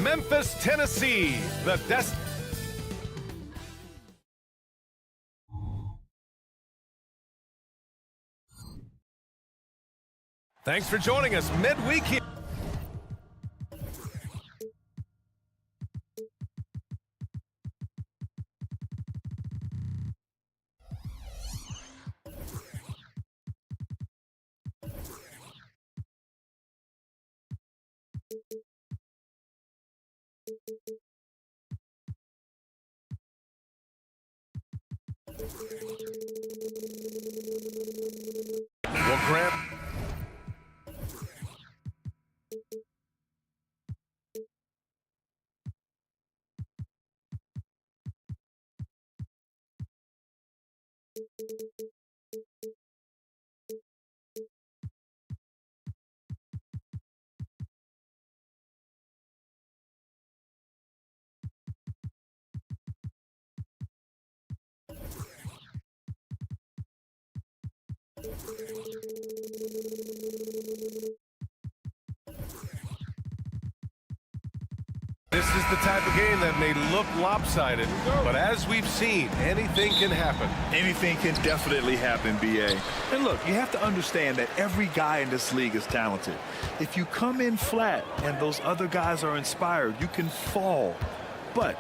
Memphis, Tennessee, the Thanks for joining us midweek here. We'll grab. This is the type of game that may look lopsided, but as we've seen, anything can happen. Anything can definitely happen, B.A. And look, you have to understand that every guy in this league is talented. If you come in flat and those other guys are inspired, you can fall. But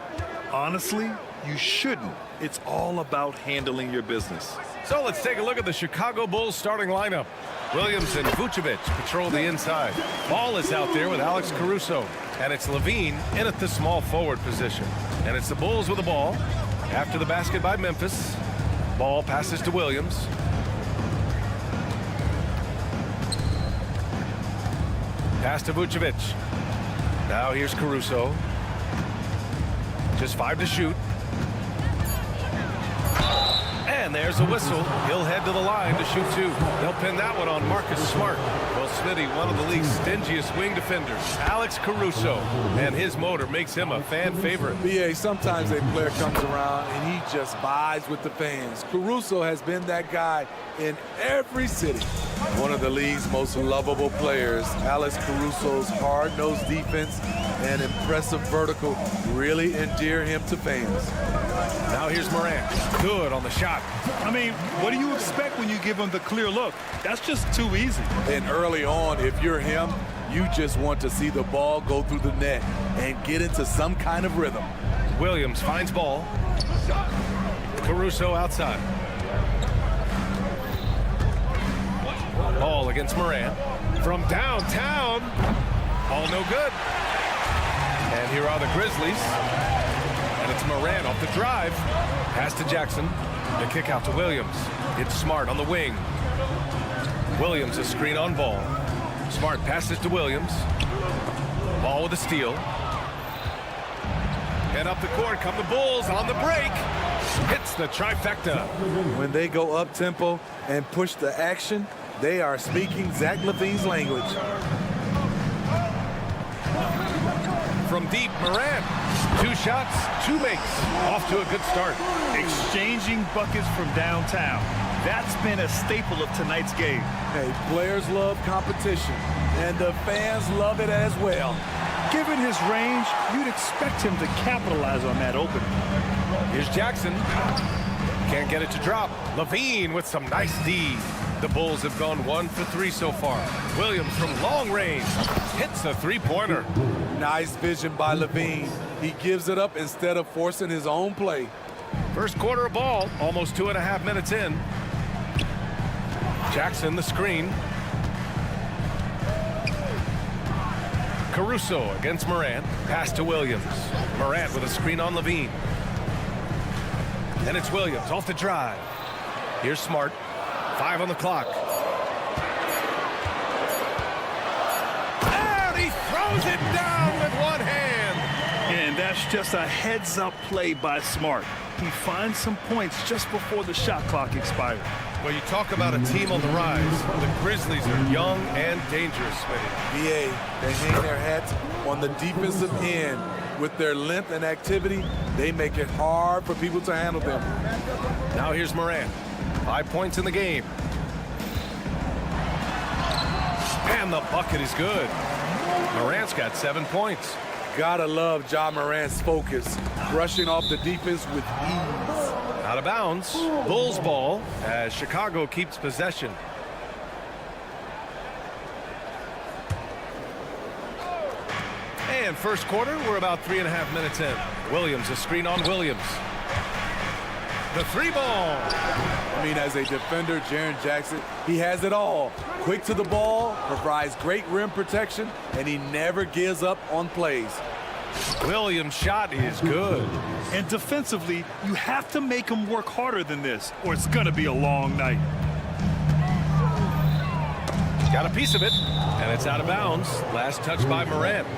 honestly, you shouldn't. It's all about handling your business. So let's take a look at the Chicago Bulls starting lineup. Williams and Vucevic patrol the inside. Ball is out there with Alex Caruso. And it's Levine in at the small forward position. And it's the Bulls with the ball. After the basket by Memphis. Ball passes to Williams. Pass to Vucevic. Now here's Caruso. Just 5 to shoot. And there's a whistle. He'll head to the line to shoot 2. They'll pin that one on Marcus Smart. Well, Smitty, one of the league's stingiest wing defenders, Alex Caruso, and his motor makes him a fan favorite. B.A., sometimes a player comes around and he just vibes with the fans. Caruso has been that guy in every city. One of the league's most lovable players, Alex Caruso's hard-nosed defense and impressive vertical really endear him to fans. Now here's Morant. Good on the shot. I mean, what do you expect when you give him the clear look? That's just too easy. And early on, if you're him, you just want to see the ball go through the net and get into some kind of rhythm. Williams finds ball. Caruso outside. Ball against Morant. From downtown. Ball no good. And here are the Grizzlies. And it's Morant off the drive. Pass to Jackson. The kick out to Williams. It's Smart on the wing. Williams a screen on ball. Smart passes to Williams. Ball with a steal. And up the court come the Bulls on the break. Hits the trifecta. When they go up-tempo and push the action, they are speaking Zach LaVine's language. From deep, Morant. 2 shots, 2 makes. Off to a good start. Exchanging buckets from downtown. That's been a staple of tonight's game. Hey, players love competition, and the fans love it as well. Given his range, you'd expect him to capitalize on that opening. Here's Jackson. Can't get it to drop. Levine with some nice D. The Bulls have gone 1 for 3 so far. Williams from long range hits a 3-pointer. Nice vision by Levine. He gives it up instead of forcing his own play. First quarter of ball, almost 2.5 minutes in. Jackson the screen. Caruso against Morant. Pass to Williams. Morant with a screen on Levine. And it's Williams off the drive. Here's Smart. 5 on the clock. And he throws it down with one hand. And that's just a heads-up play by Smart. He finds some points just before the shot clock expired. Well, you talk about a team on the rise. The Grizzlies are young and dangerous, Smitty. BA, they hang their hats on the defensive end. With their length and activity, they make it hard for people to handle them. Now here's Morant. 5 points in the game. And the bucket is good. Morant's got 7 points. Gotta love Ja Morant's focus, brushing off the defense with ease. Out of bounds. Bulls ball as Chicago keeps possession. And first quarter, we're about 3.5 minutes in. Williams, a screen on Williams. The three ball. I mean, as a defender, Jaren Jackson, he has it all. Quick to the ball, provides great rim protection, and he never gives up on plays. Williams' shot is good. And defensively, you have to make him work harder than this, or it's going to be a long night. Got a piece of it, and it's out of bounds. Last touch by Morant.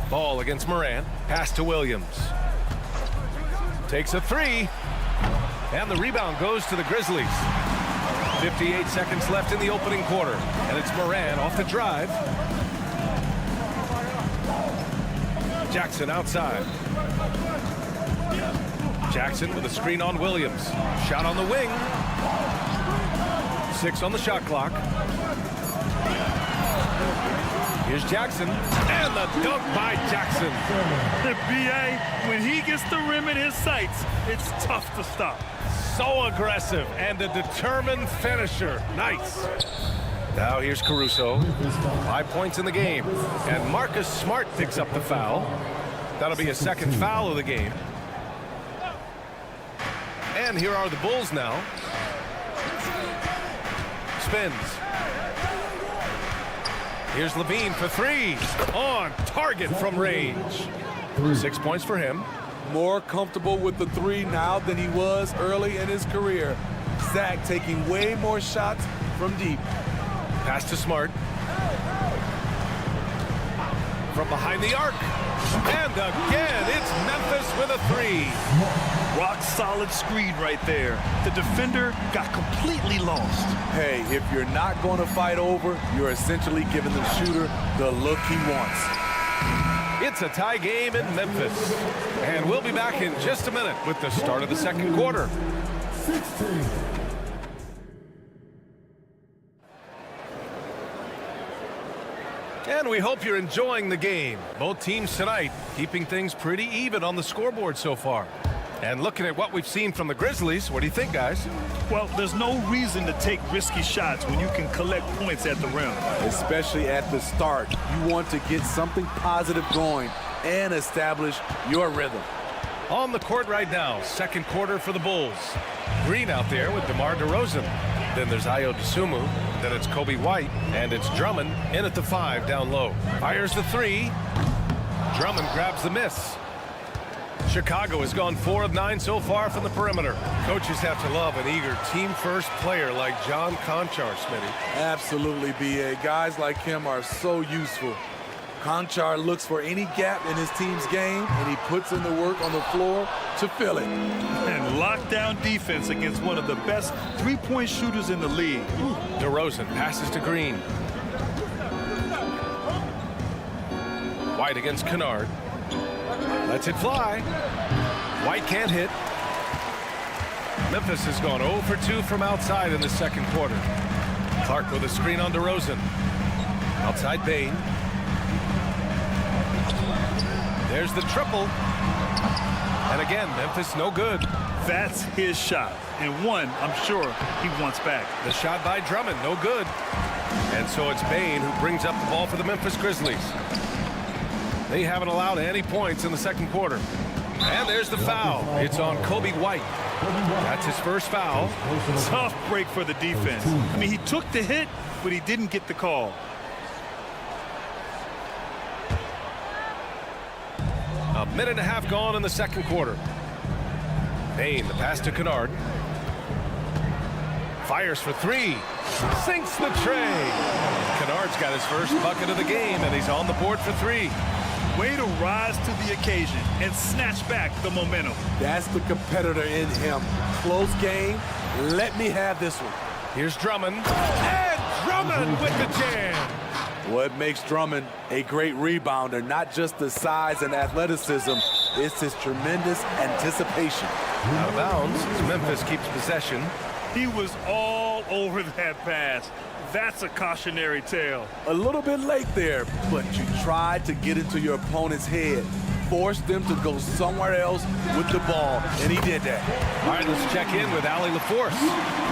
Ball against Morant. Pass to Williams. Takes a three. And the rebound goes to the Grizzlies. 58 seconds left in the opening quarter. And it's Morant off the drive. Jackson outside. Jackson with a screen on Williams. Shot on the wing. 6 on the shot clock. Here's Jackson, and the dunk by Jackson. The BA, when he gets the rim in his sights, it's tough to stop. So aggressive and a determined finisher. Nice. Now here's Caruso. 5 points in the game. And Marcus Smart picks up the foul. That'll be a second foul of the game. And here are the Bulls now. Spins. Here's Levine for three. On target from range. 6 points for him. More comfortable with the three now than he was early in his career. Zach taking way more shots from deep. Pass to Smart. From behind the arc. And again, it's Memphis with a three. Rock solid screen right there. The defender got completely lost. Hey, if you're not going to fight over, you're essentially giving the shooter the look he wants. It's a tie game in Memphis. And we'll be back in just a minute with the start of the second quarter. 16. And we hope you're enjoying the game. Both teams tonight keeping things pretty even on the scoreboard so far. And looking at what we've seen from the Grizzlies, what do you think, guys? Well, there's no reason to take risky shots when you can collect points at the rim. Especially at the start. You want to get something positive going and establish your rhythm. On the court right now, second quarter for the Bulls. Green out there with DeMar DeRozan. Then there's Ayo Dosunmu. Then it's Kobe White. And it's Drummond in at the 5 down low. Fires the 3. Drummond grabs the miss. Chicago has gone 4 of 9 so far from the perimeter. Coaches have to love an eager team-first player like John Conchar, Smitty. Absolutely, B.A. Guys like him are so useful. Conchar looks for any gap in his team's game, and he puts in the work on the floor to fill it. And lockdown defense against one of the best three-point shooters in the league. DeRozan passes to Green. White against Kennard. Lets it fly. White can't hit. Memphis has gone 0 for 2 from outside in the second quarter. Clark with a screen on DeRozan. Outside Bain. There's the triple. And again, Memphis no good. That's his shot. And one, I'm sure, he wants back. The shot by Drummond, no good. And so it's Bain who brings up the ball for the Memphis Grizzlies. They haven't allowed any points in the second quarter. And there's the foul. It's on Kobe White. That's his first foul. Tough break for the defense. I mean, he took the hit, but he didn't get the call. A minute and a half gone in the second quarter. Bain, the pass to Kennard. Fires for 3. Sinks the tray. Kennard's got his first bucket of the game, and he's on the board for 3. Way to rise to the occasion and snatch back the momentum. That's the competitor in him. Close game. Let me have this one. Here's Drummond. And Drummond with the jam. What makes Drummond a great rebounder, not just the size and athleticism, It's his tremendous anticipation. Out of bounds as Memphis keeps possession. He was all over that pass. That's a cautionary tale. A little bit late there, but you tried to get into your opponent's head. Force them to go somewhere else with the ball, and he did that. All right, let's check in with Allie LaForce.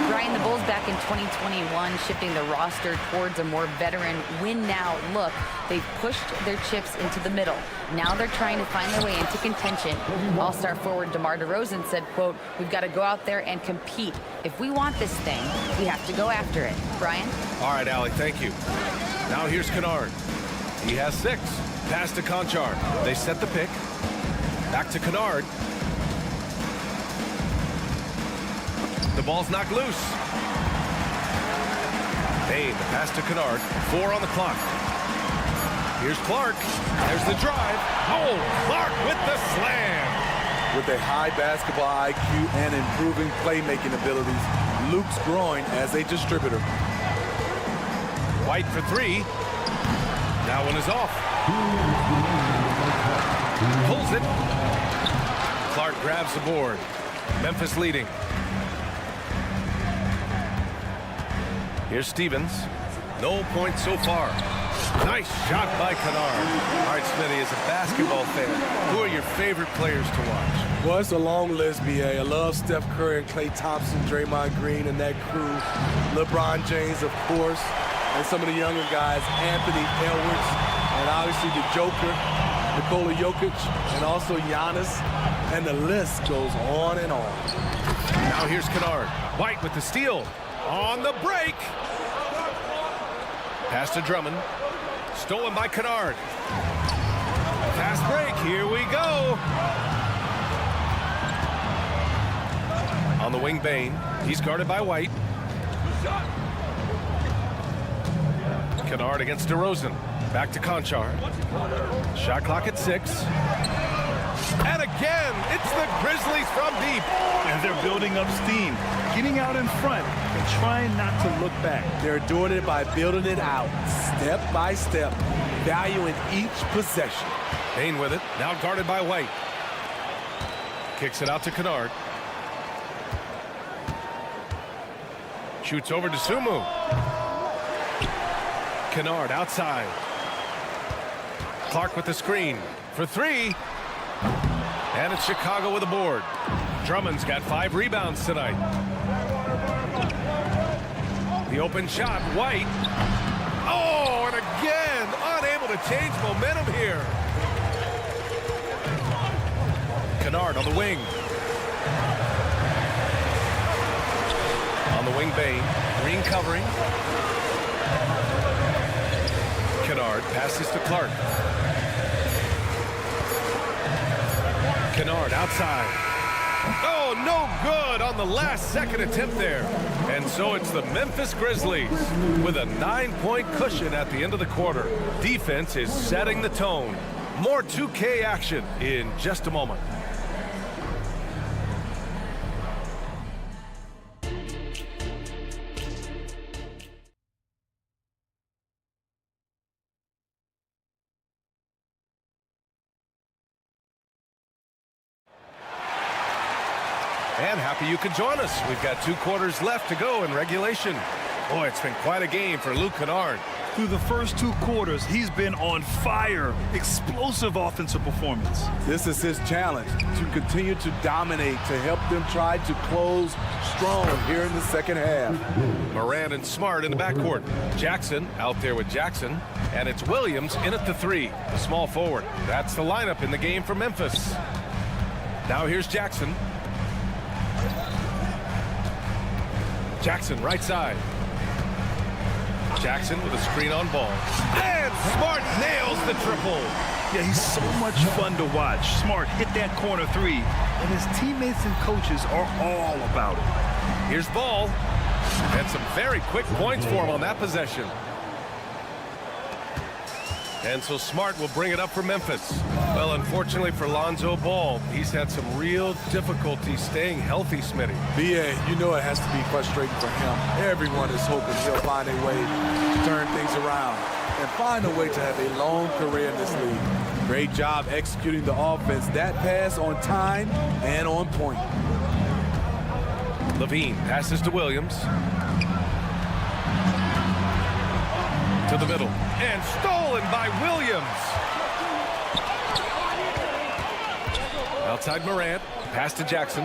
Brian, the Bulls back in 2021 shifting the roster towards a more veteran win-now look. They've pushed their chips into the middle. Now they're trying to find their way into contention. All-star forward DeMar DeRozan said, quote, "We've got to go out there and compete. If we want this thing, we have to go after it." Brian? All right, Allie, thank you. Now here's Kennard. He has 6. Pass to Conchar. They set the pick. Back to Kennard. The ball's knocked loose. Payne, the pass to Kennard. 4 on the clock. Here's Clark. There's the drive. Oh, Clark with the slam. With a high basketball IQ and improving playmaking abilities, Luke's growing as a distributor. White for 3. That one is off. Pulls it. Clark grabs the board. Memphis leading. Here's Stevens. No points so far. Nice shot by Kennard. All right, Smitty, as a basketball fan, who are your favorite players to watch? Well, it's a long list, B.A. I love Steph Curry and Klay Thompson, Draymond Green and that crew. LeBron James, of course, and some of the younger guys, Anthony Edwards, and obviously the Joker, Nikola Jokic, and also Giannis, and the list goes on and on. Now here's Kennard. White with the steal. On the break. Pass to Drummond. Stolen by Kennard. Fast break. Here we go. On the wing, Bane. He's guarded by White. Kennard against DeRozan. Back to Conchar. Shot clock at 6. And again, it's the Grizzlies from deep. And they're building up steam, getting out in front and trying not to look back. They're doing it by building it out, step by step, valuing each possession. Payne with it, now guarded by White. Kicks it out to Kennard. Shoots over to Sumu. Kennard outside. Clark with the screen for 3. And it's Chicago with a board. Drummond's got 5 rebounds tonight. The open shot, White. Oh, and again, unable to change momentum here. Kennard on the wing. On the wing, Bane. Green covering. Kennard passes to Clark. Kennard outside. Oh, no good on the last second attempt there. And so it's the Memphis Grizzlies with a 9-point cushion at the end of the quarter. Defense is setting the tone. More 2K action in just a moment. And happy you could join us. We've got 2 quarters left to go in regulation. Boy, it's been quite a game for Luke Kennard. Through the first 2 quarters, he's been on fire. Explosive offensive performance. This is his challenge, to continue to dominate, to help them try to close strong here in the second half. Moran and Smart in the backcourt. Jackson out there with Jackson. And it's Williams in at the 3, the small forward. That's the lineup in the game for Memphis. Now here's Jackson. Jackson right side. Jackson with a screen on ball. And Smart nails the triple. Yeah, he's so much fun to watch. Smart hit that corner 3, and his teammates and coaches are all about it. Here's Ball. And some very quick points for him on that possession. And so Smart will bring it up for Memphis. Well, unfortunately for Lonzo Ball, he's had some real difficulty staying healthy, Smitty. B.A., you know it has to be frustrating for him. Everyone is hoping he'll find a way to turn things around and find a way to have a long career in this league. Great job executing the offense. That pass on time and on point. Levine passes to Williams. To the middle. And stolen by Williams. Outside Morant. Pass to Jackson.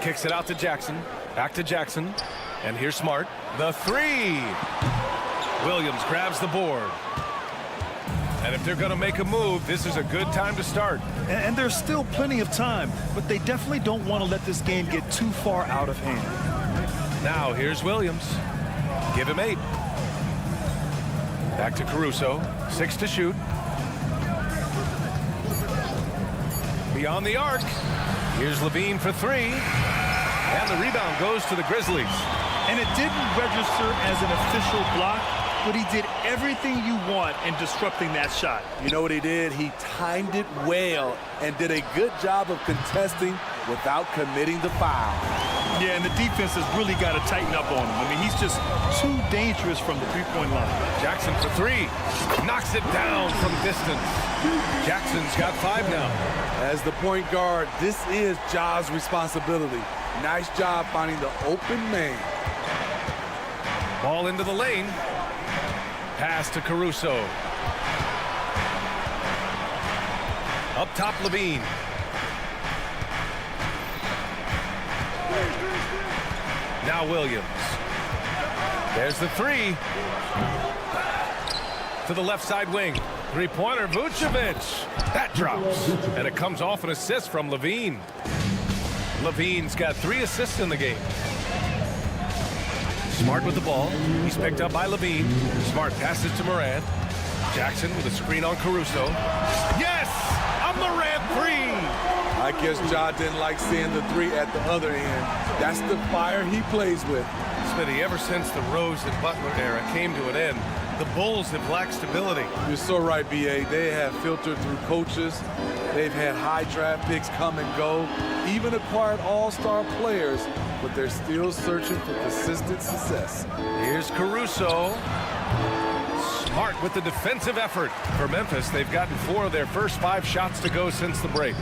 Kicks it out to Jackson. Back to Jackson. And here's Smart. The three. Williams grabs the board. And if they're going to make a move, this is a good time to start. And there's still plenty of time, but they definitely don't want to let this game get too far out of hand. Now here's Williams. Give him 8. Back to Caruso. 6 to shoot. Beyond the arc. Here's Levine for 3. And the rebound goes to the Grizzlies. And it didn't register as an official block, but he did everything you want in disrupting that shot. You know what he did? He timed it well and did a good job of contesting without committing the foul. Yeah, and the defense has really got to tighten up on him. I mean, he's just too dangerous from the three-point line. Jackson for 3. Knocks it down from distance. Jackson's got 5 now. As the point guard, this is Ja's responsibility. Nice job finding the open man. Ball into the lane. Pass to Caruso. Up top, Levine. Now Williams. There's the 3. To the left side wing. Three-pointer, Vucevic. That drops. And it comes off an assist from Levine. Levine's got 3 assists in the game. Smart with the ball. He's picked up by Levine. Smart passes to Morant. Jackson with a screen on Caruso. Yes! A Morant 3! I guess Ja didn't like seeing the 3 at the other end. That's the fire he plays with. Smitty, ever since the Rose and Butler era came to an end, the Bulls have lacked stability. You're so right, B.A. They have filtered through coaches. They've had high draft picks come and go, even acquired all-star players, but they're still searching for consistent success. Here's Caruso. Smart with the defensive effort. For Memphis, they've gotten 4 of their first 5 shots to go since the break.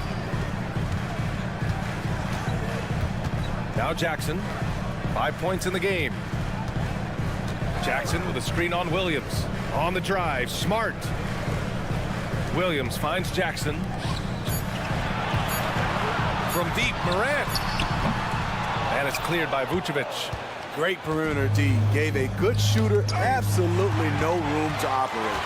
Now Jackson. 5 points in the game. Jackson with a screen on Williams. On the drive, Smart. Williams finds Jackson. From deep, Morant. And it's cleared by Vucevic. Great perimeter D. Gave a good shooter absolutely no room to operate.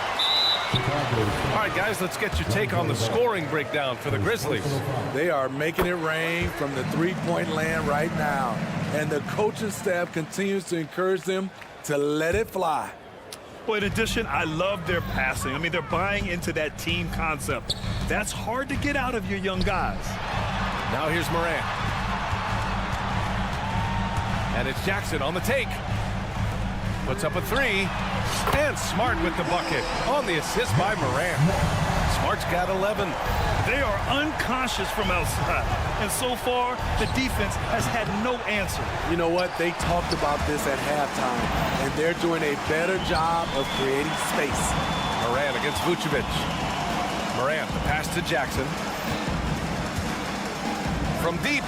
All right, guys, let's get your take on the scoring breakdown for the Grizzlies. They are making it rain from the three-point land right now. And the coaching staff continues to encourage them to let it fly. Well, in addition, I love their passing. I mean, they're buying into that team concept. That's hard to get out of your young guys. Now here's Morant. And it's Jackson on the take. Puts up a 3. And Smart with the bucket on the assist by Morant. Smart's got 11. They are unconscious from outside. And so far, the defense has had no answer. You know what? They talked about this at halftime, and they're doing a better job of creating space. Morant against Vucevic. Morant, the pass to Jackson. From deep.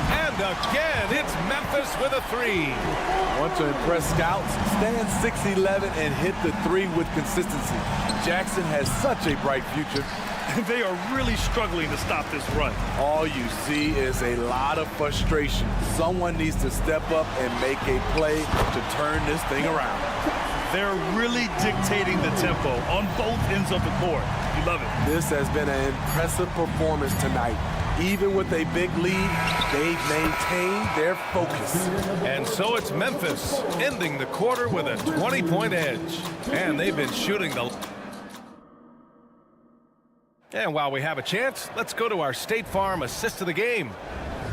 And again, it's Memphis with a 3. Want to impress scouts? Stand 6'11" and hit the 3 with consistency. Jackson has such a bright future. They are really struggling to stop this run. All you see is a lot of frustration. Someone needs to step up and make a play to turn this thing around. They're really dictating the tempo on both ends of the court. You love it. This has been an impressive performance tonight. Even with a big lead, they've maintained their focus. And so it's Memphis ending the quarter with a 20-point edge. And they've been shooting the... And while we have a chance, let's go to our State Farm assist of the game.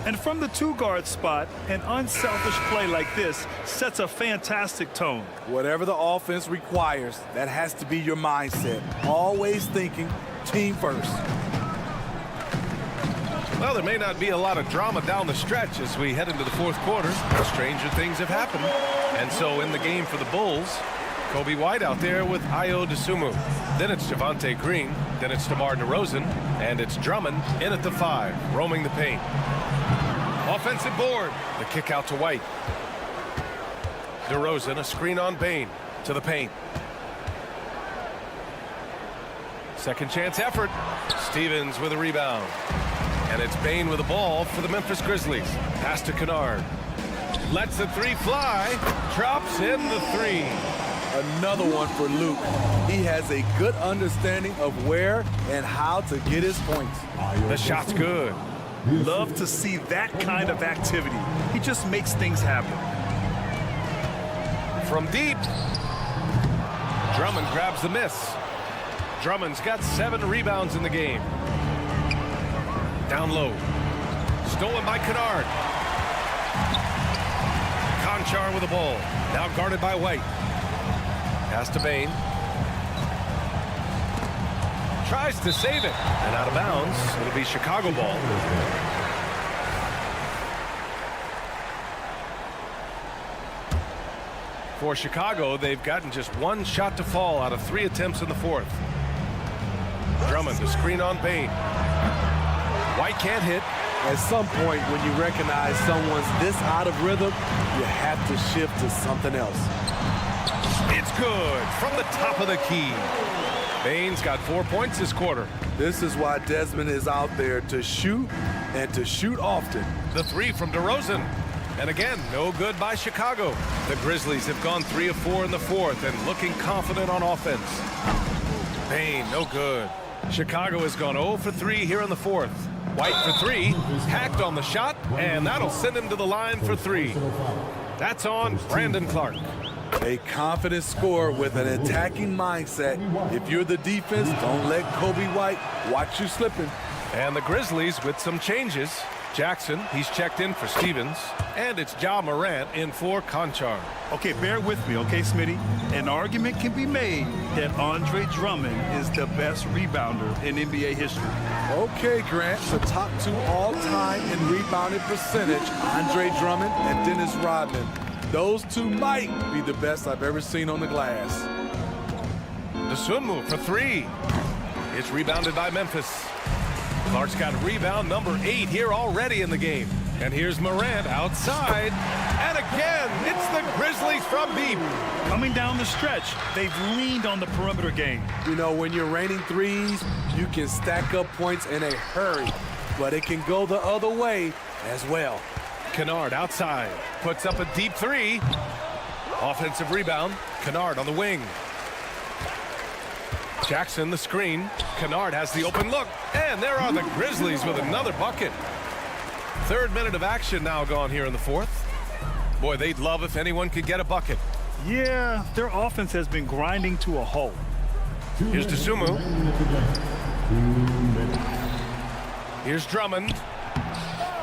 And from the 2-guard spot, an unselfish play like this sets a fantastic tone. Whatever the offense requires, that has to be your mindset. Always thinking team first. Well, there may not be a lot of drama down the stretch as we head into the 4th quarter. Stranger things have happened. And so in the game for the Bulls, Kobe White out there with Ayo Dosunmu. Then it's Javonte Green. Then it's DeMar DeRozan. And it's Drummond in at the 5, roaming the paint. Offensive board. The kick out to White. DeRozan, a screen on Bane to the paint. Second chance effort. Stevens with a rebound. And it's Bane with the ball for the Memphis Grizzlies. Pass to Kennard. Lets the 3 fly. Drops in the 3. Another one for Luke. He has a good understanding of where and how to get his points. The shot's good. Love to see that kind of activity. He just makes things happen. From deep. Drummond grabs the miss. Drummond's got 7 rebounds in the game. Down low. Stolen by Kennard. Conchar with the ball. Now guarded by White. Pass to Bane. Tries to save it. And out of bounds. It'll be Chicago ball. For Chicago, they've gotten just 1 shot to fall out of 3 attempts in the 4th. Drummond, the screen on Bane. White can't hit. At some point, when you recognize someone's this out of rhythm, you have to shift to something else. It's good from the top of the key. Bane's got 4 points this quarter. This is why Desmond is out there to shoot and to shoot often. The 3 from DeRozan. And again, no good by Chicago. The Grizzlies have gone 3 of 4 in the 4th and looking confident on offense. Bane, no good. Chicago has gone 0 for 3 here in the 4th. White for 3, hacked on the shot, and that'll send him to the line for 3. That's on Brandon Clark. A confident scorer with an attacking mindset. If you're the defense, don't let Kobe White watch you slipping. And the Grizzlies with some changes. Jackson, he's checked in for Stevens, and it's Ja Morant in for Conchar. Okay, bear with me, okay, Smitty? An argument can be made that Andre Drummond is the best rebounder in NBA history. Okay, Grant, the top 2 all-time in rebounding percentage, Andre Drummond and Dennis Rodman. Those 2 might be the best I've ever seen on the glass. Dosunmu for 3. It's rebounded by Memphis. Clark's got rebound number 8 here already in the game. And here's Morant outside. And again, it's the Grizzlies from deep. Coming down the stretch, they've leaned on the perimeter game. You know, when you're raining threes, you can stack up points in a hurry. But it can go the other way as well. Kennard outside. Puts up a deep 3. Offensive rebound. Kennard on the wing. Jackson the screen. Kennard has the open look. And there are the Grizzlies with another bucket. 3rd minute of action now gone here in the 4th. Boy, they'd love if anyone could get a bucket. Yeah, their offense has been grinding to a halt. Here's Dosunmu. Here's Drummond.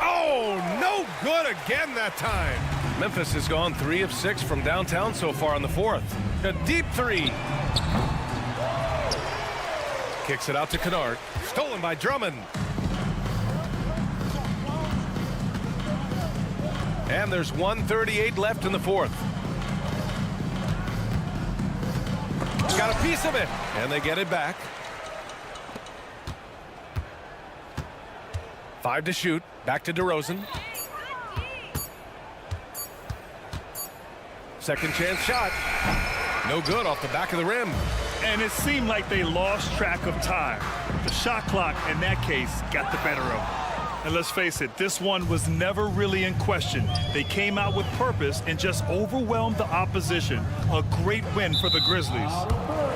Oh, no good again that time. Memphis has gone 3 of 6 from downtown so far in the 4th. A deep 3. Kicks it out to Kennard. Stolen by Drummond. And there's 1:38 left in the 4th. Got a piece of it. And they get it back. 5 to shoot. Back to DeRozan. Second chance shot. No good off the back of the rim. And it seemed like they lost track of time. The shot clock, in that case, got the better of them. And let's face it, this one was never really in question. They came out with purpose and just overwhelmed the opposition. A great win for the Grizzlies.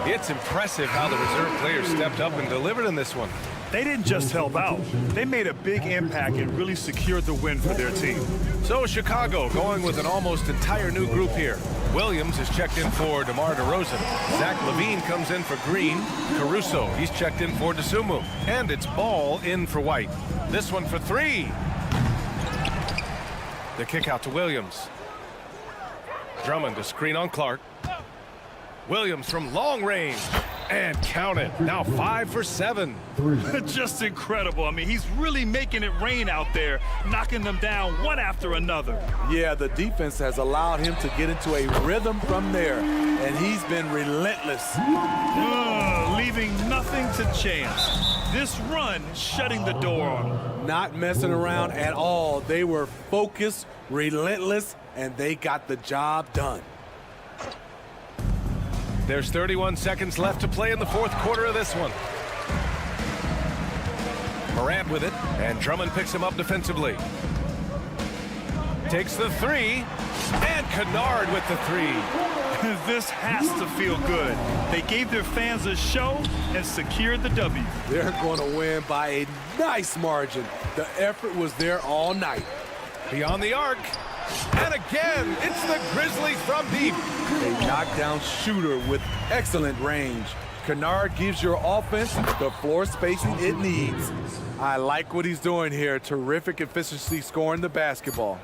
It's impressive how the reserve players stepped up and delivered in this one. They didn't just help out. They made a big impact and really secured the win for their team. So Chicago going with an almost entire new group here. Williams is checked in for DeMar DeRozan. Zach LaVine comes in for Green. Caruso, he's checked in for Dosunmu. And it's Ball in for White. This one for 3. The kick out to Williams. Drummond to screen on Clark. Williams from long range. And count it. Now 5 for 7. Just incredible. I mean, he's really making it rain out there, knocking them down one after another. Yeah, the defense has allowed him to get into a rhythm from there, and he's been relentless. Leaving nothing to chance. This run shutting the door on him. Not messing around at all. They were focused, relentless, and they got the job done. There's 31 seconds left to play in the fourth quarter of this one. Morant with it, and Drummond picks him up defensively. Takes the three, and Kennard with the three. This has to feel good. They gave their fans a show and secured the W. They're going to win by a nice margin. The effort was there all night. Beyond the arc. And again, it's the Grizzlies from deep. A knockdown shooter with excellent range. Kennard gives your offense the floor spacing it needs. I like what he's doing here. Terrific efficiency scoring the basketball.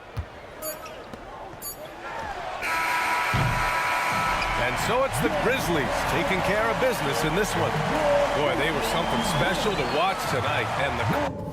And so it's the Grizzlies taking care of business in this one. Boy, they were something special to watch tonight. And the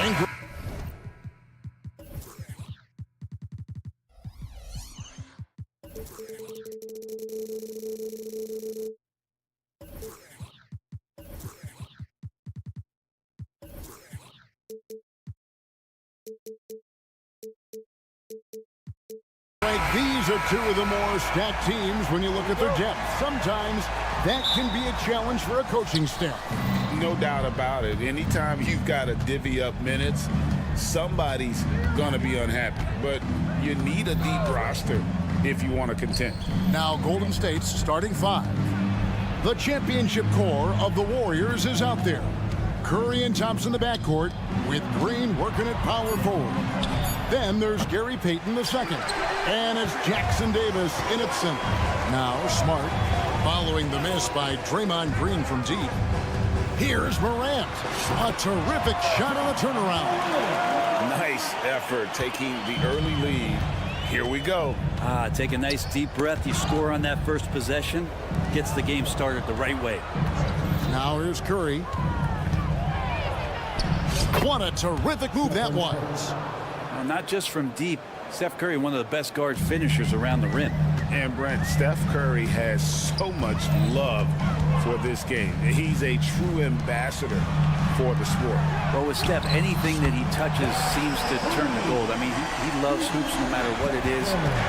And these are two of the more stacked teams when you look at their depth. Sometimes that can be a challenge for a coaching staff. No doubt about it. Anytime you've got to divvy up minutes, somebody's going to be unhappy. But you need a deep roster if you want to contend. Now Golden State's starting five. The championship core of the Warriors is out there. Curry and Thompson in the backcourt with Green working at power forward. Then there's Gary Payton the second. And it's Jackson Davis in at center. Now Smart following the miss by Draymond Green from deep. Here's Morant. A terrific shot on the turnaround. Nice effort taking the early lead. Here we go. Take a nice deep breath. You score on that first possession. Gets the game started the right way. Now here's Curry. What a terrific move that was. Well, not just from deep. Steph Curry, one of the best guard finishers around the rim. And Brent, Steph Curry has so much love for this game. He's a true ambassador for the sport. Well, with Steph, anything that he touches seems to turn to gold. I mean, he loves hoops no matter what it is.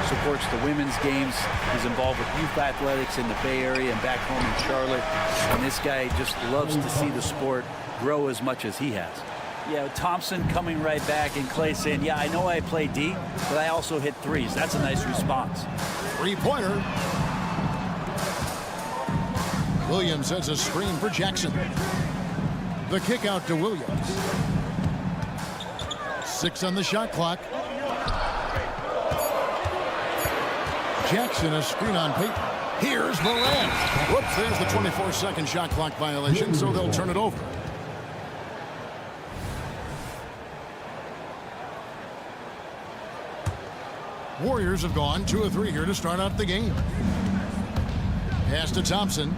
Supports the women's games. He's involved with youth athletics in the Bay Area and back home in Charlotte. And this guy just loves to see the sport grow as much as he has. Yeah, Thompson coming right back and Clay saying, yeah, I know I play D, but I also hit threes. That's a nice response. Three-pointer. Williams sets a screen for Jackson. The kick out to Williams. 6 on the shot clock. Jackson a screen on Payton. Here's Morant. Whoops, there's the 24-second shot clock violation, so they'll turn it over. Warriors have gone 2 of 3 here to start out the game. Pass to Thompson.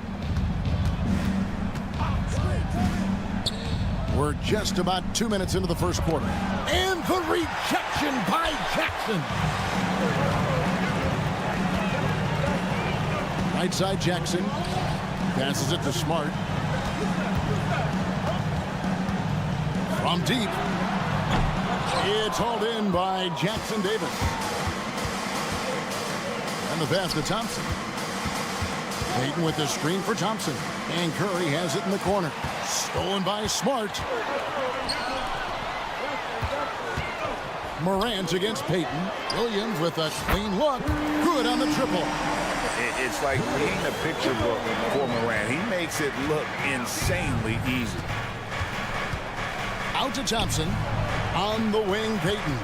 We're just about 2 minutes into the first quarter. And the rejection by Jackson. Right side Jackson. Passes it to Smart. From deep. It's hauled in by Jackson Davis. And the pass to Thompson. Payton with the screen for Thompson. And Curry has it in the corner. Stolen by Smart. Morant against Payton. Williams with a clean look. Good on the triple. It's like reading a picture book for Morant. He makes it look insanely easy. Out to Thompson. On the wing, Payton.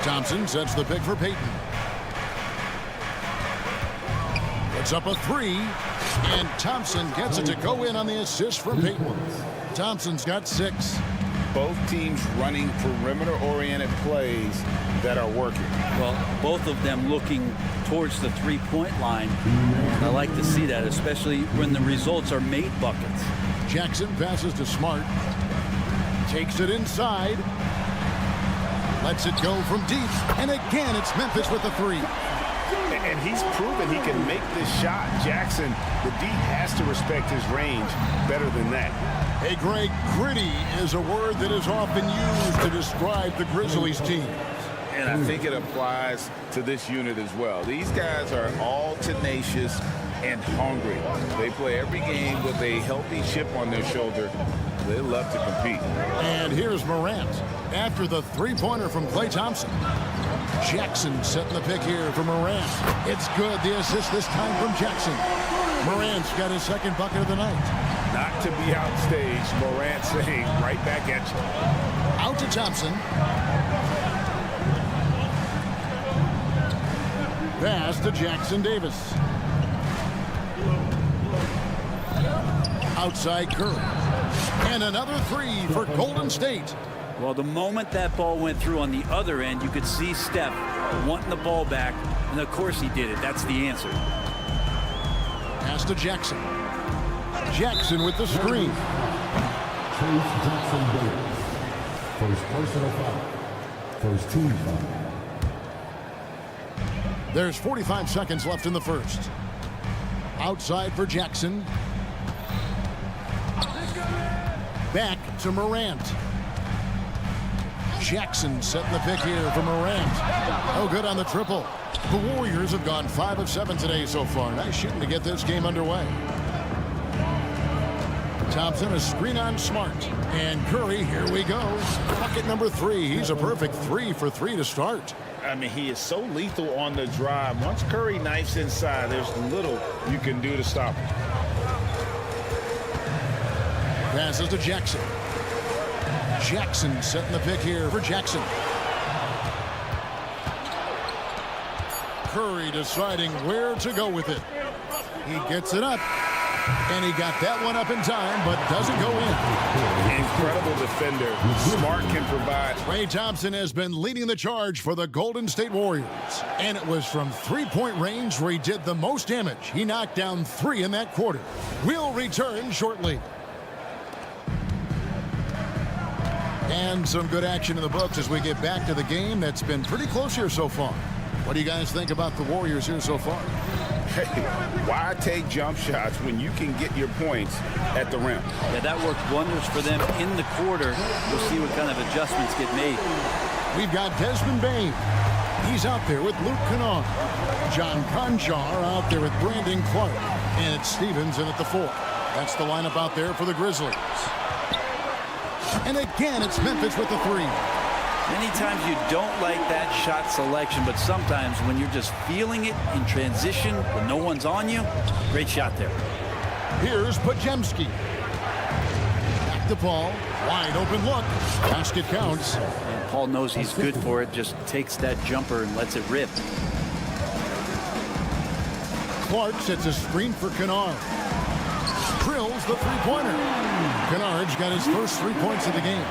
Thompson sets the pick for Payton. Puts up a 3. And Thompson gets it to go in on the assist from Payton. Thompson's got 6. Both teams running perimeter-oriented plays that are working. Well, both of them looking towards the three-point line. I like to see that, especially when the results are made buckets. Jackson passes to Smart. Takes it inside. Lets it go from deep. And again, it's Memphis with the 3. And he's proven he can make this shot. Jackson, the D has to respect his range better than that. Hey, Greg, gritty is a word that is often used to describe the Grizzlies team. And I think it applies to this unit as well. These guys are all tenacious and hungry. They play every game with a healthy chip on their shoulder. They love to compete. And here's Morant after the three-pointer from Klay Thompson. Jackson setting the pick here for Morant. It's good. The assist this time from Jackson. Morant's got his second bucket of the night. Not to be outstaged, Morant saying right back at you. Out to Thompson. Pass to Jackson Davis. Outside Curry. And another 3 for Golden State. Well, the moment that ball went through on the other end, you could see Steph wanting the ball back, and of course he did it. That's the answer. Pass to Jackson. Jackson with the screen. First personal foul. First team foul. There's 45 seconds left in the first. Outside for Jackson. Back to Morant. Jackson setting the pick here for Morant. Oh, good on the triple. The Warriors have gone 5 of 7 today so far. Nice shooting to get this game underway. Thompson, a screen on Smart. And Curry, here we go. Bucket number 3. He's a perfect 3 for 3 to start. I mean, he is so lethal on the drive. Once Curry knifes inside, there's little you can do to stop him. Passes to Jackson. Jackson setting the pick here for Jackson. Curry deciding where to go with it. He gets it up. And he got that one up in time, but doesn't go in. Incredible defender. Smart can provide. Klay Thompson has been leading the charge for the Golden State Warriors. And it was from three-point range where he did the most damage. He knocked down 3 in that quarter. We'll return shortly. And some good action in the books as we get back to the game that's been pretty close here so far. What do you guys think about the Warriors here so far? Hey, why take jump shots when you can get your points at the rim? Yeah, that worked wonders for them in the quarter. We'll see what kind of adjustments get made. We've got Desmond Bain. He's out there with Luke Kennard. John Conchar out there with Brandon Clark. And it's Stevens in at the 4. That's the lineup out there for the Grizzlies. And again, it's Memphis with the 3. Many times you don't like that shot selection, but sometimes when you're just feeling it in transition, when no one's on you, great shot there. Here's Podziemski. Back to Paul. Wide open look. Basket counts. And Paul knows he's good for it, just takes that jumper and lets it rip. Clark sets a screen for Kennard. Drills the three-pointer. Kennard's got his first 3 points of the game.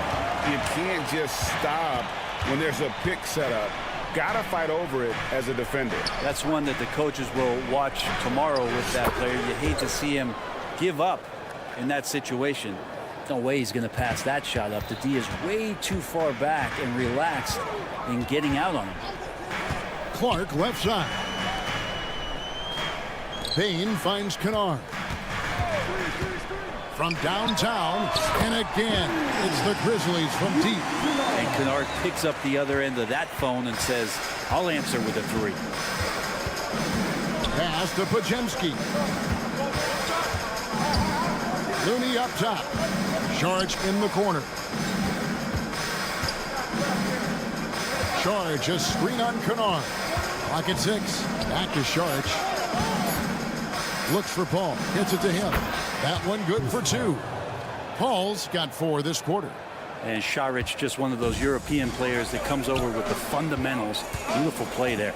You can't just stop when there's a pick set up. Gotta fight over it as a defender. That's one that the coaches will watch tomorrow with that player. You hate to see him give up in that situation. No way he's going to pass that shot up. The D is way too far back and relaxed in getting out on him. Clark left side. Bain finds Kennard. From downtown, and again, it's the Grizzlies from deep. And Kennard picks up the other end of that phone and says, I'll answer with a 3. Pass to Podziemski. Looney up top. Charge in the corner. Charge, a screen on Kennard. Clock at 6. Back to Charge. Looks for Paul. Gets it to him. That one good for 2. Paul's got 4 this quarter. And Šarić, just one of those European players that comes over with the fundamentals. Beautiful play there.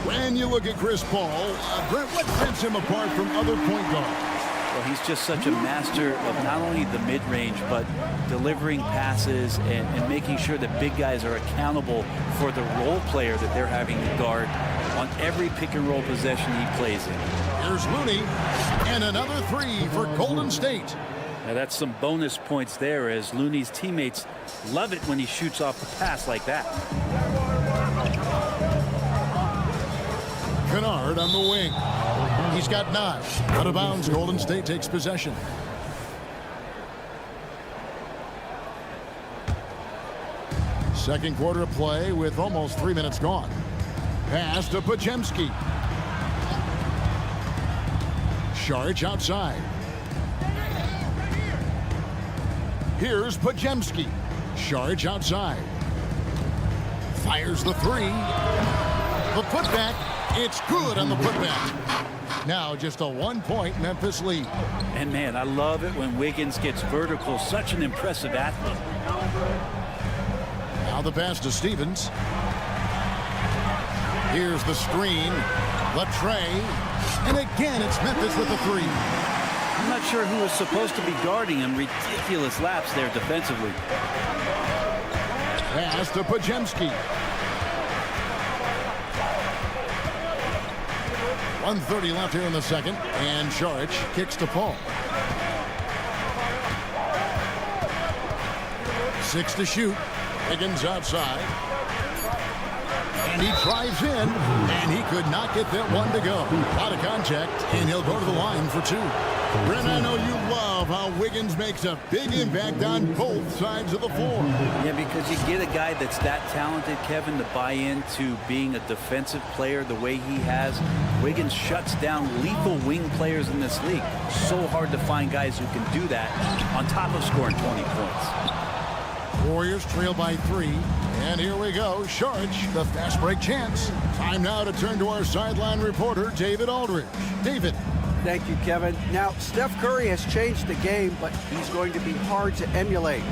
When you look at Chris Paul, Brent, what sets him apart from other point guards? Well, he's just such a master of not only the mid-range, but delivering passes and making sure that big guys are accountable for the role player that they're having to guard on every pick-and-roll possession he plays in. Here's Looney, and another 3 for Golden State. Now that's some bonus points there, as Looney's teammates love it when he shoots off the pass like that. Kennard on the wing. He's got 9. Out of bounds, Golden State takes possession. Second quarter of play with almost 3 minutes gone. Pass to Podziemski. Šarić outside. Here's Podziemski. Šarić outside. Fires the 3. The putback. It's good on the putback. Now just a 1-point Memphis lead. And man, I love it when Wiggins gets vertical. Such an impressive athlete. Now the pass to Stevens. Here's the screen. Latray. And again, it's Memphis with the 3. I'm not sure who was supposed to be guarding him. Ridiculous lapse there defensively. Pass to Podziemski. 1:30 left here in the second. And Šarić kicks to Paul. 6 to shoot. Wiggins outside. And he drives in, and he could not get that one to go. Out of contact, and he'll go to the line for two. Brent, I know you love how Wiggins makes a big impact on both sides of the floor. Yeah, because you get a guy that's that talented, Kevin, to buy into being a defensive player the way he has. Wiggins shuts down lethal wing players in this league. So hard to find guys who can do that on top of scoring 20 points. Warriors trail by 3. And here we go. Saric, the fast break chance. Time now to turn to our sideline reporter, David Aldridge. David. Thank you, Kevin. Now, Steph Curry has changed the game, but he's going to be hard to emulate.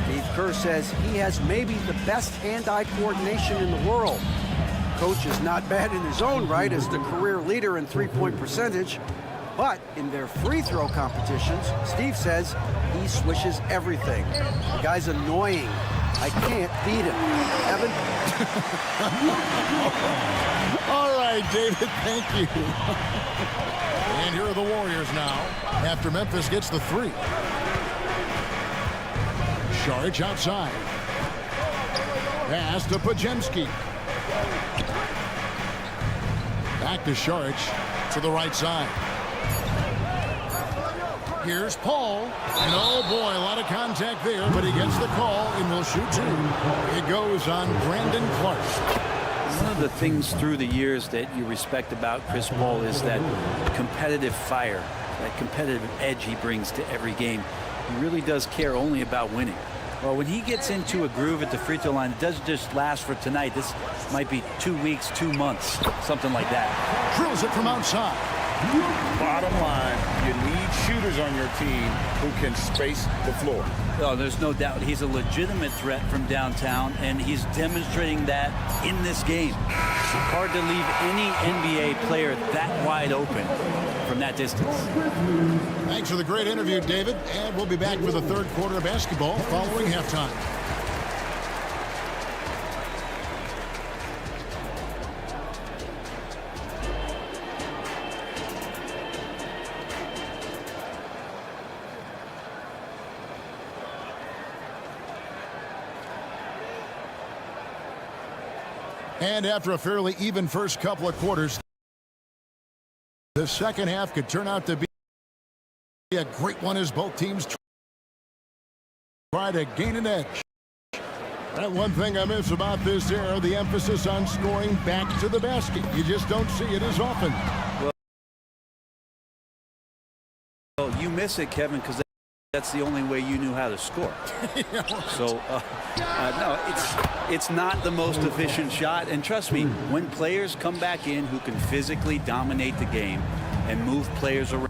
Steve Kerr says he has maybe the best hand-eye coordination in the world. Coach is not bad in his own right as the career leader in three-point percentage, but in their free throw competitions, Steve says he swishes everything. The guy's annoying. I can't beat him. Evan? All right, David, thank you. And here are the Warriors now after Memphis gets the 3. Saric outside. Pass to Pajemski. Back to Saric to the right side. Here's Paul. And oh boy, a lot of contact there, but he gets the call and will shoot 2. It goes on Brandon Clark. One of the things through the years that you respect about Chris Paul is that competitive fire, that competitive edge he brings to every game. He really does care only about winning. Well, when he gets into a groove at the free throw line, it doesn't just last for tonight. This might be 2 weeks, 2 months, something like that. Drills it from outside. Bottom line, you need shooters on your team who can space the floor. Oh, there's no doubt he's a legitimate threat from downtown, and he's demonstrating that in this game. Hard to leave any NBA player that wide open from that distance. Thanks for the great interview, David. And we'll be back for the third quarter of basketball following halftime. And after a fairly even first couple of quarters, the second half could turn out to be a great one as both teams try to gain an edge. That one thing I miss about this era, the emphasis on scoring back to the basket. You just don't see it as often. Well, you miss it, Kevin, because that's the only way you knew how to score. Yeah, right. So, no, it's not the most efficient shot. And trust me, when players come back in who can physically dominate the game and move players around,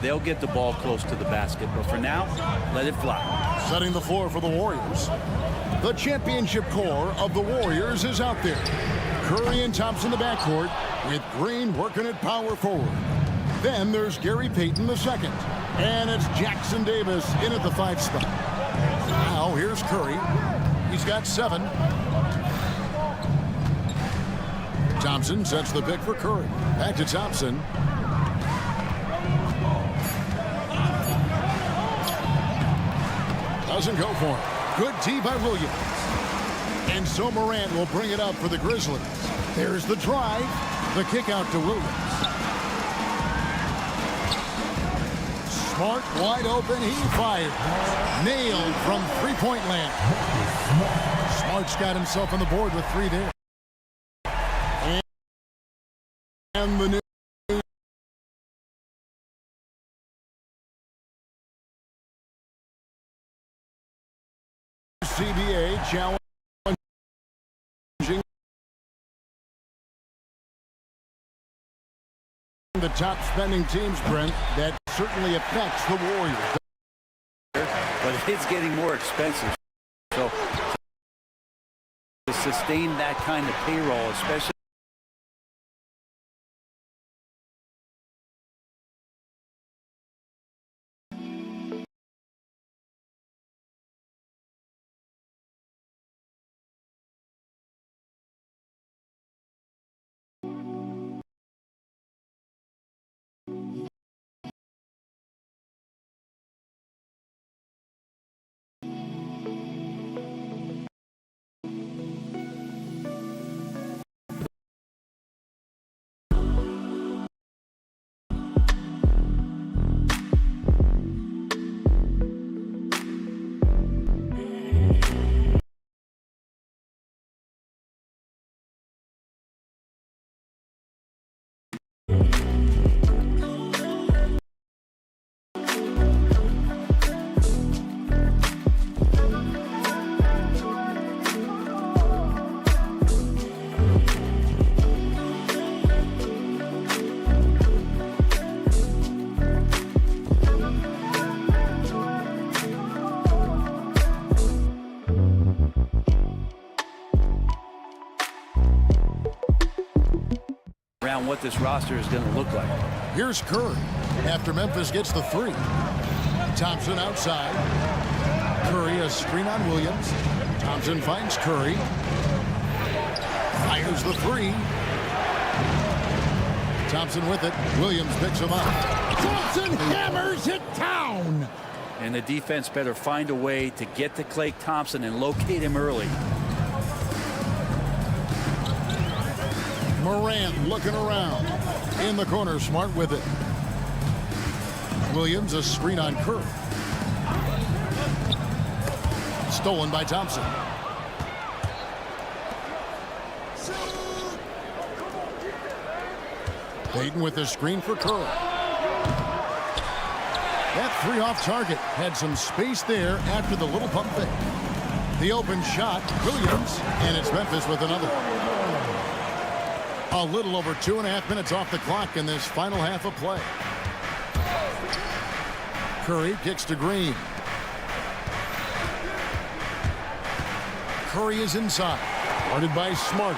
they'll get the ball close to the basket. But for now, let it fly. Setting the floor for the Warriors. The championship core of the Warriors is out there. Curry and Thompson in the backcourt with Green working at power forward. Then there's Gary Payton the second. And it's Jackson Davis in at the 5 spot. Now here's Curry. He's got 7. Thompson sets the pick for Curry. Back to Thompson. Doesn't go for it. Good D by Williams. And so Morant will bring it up for the Grizzlies. There's the drive. The kick out to Williams. Smart, wide open. He fired. Nailed from three-point land. Smart's got himself on the board with 3 there. And the new challenging the top spending teams, Brent. That certainly affects the Warriors. But it's getting more expensive. So to sustain that kind of payroll, especially around what this roster is going to look like. Here's Curry after Memphis gets the three. Thompson outside. Curry a screen on Williams. Thompson finds Curry. Fires the three. Thompson with it. Williams picks him up. Thompson hammers it down. And the defense better find a way to get to Klay Thompson and locate him early. Morant looking around. In the corner, Smart with it. Williams a screen on Curry. Stolen by Thompson. Payton with the screen for Curry. That three off target. Had some space there after the little pump fake. The open shot, Williams, and it's Memphis with another. A little over 2.5 minutes off the clock in this final half of play. Curry kicks to Green. Curry is inside. Guarded by Smart.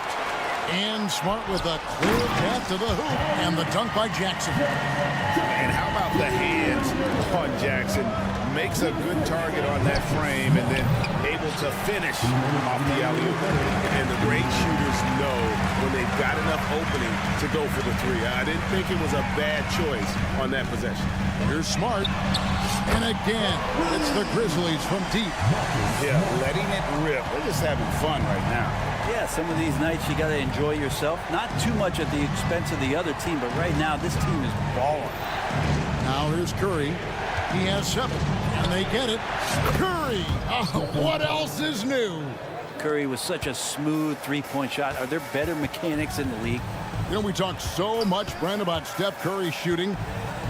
And Smart with a clear path to the hoop. And the dunk by Jackson. And how about the hands on Jackson? Makes a good target on that frame and then able to finish off the alley-oop. And the great shooters know when they've got enough opening to go for the three. I didn't think it was a bad choice on that possession. Here's Smart. And again, it's the Grizzlies from deep. Yeah, letting it rip. They're just having fun right now. Yeah, some of these nights you got to enjoy yourself. Not too much at the expense of the other team, but right now this team is balling. Now here's Curry. He has 7, and they get it. Curry! Oh, what else is new? Curry was such a smooth three-point shot. Are there better mechanics in the league? You know, we talk so much, Brent, about Steph Curry shooting.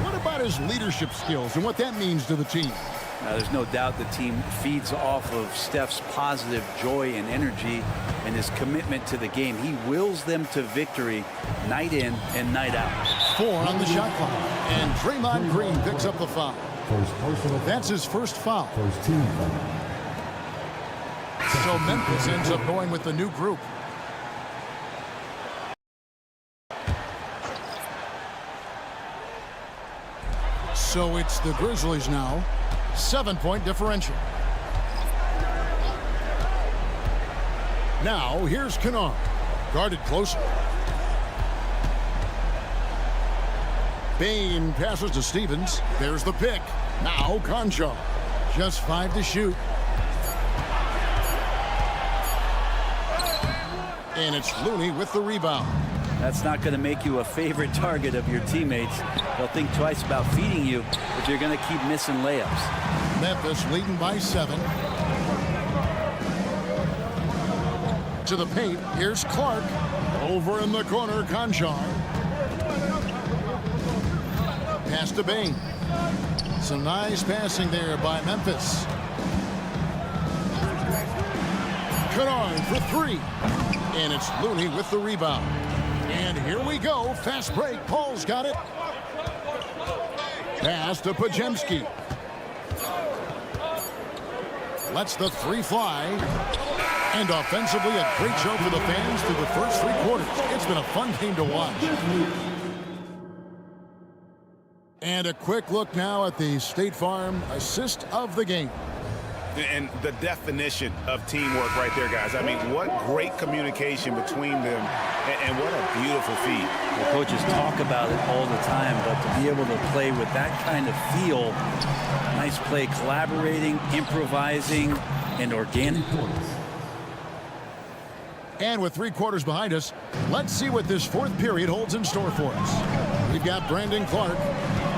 What about his leadership skills and what that means to the team? There's no doubt the team feeds off of Steph's positive joy and energy and his commitment to the game. He wills them to victory night in and night out. 4 on the shot clock, and Draymond Green picks up the foul. That's his first foul. So Memphis ends up going with the new group. So it's the Grizzlies now. 7-point differential. Now here's Kennard. Guarded closer. Bain passes to Stevens. There's the pick. Now Concho. Just 5 to shoot. And it's Looney with the rebound. That's not going to make you a favorite target of your teammates. They'll think twice about feeding you if you're going to keep missing layups. Memphis leading by 7. To the paint. Here's Clark. Over in the corner, Conchar. Pass to Bain. Some nice passing there by Memphis. Kennard for three. And it's Looney with the rebound. And here we go. Fast break. Paul's got it. Pass to Podziemski. Lets the three fly. And offensively, a great show for the fans through the first three quarters. It's been a fun game to watch. And a quick look now at the State Farm assist of the game. And the definition of teamwork right there, guys. I mean, what great communication between them, and what a beautiful feed. The coaches talk about it all the time, but to be able to play with that kind of feel, nice play, collaborating, improvising, and organic. And with 3 quarters behind us, let's see what this fourth period holds in store for us. We've got Brandon Clark,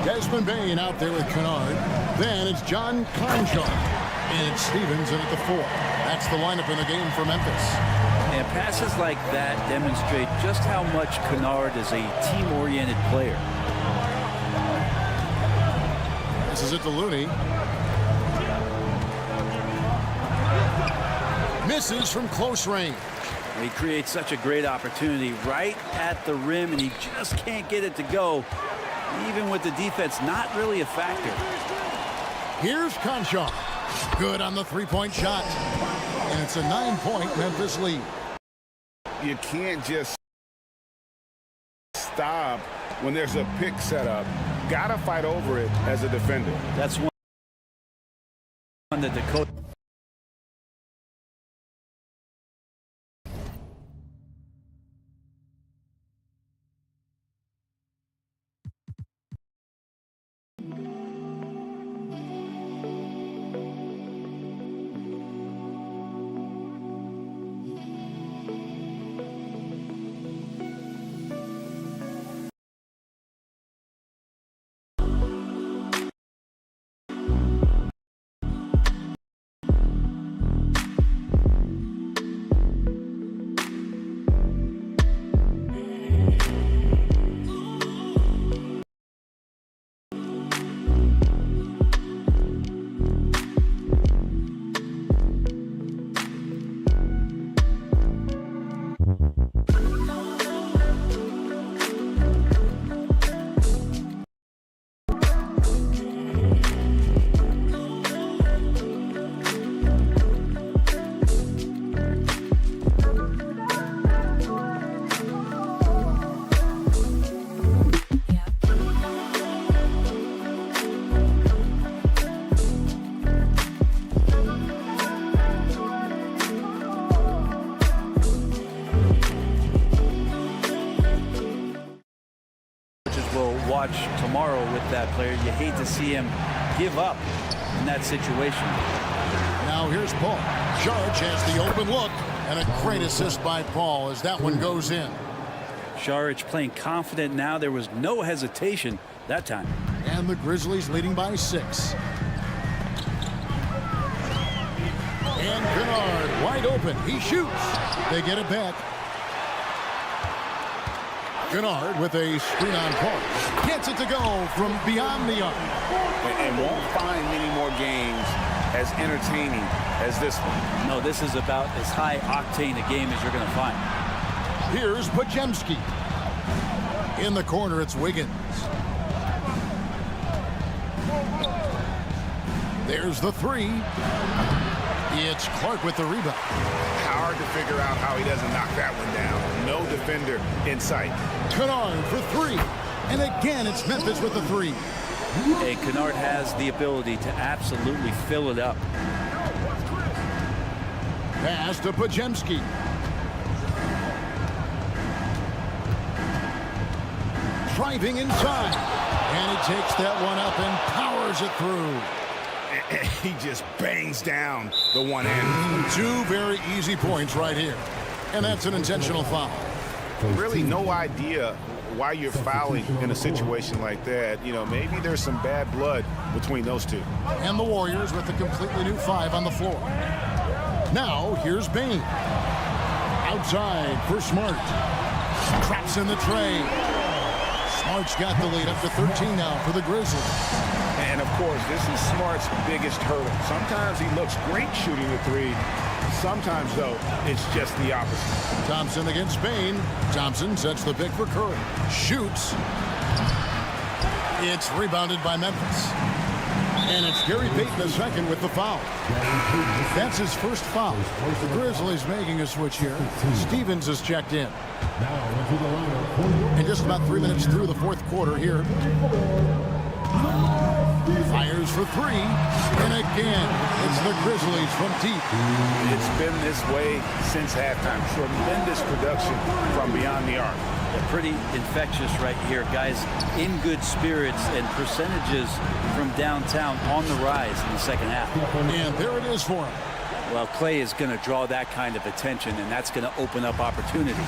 Desmond Bain out there with Kennard. Then it's John Conchar. And it's Stevens in at the 4. That's the lineup in the game for Memphis. And passes like that demonstrate just how much Kennard is a team-oriented player. This is it to Looney. Misses from close range. He creates such a great opportunity right at the rim, and he just can't get it to go, even with the defense not really a factor. Here's Conchar. Good on the three-point shot. And it's a 9-point Memphis lead. You can't just stop when there's a pick set up. Got to fight over it as a defender. That's one that the coach. Watch tomorrow with that player. You hate to see him give up in that situation. Now here's Paul. Saric has the open look, and a great assist by Paul as that one goes in. Saric playing confident now. There was no hesitation that time. And the Grizzlies leading by 6. And Kennard wide open. He shoots. They get it back. Kennard with a screen on Paul. Gets it to go from beyond the arc. And won't find many more games as entertaining as this one. No, this is about as high octane a game as you're going to find. Here's Podziemski. In the corner, it's Wiggins. There's the 3. It's Clark with the rebound. Hard to figure out how he doesn't knock that one down. No defender in sight. Kennard for 3. And again, it's Memphis with the 3. Hey, Kennard has the ability to absolutely fill it up. Pass to Podziemski. Driving inside. And he takes that one up and powers it through. He just bangs down the one end. 2 very easy points right here. And that's an intentional foul. Really no idea why you're fouling in a situation like that. You know, maybe there's some bad blood between those two. And the Warriors with a completely new 5 on the floor. Now, here's Bain. Outside for Smart. Traps in the tray. Smart's got the lead up to 13 now for the Grizzlies. And, of course, this is Smart's biggest hurdle. Sometimes he looks great shooting the 3. Sometimes, though, it's just the opposite. Thompson against Bain. Thompson sets the pick for Curry. Shoots. It's rebounded by Memphis. And it's Gary Payton II with the foul. That's his first foul. The Grizzlies making a switch here. Stevens is checked in. And just about 3 minutes through the fourth quarter here. Fires for three. And again, it's the Grizzlies from deep. It's been this way since halftime. Tremendous production from beyond the arc. They're pretty infectious right here. Guys in good spirits and percentages from downtown on the rise in the second half. And there it is for him. Well, Clay is going to draw that kind of attention, and that's going to open up opportunity.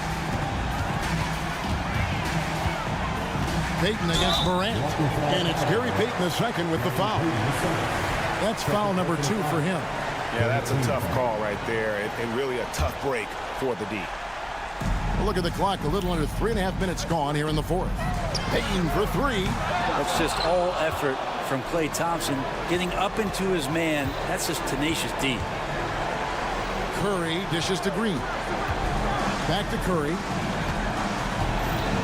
Payton against Morant. And it's Gary Payton II with the foul. That's foul number 2 for him. Yeah, that's a tough call right there, and really a tough break for the D. Look at the clock, a little under 3.5 minutes gone here in the fourth. Payton for three. That's just all effort from Klay Thompson. Getting up into his man, that's just tenacious D. Curry dishes to Green. Back to Curry.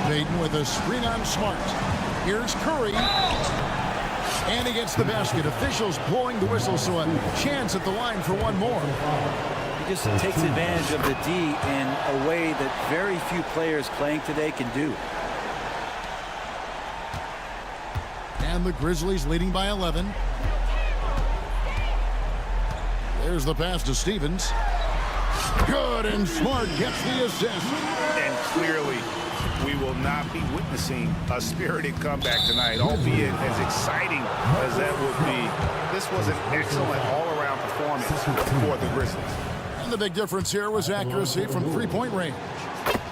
Payton with a screen on Smart. Here's Curry. And he gets the basket. Officials blowing the whistle, so a chance at the line for one more. He just takes advantage of the D in a way that very few players playing today can do. And the Grizzlies leading by 11. There's the pass to Stevens. Good, and Smart gets the assist. And clearly, we will not be witnessing a spirited comeback tonight, albeit as exciting as that would be. This was an excellent all-around performance for the Grizzlies. And the big difference here was accuracy from three-point range.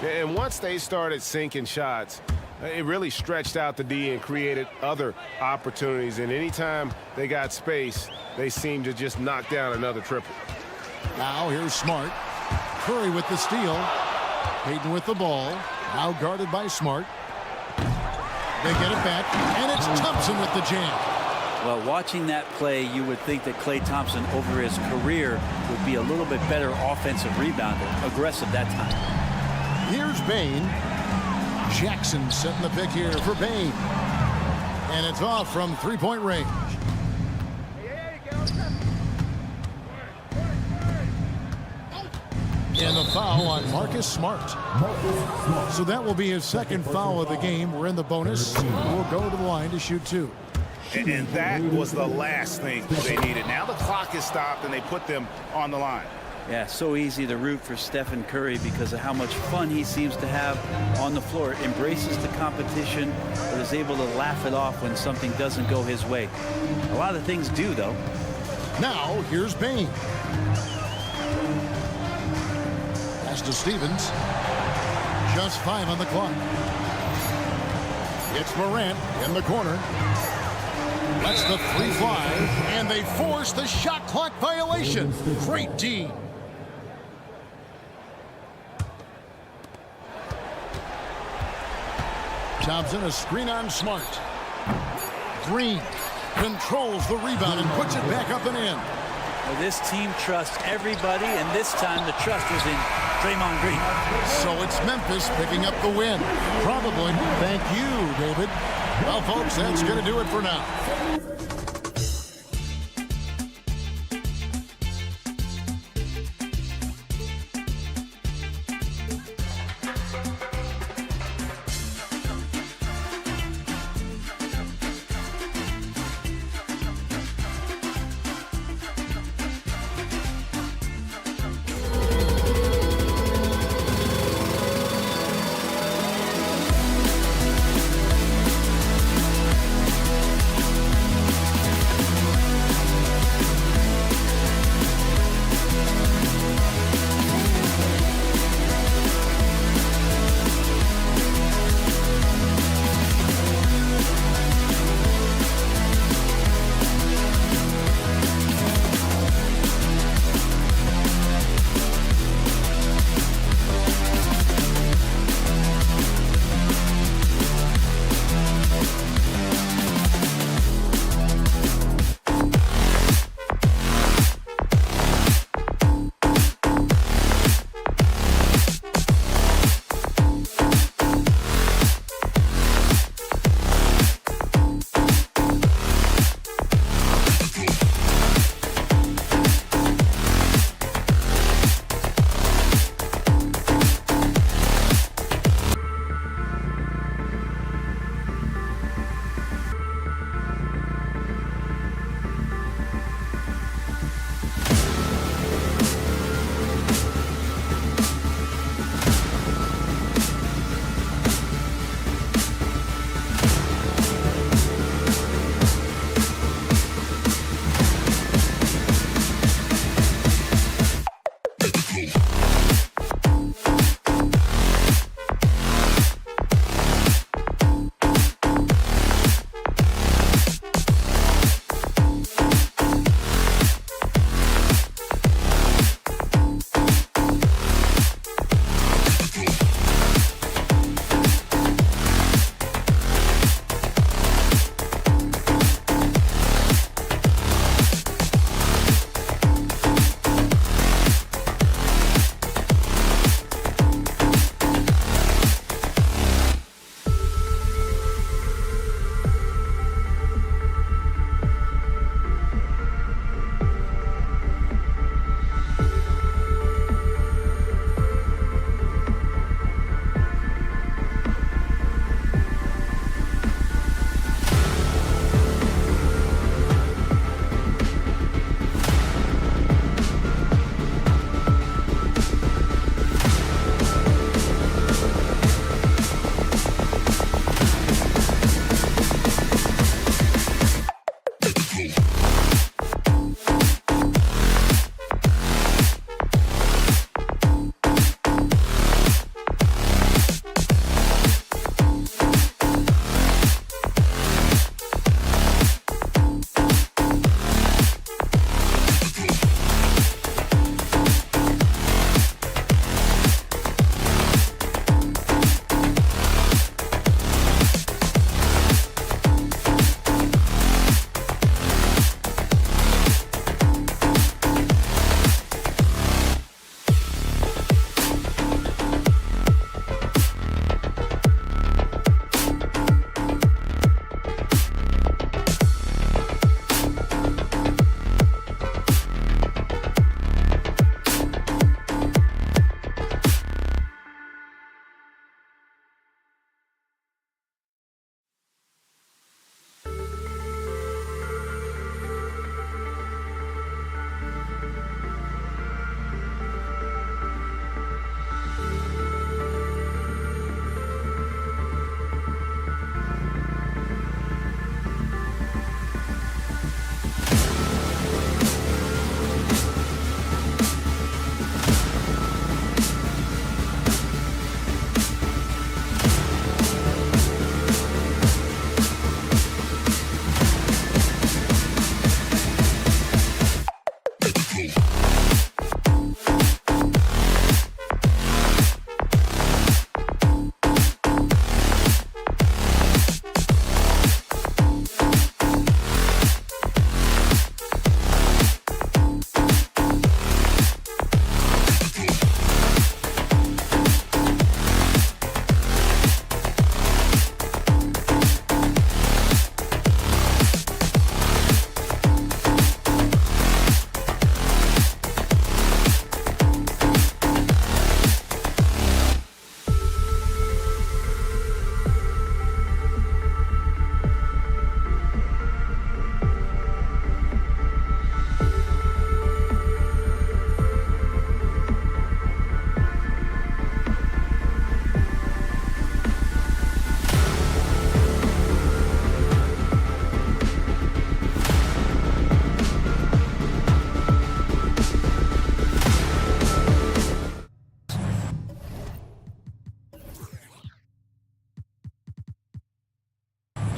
And once they started sinking shots, it really stretched out the D and created other opportunities. And anytime they got space, they seemed to just knock down another triple. Now here's Smart. Curry with the steal. Payton with the ball. Now guarded by Smart. They get it back, and it's Thompson with the jam. Well, watching that play, you would think that Klay Thompson over his career would be a little bit better offensive rebounder, aggressive that time. Here's Bain. Jackson setting the pick here for Bain. And it's off from three-point range. And the foul on Marcus Smart. So that will be his second foul of the game. We're in the bonus. We'll go to the line to shoot two. And that was the last thing they needed. Now the clock is stopped, and they put them on the line. Yeah, so easy to root for Stephen Curry because of how much fun he seems to have on the floor. Embraces the competition, but is able to laugh it off when something doesn't go his way. A lot of things do, though. Now, here's Bain. Pass to Stevens. Just 5 on the clock. It's Morant in the corner. Lets the three fly, and they force the shot clock violation. Great D. Thompson, a screen on Smart. Green controls the rebound and puts it back up and in. Well, this team trusts everybody, and this time the trust was in Draymond Green. So it's Memphis picking up the win. Probably. Thank you, David. Well, folks, that's going to do it for now.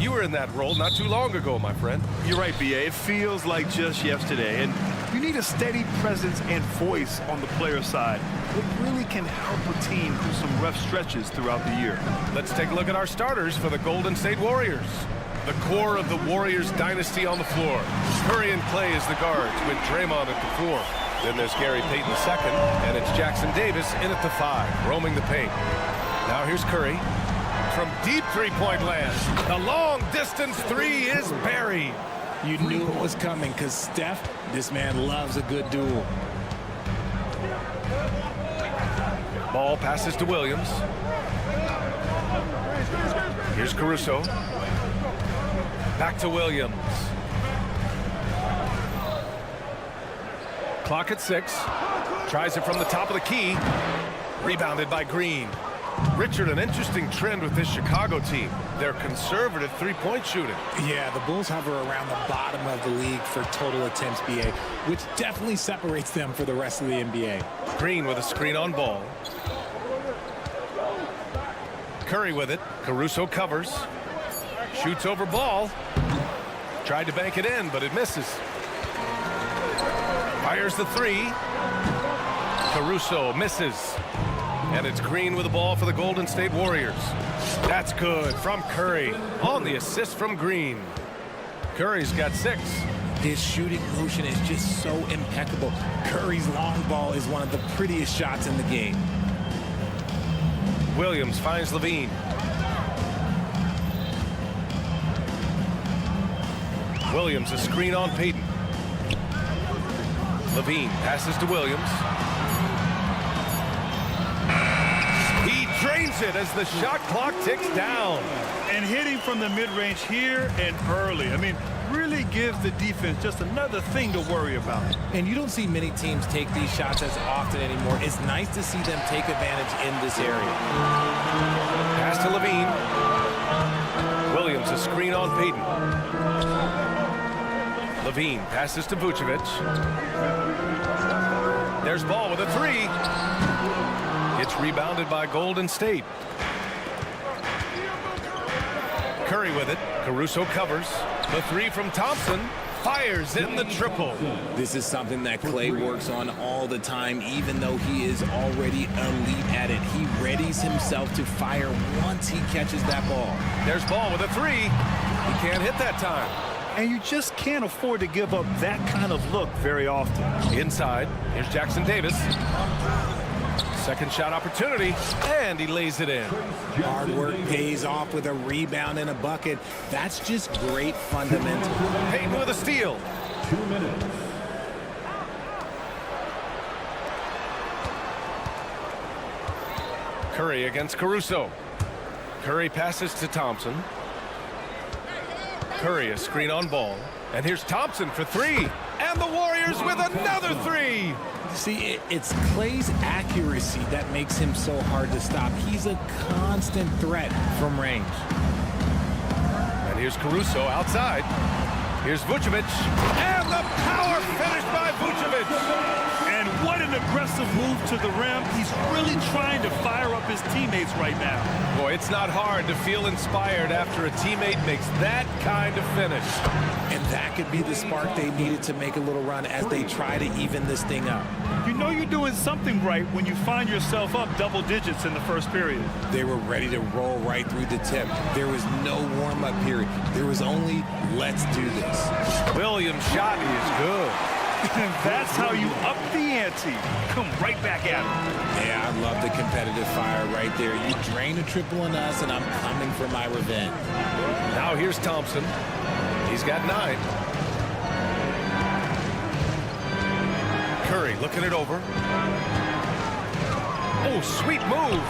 You were in that role not too long ago, my friend. You're right, B.A. It feels like just yesterday. And you need a steady presence and voice on the player side. It really can help a team through some rough stretches throughout the year. Let's take a look at our starters for the Golden State Warriors. The core of the Warriors dynasty on the floor. Curry and Clay as the guards with Draymond at the 4. Then there's Gary Payton II, and it's Jackson Davis in at the 5, roaming the paint. Now here's Curry. From deep three-point land, the long-distance 3 is buried. You knew it was coming because Steph, this man loves a good duel. Ball passes to Williams. Here's Caruso. Back to Williams. Clock at 6. Tries it from the top of the key. Rebounded by Green. Richard, an interesting trend with this Chicago team. They're conservative three-point shooting. Yeah, the Bulls hover around the bottom of the league for total attempts, BA, which definitely separates them for the rest of the NBA. Green with a screen on Ball. Curry with it. Caruso covers. Shoots over Ball. Tried to bank it in, but it misses. Fires the 3. Caruso misses. And it's Green with the ball for the Golden State Warriors. That's good from Curry on the assist from Green. Curry's got 6. His shooting motion is just so impeccable. Curry's long ball is one of the prettiest shots in the game. Williams finds Levine. Williams a screen on Payton. Levine passes to Williams. He drains it as the shot clock ticks down. And hitting from the mid-range here and early. I mean, really gives the defense just another thing to worry about. And you don't see many teams take these shots as often anymore. It's nice to see them take advantage in this area. Pass to Levine. Williams a screen on Payton. Levine passes to Vucevic. There's Ball with a 3. It's rebounded by Golden State. Curry with it. Caruso covers. The 3 from Thompson. Fires in the triple. This is something that Clay works on all the time, even though he is already elite at it. He readies himself to fire once he catches that ball. There's Ball with a 3. He can't hit that time. And you just can't afford to give up that kind of look very often. Inside, here's Jackson Davis. Second shot opportunity, and he lays it in. Hard work pays off with a rebound and a bucket. That's just great fundamental. Payton with a steal. 2 minutes. Curry against Caruso. Curry passes to Thompson. Curry a screen on Ball. And here's Thompson for 3. And the Warriors with another 3. See, it's Clay's accuracy that makes him so hard to stop. He's a constant threat from range. And here's Caruso outside. Here's Vucevic. And the power finish by Vucevic. And what an aggressive move to the rim. He's really trying to fire up his teammates right now. Boy, it's not hard to feel inspired after a teammate makes that kind of finish. And that could be the spark they needed to make a little run as they try to even this thing up. You know you're doing something right when you find yourself up double digits in the first period. They were ready to roll right through the tip. There was no warm-up period. There was only, let's do this. Williams' shot is good. And that's how you up the ante. Come right back at him. Yeah, I love the competitive fire right there. You drain a triple on us, and I'm coming for my revenge. Now here's Thompson. He's got 9. Curry looking it over. Oh, sweet move.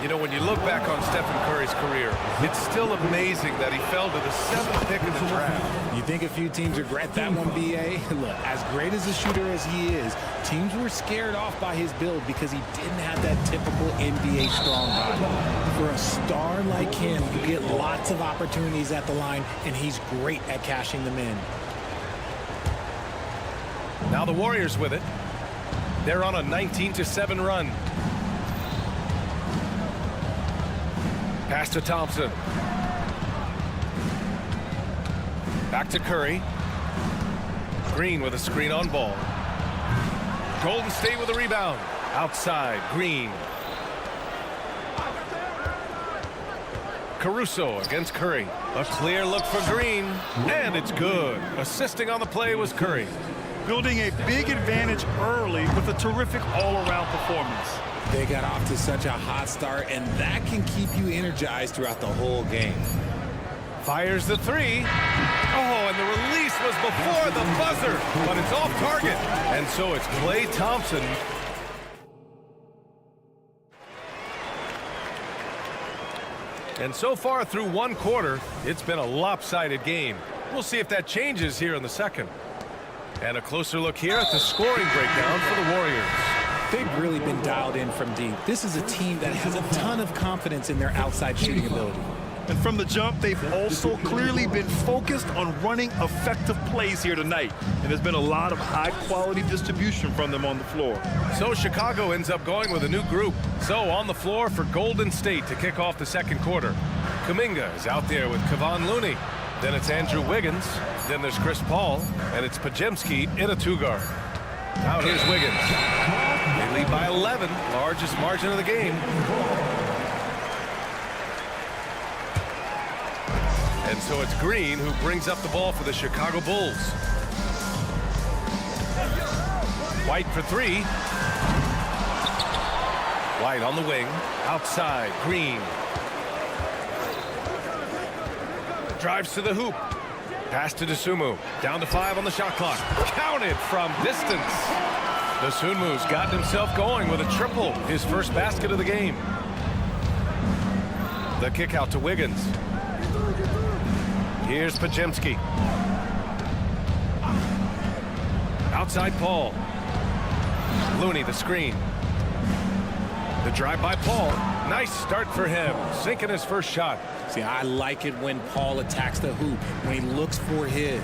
You know, when you look back on Stephen Curry's career, it's still amazing that he fell to the 7th pick in the draft. You think a few teams regret that one, B.A.? Look, as great as a shooter as he is, teams were scared off by his build because he didn't have that typical NBA strong body. For a star like him, you get lots of opportunities at the line, and he's great at cashing them in. Now the Warriors with it. They're on a 19-7 run. Pass to Thompson. Back to Curry. Green with a screen on ball. Golden State with a rebound. Outside, Green. Caruso against Curry. A clear look for Green, and it's good. Assisting on the play was Curry. Building a big advantage early with a terrific all-around performance. They got off to such a hot start, and that can keep you energized throughout the whole game. Fires the three. Oh, and the release was before the buzzer, but it's off target. And so it's Klay Thompson. And so far through one quarter, it's been a lopsided game. We'll see if that changes here in the second. And a closer look here at the scoring breakdown for the Warriors. They've really been dialed in from deep. This is a team that has a ton of confidence in their outside shooting ability. And from the jump, they've also clearly been focused on running effective plays here tonight. And there's been a lot of high-quality distribution from them on the floor. So Chicago ends up going with a new group. So on the floor for Golden State to kick off the second quarter. Kuminga is out there with Kevon Looney. Then it's Andrew Wiggins. Then there's Chris Paul. And it's Podziemski in a two-guard. Now here's Wiggins. They lead by 11, largest margin of the game. And so it's Green who brings up the ball for the Chicago Bulls. White for three. White on the wing. Outside, Green. Drives to the hoop. Pass to Dosunmu. Down to 5 on the shot clock. Counted from distance. Dosunmu's gotten himself going with a triple. His first basket of the game. The kick out to Wiggins. Here's Podziemski. Outside Paul. Looney the screen. The drive by Paul. Nice start for him. Sinking his first shot. See, I like it when Paul attacks the hoop, when he looks for his.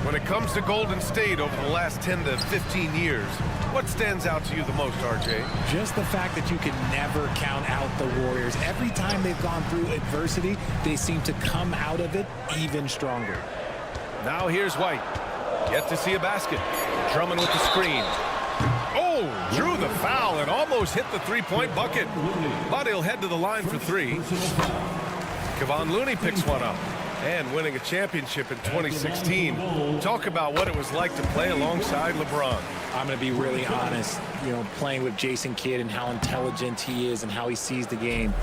When it comes to Golden State over the last 10 to 15 years, what stands out to you the most, RJ? Just the fact that you can never count out the Warriors. Every time they've gone through adversity, they seem to come out of it even stronger. Now here's White. Yet to see a basket. Drummond with the screen. Oh, drew the foul and almost hit the three-point bucket. But he'll head to the line for three. Kevon Looney picks one up. And winning a championship in 2016. Talk about what it was like to play alongside LeBron. I'm going to be really honest, playing with Jason Kidd and how intelligent he is and how he sees the game.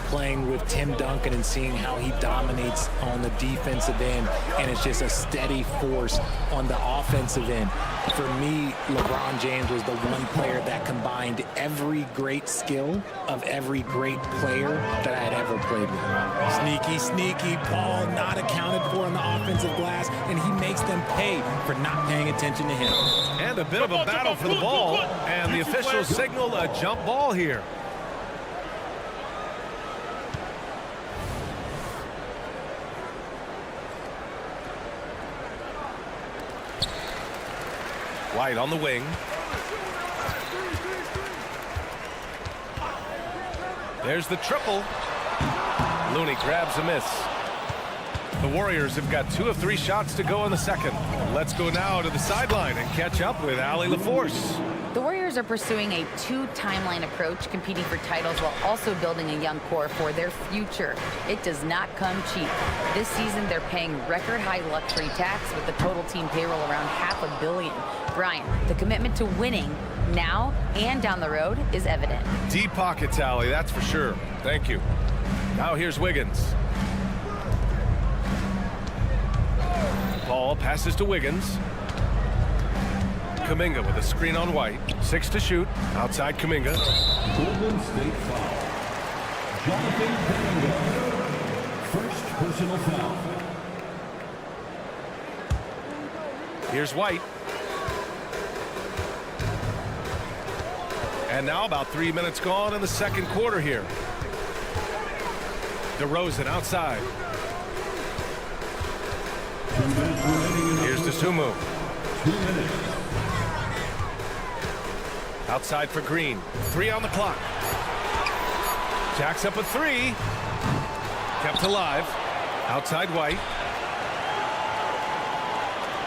Playing with Tim Duncan and seeing how he dominates on the defensive end, and it's just a steady force on the offensive end. For me, LeBron James was the one player that combined every great skill of every great player that I had ever played with. Sneaky, Paul not accounted for on the offensive glass, and he makes them pay for not paying attention to him. And a bit of a battle for the ball, and the officials signal a jump ball here. White on the wing. There's the triple. Looney grabs a miss. The Warriors have got 2 of 3 shots to go in the second. Let's go now to the sideline and catch up with Allie LaForce. The Warriors are pursuing a 2-timeline approach, competing for titles while also building a young core for their future. It does not come cheap. This season, they're paying record-high luxury tax with the total team payroll around $500 million. Brian, the commitment to winning now and down the road is evident. Deep pockets, Allie, that's for sure. Thank you. Now here's Wiggins. Paul passes to Wiggins. Kuminga with a screen on White. 6 to shoot. Outside Kuminga. Golden State foul. Jonathan Kuminga. First personal foul. Here's White. And now about 3 minutes gone in the second quarter here. DeRozan outside. Here's Dosunmu. 2 minutes. Outside for Green. 3 on the clock. Jacks up a 3. Kept alive. Outside White.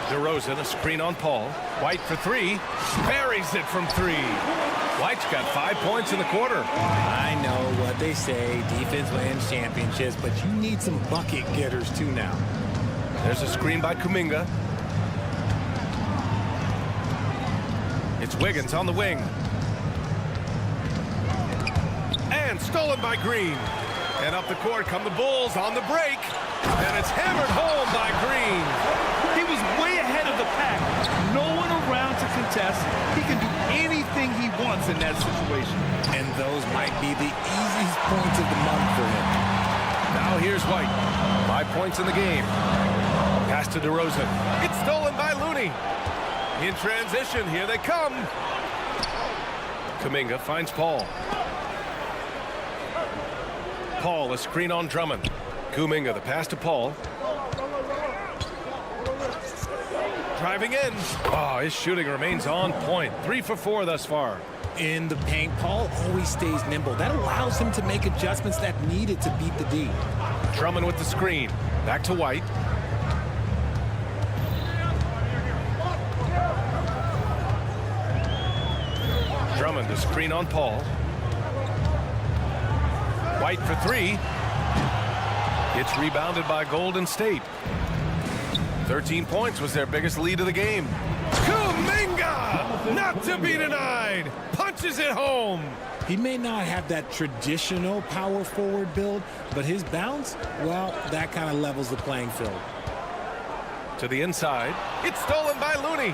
DeRozan, a screen on Paul. White for three. Buries it from three. White's got 5 points in the quarter. I know what they say, defense wins championships, but you need some bucket getters too now. There's a screen by Kuminga. It's Wiggins on the wing. And stolen by Green. And up the court come the Bulls on the break. And it's hammered home by Green. He was way ahead of the pack. No one around to contest. He can do anything he wants in that situation. And those might be the easiest points of the month for him. Now here's White. 5 points in the game. Pass to DeRozan. It's stolen by Looney. In transition, here they come. Kuminga finds Paul. Paul, a screen on Drummond. Kuminga, the pass to Paul. Driving in. Oh, his shooting remains on point. 3 for 4 thus far. In the paint, Paul always stays nimble. That allows him to make adjustments that needed to beat the D. Drummond with the screen. Back to White. Drummond, a screen on Paul. White for three. It's rebounded by Golden State. 13 points was their biggest lead of the game. Kuminga, not to be denied, punches it home. He may not have that traditional power forward build, but his bounce, well, that kind of levels the playing field. To the inside, it's stolen by Looney.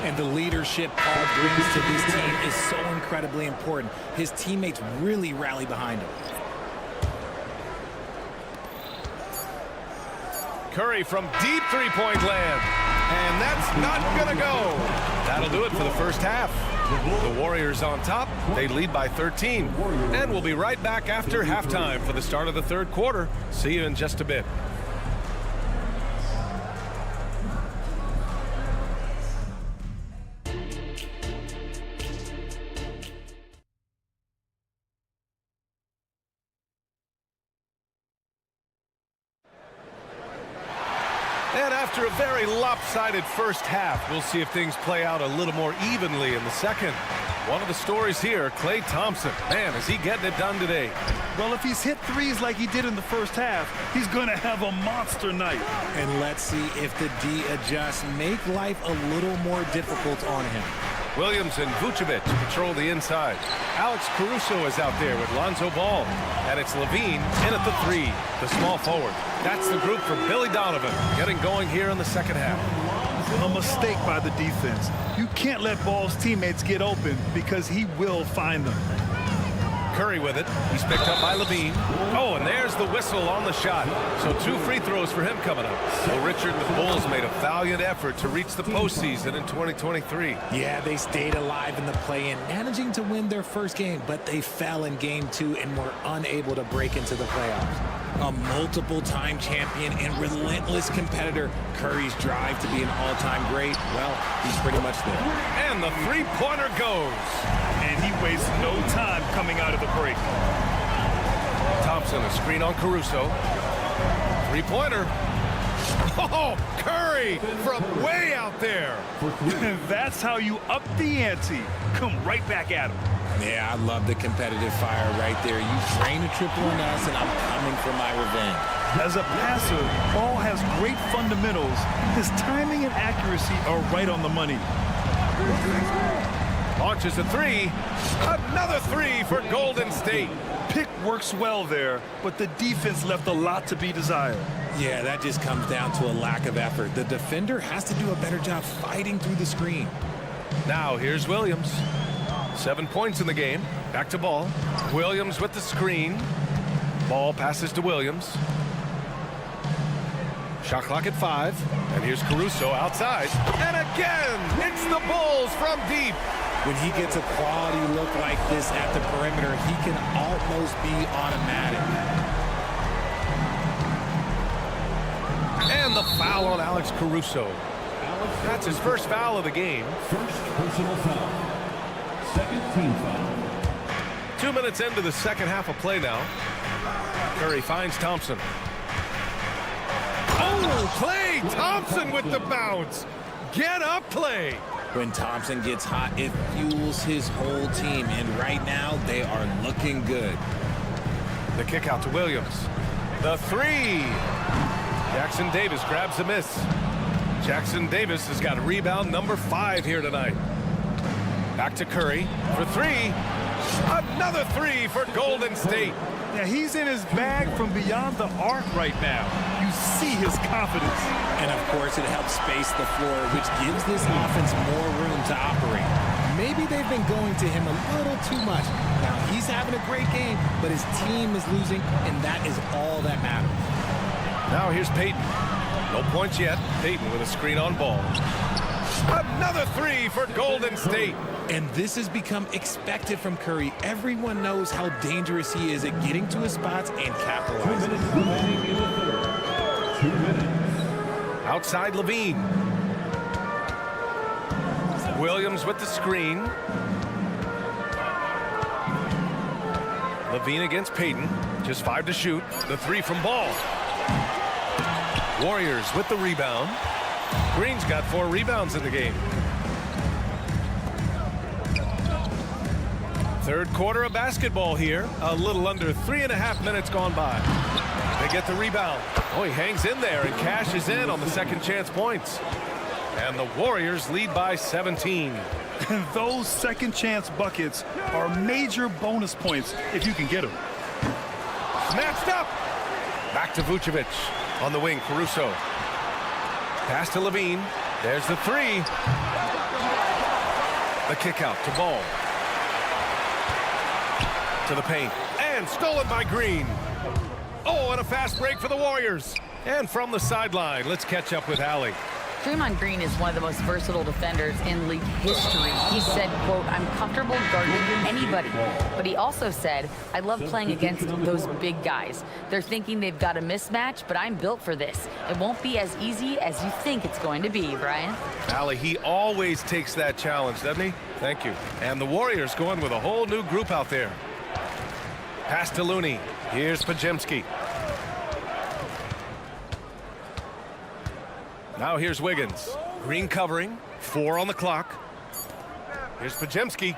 And the leadership Paul brings to this team is so incredibly important. His teammates really rally behind him. Curry from deep three-point land. And that's not gonna go. That'll do it for the first half. The Warriors on top. They lead by 13. And we'll be right back after halftime for the start of the third quarter. See you in just a bit. And after a very lopsided first half, we'll see if things play out a little more evenly in the second. One of the stories here, Klay Thompson. Man, is he getting it done today. Well, if he's hit threes like he did in the first half, he's going to have a monster night. And let's see if the D adjusts, make life a little more difficult on him. Williams and Vucevic patrol the inside. Alex Caruso is out there with Lonzo Ball. And it's Levine in at the three, the small forward. That's the group for Billy Donovan getting going here in the second half. A mistake by the defense. You can't let Ball's teammates get open because he will find them. Curry with it. He's picked up by Levine. Oh, and there's the whistle on the shot. So 2 free throws for him coming up. Well, Richard, the Bulls made a valiant effort to reach the postseason in 2023. Yeah, they stayed alive in the play-in, managing to win their first game, but they fell in game 2 and were unable to break into the playoffs. A multiple-time champion and relentless competitor, Curry's drive to be an all-time great, well, he's pretty much there. And the three-pointer goes. And he wastes no time coming out of the break. Thompson, a screen on Caruso. Three-pointer. Oh, Curry from way out there. That's how you up the ante. Come right back at him. Yeah, I love the competitive fire right there. You drain a triple on us, and I'm coming for my revenge. As a passer, Ball has great fundamentals. His timing and accuracy are right on the money. Launches a three. Another three for Golden State. Pick works well there, but the defense left a lot to be desired. Yeah, that just comes down to a lack of effort. The defender has to do a better job fighting through the screen. Now here's Williams. 7 points in the game. Back to Ball. Williams with the screen. Ball passes to Williams. Shot clock at 5. And here's Caruso outside. And again, it's the Bulls from deep. When he gets a quality look like this at the perimeter, he can almost be automatic. And the foul on Alex Caruso. That's his first foul of the game. First personal foul. Second team foul. 2 minutes into the second half of play now. Curry finds Thompson. Oh, Klay Thompson with the bounce. Get up, Klay. When Thompson gets hot, it fuels his whole team, and right now they are looking good. The kick out to Williams. The three. Jackson Davis grabs a miss. Jackson Davis has got rebound number 5 here tonight. Back to Curry for 3. Another 3 for Golden State. Yeah, he's in his bag from beyond the arc right now. You see his confidence. And of course, it helps space the floor, which gives this offense more room to operate. Maybe they've been going to him a little too much. Now, he's having a great game, but his team is losing, and that is all that matters. Now here's Payton. No points yet. Payton with a screen on ball. Another 3 for Golden State. And this has become expected from Curry. Everyone knows how dangerous he is at getting to his spots and capitalizing. 2 minutes remaining in the third. 2 minutes. Outside Levine. Williams with the screen. Levine against Payton. Just 5 to shoot. The 3 from Ball. Warriors with the rebound. Green's got 4 rebounds in the game. Third quarter of basketball here. A little under 3.5 minutes gone by. They get the rebound. Oh, he hangs in there and cashes in on the second chance points. And the Warriors lead by 17. And those second chance buckets are major bonus points if you can get them. Snatched up. Back to Vucevic. On the wing, Caruso. Pass to Levine. There's the 3. The kick out to Ball. To the paint. And stolen by Green. Oh, and a fast break for the Warriors. And from the sideline, let's catch up with Allie. Draymond Green is one of the most versatile defenders in league history. He said, quote, "I'm comfortable guarding anybody." But he also said, "I love playing against those big guys. They're thinking they've got a mismatch, but I'm built for this. It won't be as easy as you think it's going to be," Brian. Allie, he always takes that challenge, doesn't he? Thank you. And the Warriors going with a whole new group out there. Pass to Looney. Here's Podziemski. Now here's Wiggins. Green covering. 4 on the clock. Here's Podziemski.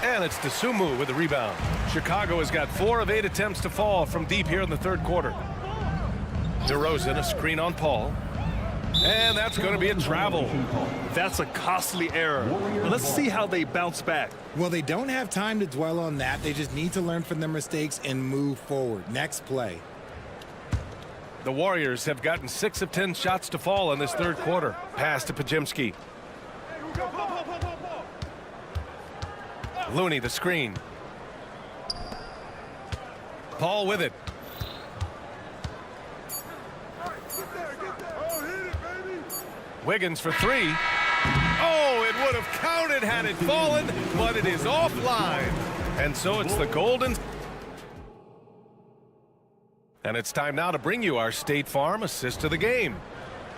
And it's Dosunmu with the rebound. Chicago has got 4 of 8 attempts to fall from deep here in the third quarter. DeRozan, a screen on Paul. And that's going to be a travel. That's a costly error. Let's see how they bounce back. Well, they don't have time to dwell on that. They just need to learn from their mistakes and move forward. Next play. The Warriors have gotten 6 of 10 shots to fall in this third quarter. Pass to Podziemski. Looney, the screen. Paul with it. Wiggins for 3. Oh, it would have counted had it fallen, but it is offline. And so it's the Golden. And it's time now to bring you our State Farm assist of the game.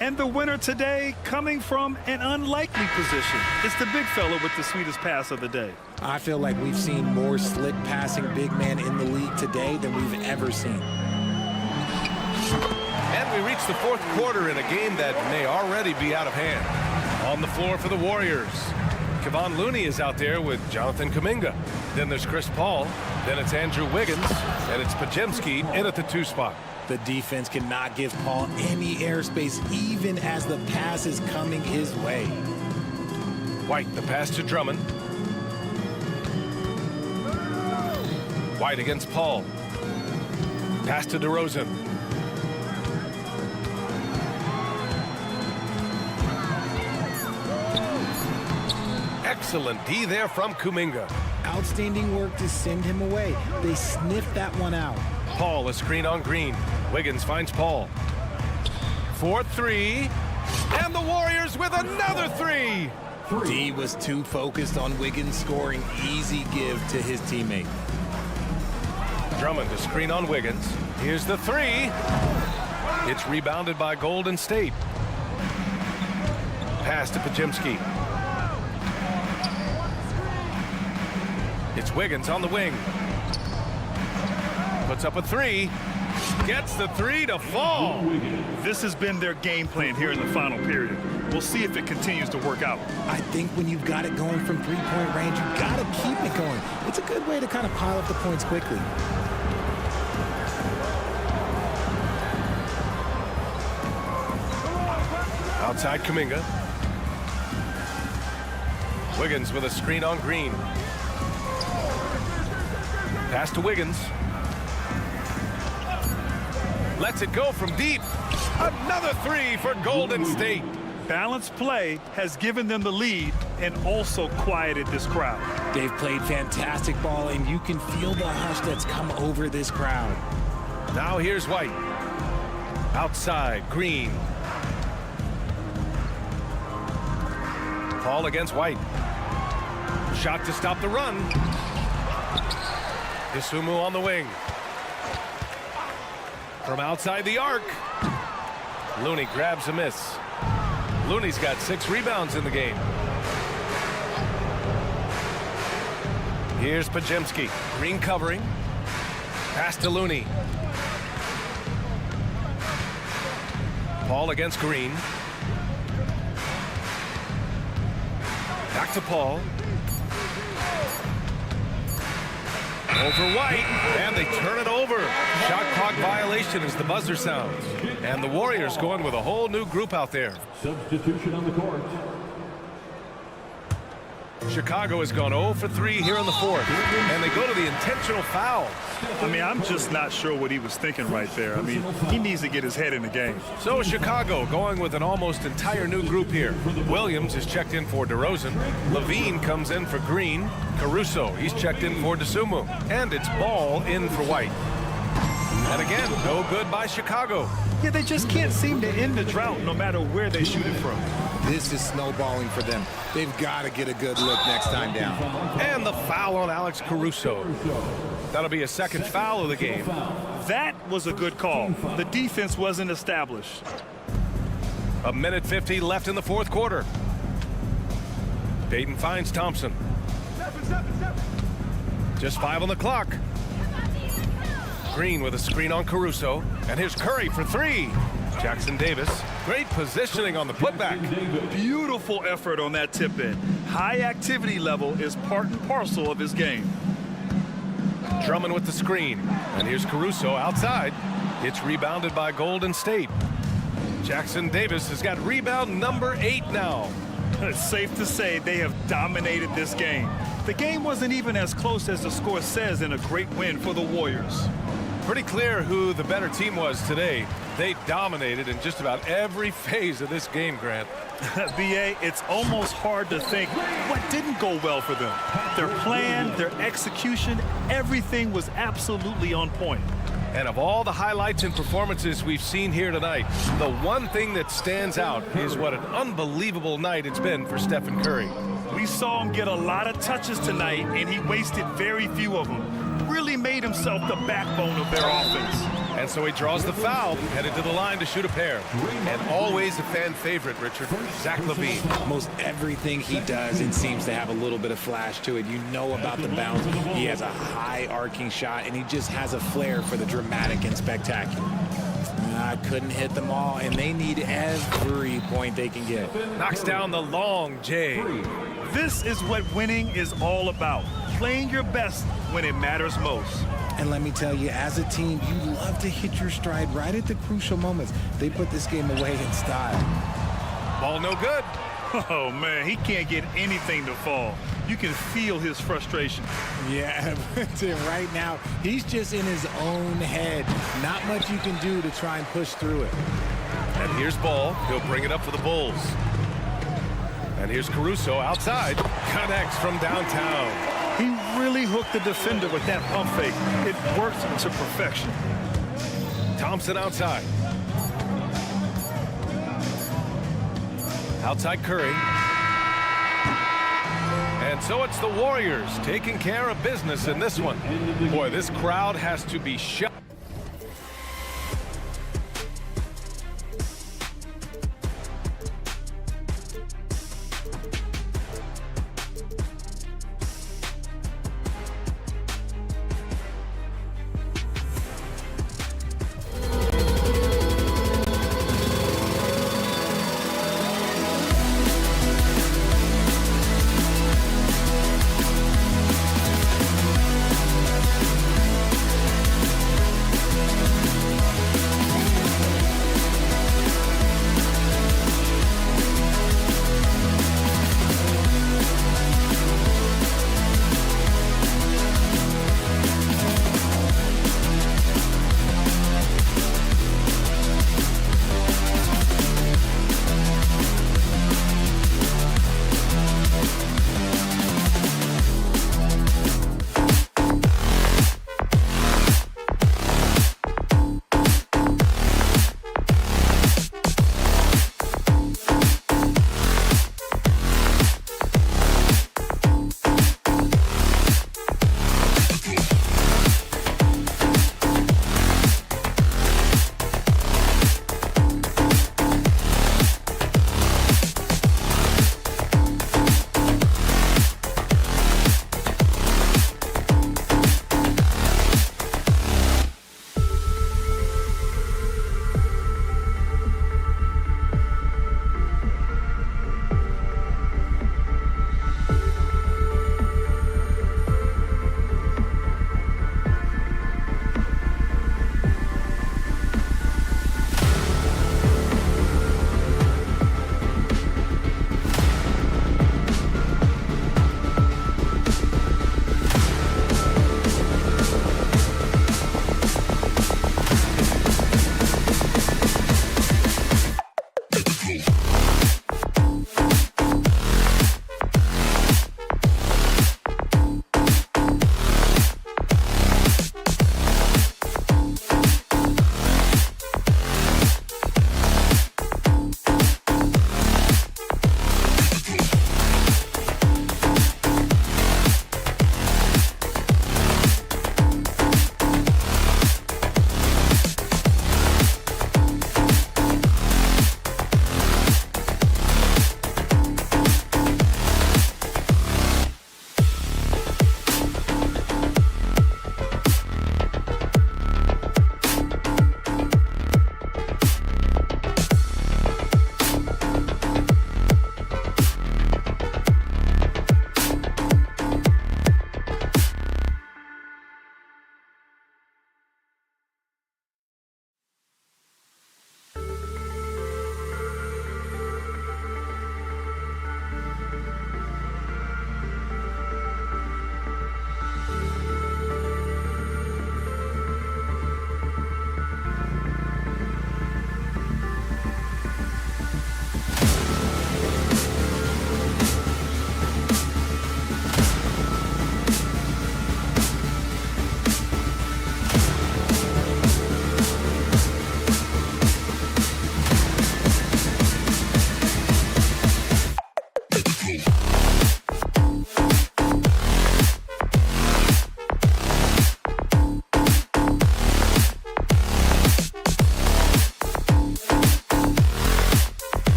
And the winner today coming from an unlikely position. It's the big fella with the sweetest pass of the day. I feel like we've seen more slick passing big man in the league today than we've ever seen. And we reach the fourth quarter in a game that may already be out of hand. On the floor for the Warriors, Kevon Looney is out there with Jonathan Kuminga. Then there's Chris Paul. Then it's Andrew Wiggins. And it's Podziemski in at the 2 spot. The defense cannot give Paul any airspace, even as the pass is coming his way. White, the pass to Drummond. White against Paul. Pass to DeRozan. Excellent D there from Kuminga. Outstanding work to send him away. They sniffed that one out. Paul, a screen on Green. Wiggins finds Paul. 4-3. And the Warriors with another 3. D was too focused on Wiggins scoring. Easy give to his teammate. Drummond, a screen on Wiggins. Here's the 3. It's rebounded by Golden State. Pass to Podziemski. It's Wiggins on the wing. Puts up a three. Gets the three to fall. This has been their game plan here in the final period. We'll see if it continues to work out. I think when you've got it going from three-point range, you've got to keep it going. It's a good way to kind of pile up the points quickly. Outside Kuminga. Wiggins with a screen on Green. Pass to Wiggins. Lets it go from deep. Another three for Golden State. Balanced play has given them the lead and also quieted this crowd. They've played fantastic ball, and you can feel the hush that's come over this crowd. Now here's White. Outside, Green. Paul against White. Shot to stop the run. Isumu on the wing. From outside the arc. Looney grabs a miss. Looney's got 6 rebounds in the game. Here's Pajemski. Green covering. Pass to Looney. Paul against Green. Back to Paul. Over White, and they turn it over. Shot clock violation as the buzzer sounds. And the Warriors going with a whole new group out there. Substitution on the court. Chicago has gone 0 for 3 here in the fourth. And they go to the intentional foul. I mean, I'm just not sure what he was thinking right there. I mean, he needs to get his head in the game. So Chicago going with an almost entire new group here. Williams is checked in for DeRozan. Levine comes in for Green. Caruso, he's checked in for Dosunmu. And it's Ball in for White. And again, no good by Chicago. Yeah, they just can't seem to end the drought no matter where they shoot it from. This is snowballing for them. They've got to get a good look next time down. And the foul on Alex Caruso. That'll be a second foul of the game. That was a good call. The defense wasn't established. 1:50 left in the fourth quarter. Payton finds Thompson. Just 5 on the clock. Green with a screen on Caruso. And here's Curry for 3. Jackson Davis. Great positioning on the putback. Beautiful effort on that tip in. High activity level is part and parcel of his game. Drummond with the screen. And here's Caruso outside. It's rebounded by Golden State. Jackson Davis has got rebound number 8 now. It's safe to say they have dominated this game. The game wasn't even as close as the score says in a great win for the Warriors. Pretty clear who the better team was today. They dominated in just about every phase of this game, Grant. B.A., it's almost hard to think what didn't go well for them. Their plan, their execution, everything was absolutely on point. And of all the highlights and performances we've seen here tonight, the one thing that stands out is what an unbelievable night it's been for Stephen Curry. We saw him get a lot of touches tonight, and he wasted very few of them. Really made himself the backbone of their offense. And so he draws the foul, headed to the line to shoot a pair. And always a fan favorite, Richard, Zach LaVine. Most everything he does, it seems to have a little bit of flash to it. You know about the bounce. He has a high arcing shot, and he just has a flair for the dramatic and spectacular. I couldn't hit them all, and they need every point they can get. Knocks down the long J. This is what winning is all about. Playing your best when it matters most. And let me tell you, as a team, you love to hit your stride right at the crucial moments. They put this game away in style. Ball no good. Oh, man, he can't get anything to fall. You can feel his frustration. Yeah, right now, he's just in his own head. Not much you can do to try and push through it. And here's Ball. He'll bring it up for the Bulls. And here's Caruso outside. Connects from downtown. He really hooked the defender with that pump fake. It worked to perfection. Thompson outside. Outside Curry. And so it's the Warriors taking care of business in this one. Boy, this crowd has to be shut.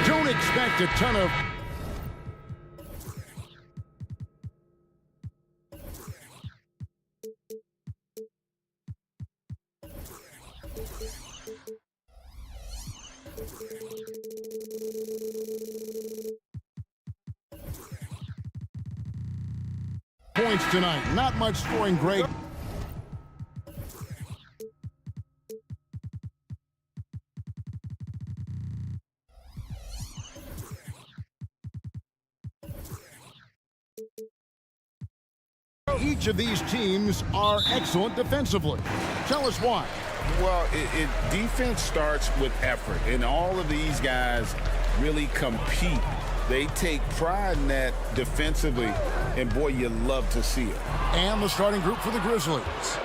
Don't expect a ton of... points tonight. Not much scoring, Greg. Each of these teams are excellent defensively. Tell us why. Well, defense starts with effort, and all of these guys really compete. They take pride in that defensively, and boy, you love to see it. And the starting group for the Grizzlies.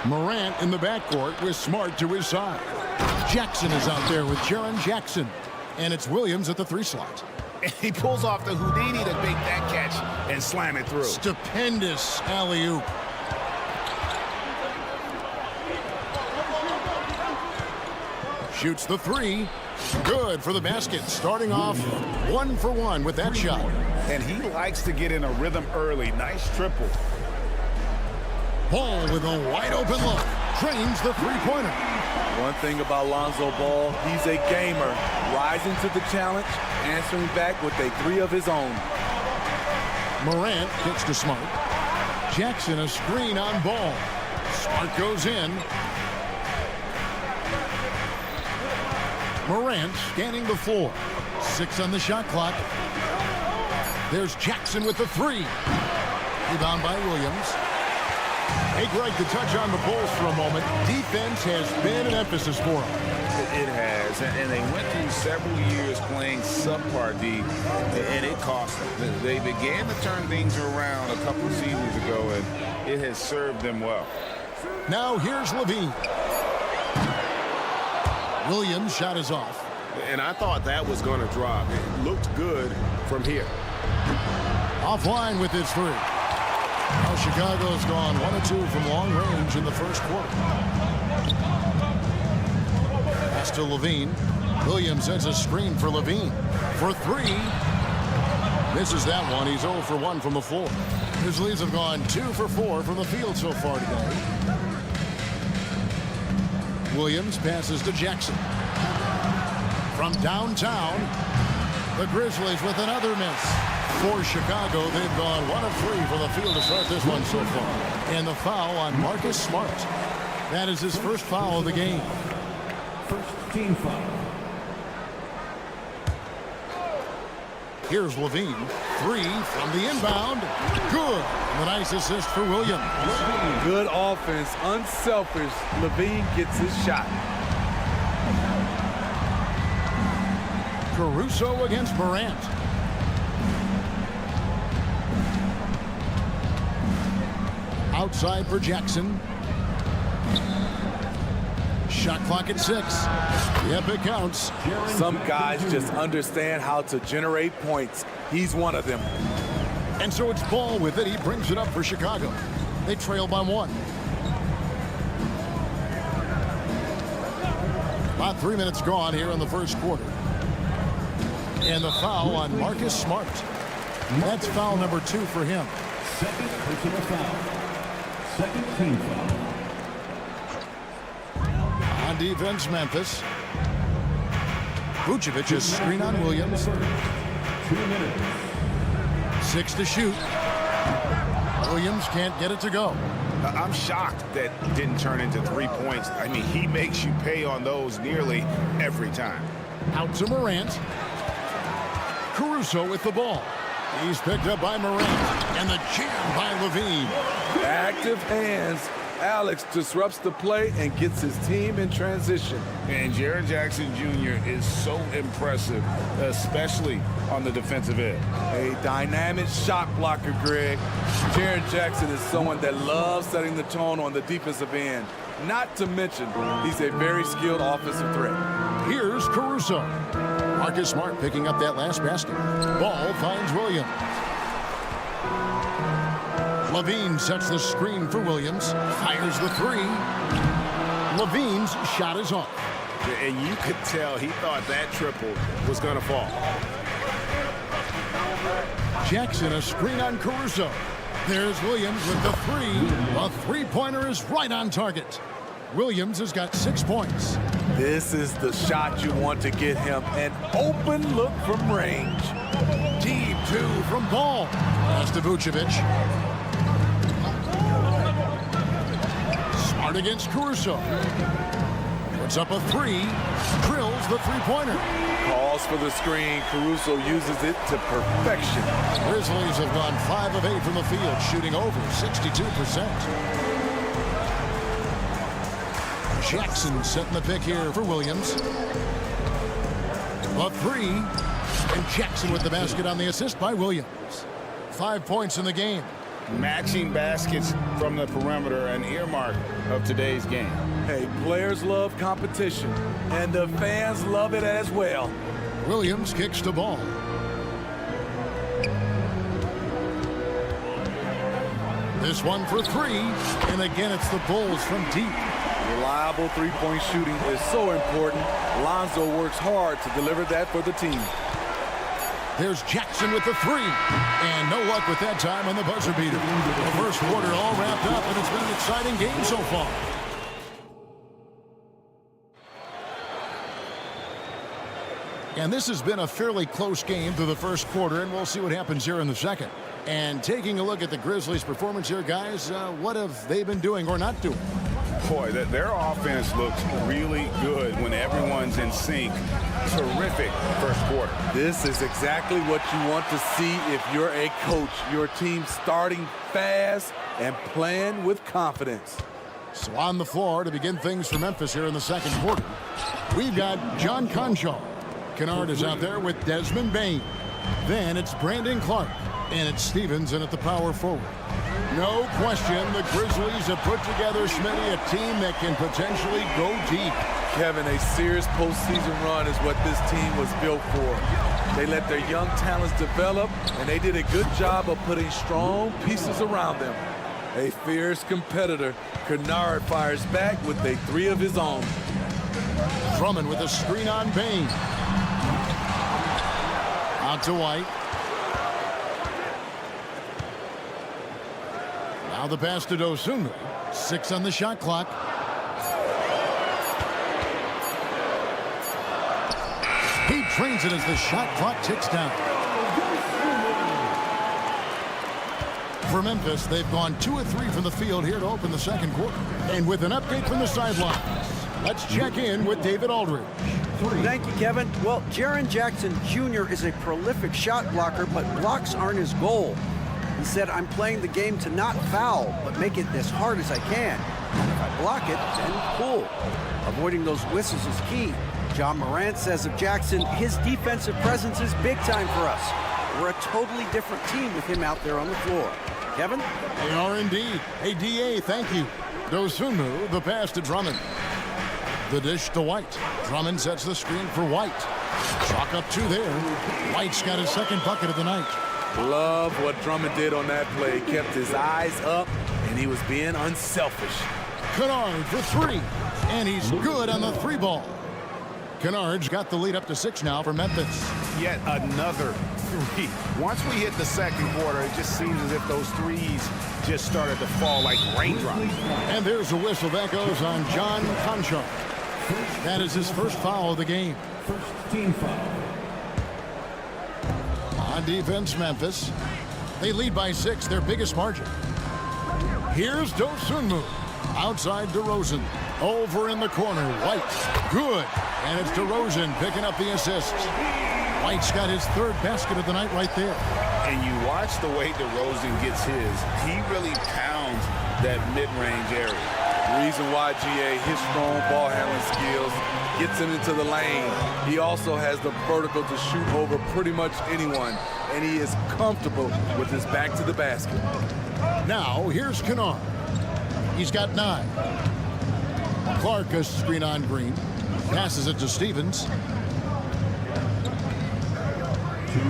Morant in the backcourt with Smart to his side. Jackson is out there with Jaren Jackson. And it's Williams at the 3 slot. And he pulls off the Houdini to make that catch and slam it through. Stupendous alley-oop. Shoots the 3. Good for the basket. Starting off 1 for 1 with that shot. And he likes to get in a rhythm early. Nice triple. Ball with a wide open look. Drains the 3-pointer. One thing about Lonzo Ball, he's a gamer. Rising to the challenge, answering back with a 3 of his own. Morant kicks to Smart. Jackson a screen on Ball. Smart goes in. Morant scanning the floor. 6 on the shot clock. There's Jackson with the 3. Rebound by Williams. Hey, Greg, to touch on the Bulls for a moment, defense has been an emphasis for them. It has, and they went through several years playing subpar D, and it cost them. They began to turn things around a couple seasons ago, and it has served them well. Now here's Levine. Williams' shot is off. And I thought that was going to drop. It looked good from here. Offline with his 3. Now Chicago's gone 1 of 2 from long range in the first quarter. Pass to Levine. Williams sends a screen for Levine. For 3. Misses that one. He's 0 for 1 from the floor. Grizzlies have gone 2 for 4 from the field so far today. Williams passes to Jackson. From downtown, the Grizzlies with another miss. For Chicago, they've gone 1 of 3 from the field to start this one so far. And the foul on Marcus Smart. That is his first foul of the game. First team foul. Here's Levine. 3 from the inbound. Good. And a nice assist for Williams. Good offense, unselfish. Levine gets his shot. Caruso against Morant. Outside for Jackson. Shot clock at 6. Yep, it counts. Some guys just understand how to generate points. He's one of them. And so it's Ball with it. He brings it up for Chicago. They trail by 1. About 3 minutes gone here in the first quarter. And the foul on Marcus Smart. That's foul number 2 for him. Second personal foul. Second team foul. On defense, Memphis. Vucevic's screen on Williams. 2 minutes. 6 to shoot. Williams can't get it to go. I'm shocked that didn't turn into 3 points. I mean, he makes you pay on those nearly every time. Out to Morant. Caruso with the ball. He's picked up by Morant. And the jam by Levine. Active hands. Alex disrupts the play and gets his team in transition. And Jaren Jackson Jr. is so impressive, especially on the defensive end. A dynamic shot blocker, Greg. Jaren Jackson is someone that loves setting the tone on the defensive end. Not to mention, he's a very skilled offensive threat. Here's Caruso. Marcus Smart picking up that last basket. Ball finds Williams. Levine sets the screen for Williams. Fires the 3. Levine's shot is off. And you could tell he thought that triple was going to fall. Jackson, a screen on Caruso. There's Williams with the three. A three-pointer is right on target. Williams has got 6 points. This is the shot you want to get him. An open look from range. Deep two from Ball. Pass to Vucevic. Smart against Caruso. Puts up a three. Drills the three-pointer. Calls for the screen. Caruso uses it to perfection. Grizzlies have gone 5 of 8 from the field, shooting over 62%. Jackson setting the pick here for Williams. A three. And Jackson with the basket on the assist by Williams. 5 points in the game. Matching baskets from the perimeter, an earmark of today's game. Hey, players love competition, and the fans love it as well. Williams kicks the ball. This one for three. And again, it's the Bulls from deep. Reliable three-point shooting is so important. Lonzo works hard to deliver that for the team. There's Jackson with the three. And no luck with that time on the buzzer beater. The first quarter all wrapped up, and it's been an exciting game so far. And this has been a fairly close game through the first quarter, and we'll see what happens here in the second. And taking a look at the Grizzlies' performance here, guys, what have they been doing or not doing? Boy, their offense looks really good when everyone's in sync. Terrific first quarter. This is exactly what you want to see if you're a coach. Your team starting fast and playing with confidence. So on the floor to begin things for Memphis here in the second quarter, we've got John Conchar. Kennard is out there with Desmond Bane. Then it's Brandon Clark. And it's Stevens in at the power forward. No question, the Grizzlies have put together, Smitty, a team that can potentially go deep. Kevin, a serious postseason run is what this team was built for. They let their young talents develop, and they did a good job of putting strong pieces around them. A fierce competitor, Kennard fires back with a three of his own. Drummond with a screen on Bane. Out to White. Now the pass to Dosunmu. 6 on the shot clock. He trains it as the shot clock ticks down. For Memphis, they've gone 2 of 3 from the field here to open the second quarter. And with an update from the sideline, let's check in with David Aldridge. Thank you, Kevin. Well, Jaren Jackson Jr. is a prolific shot blocker, but blocks aren't his goal. He said, I'm playing the game to not foul, but make it as hard as I can. And if I block it, then cool. Avoiding those whistles is key. John Morant says of Jackson, his defensive presence is big time for us. We're a totally different team with him out there on the floor. Kevin? They are indeed. Hey, DA, thank you. Dosunmu, the pass to Drummond. The dish to White. Drummond sets the screen for White. Chalk up 2 there. White's got his second bucket of the night. Love what Drummond did on that play. Kept his eyes up, and he was being unselfish. Kennard for 3, and he's good on the 3 ball. Kennard's got the lead up to 6 now for Memphis. Yet another 3. Once we hit the second quarter, it just seems as if those threes just started to fall like raindrops. And there's a whistle that goes on John Conchar. That is his first foul of the game. First team foul. On defense, Memphis. They lead by 6, their biggest margin. Here's Dosunmu. Outside DeRozan. Over in the corner. White. Good. And it's DeRozan picking up the assist. White's got his 3rd basket of the night right there. And you watch the way DeRozan gets his. He really pounds that mid-range area. The reason why, GA, his strong ball handling skills gets him into the lane. He also has the vertical to shoot over pretty much anyone, and he is comfortable with his back to the basket. Now, here's Kennard. He's got 9. Clark a screen on Green. Passes it to Stevens. 2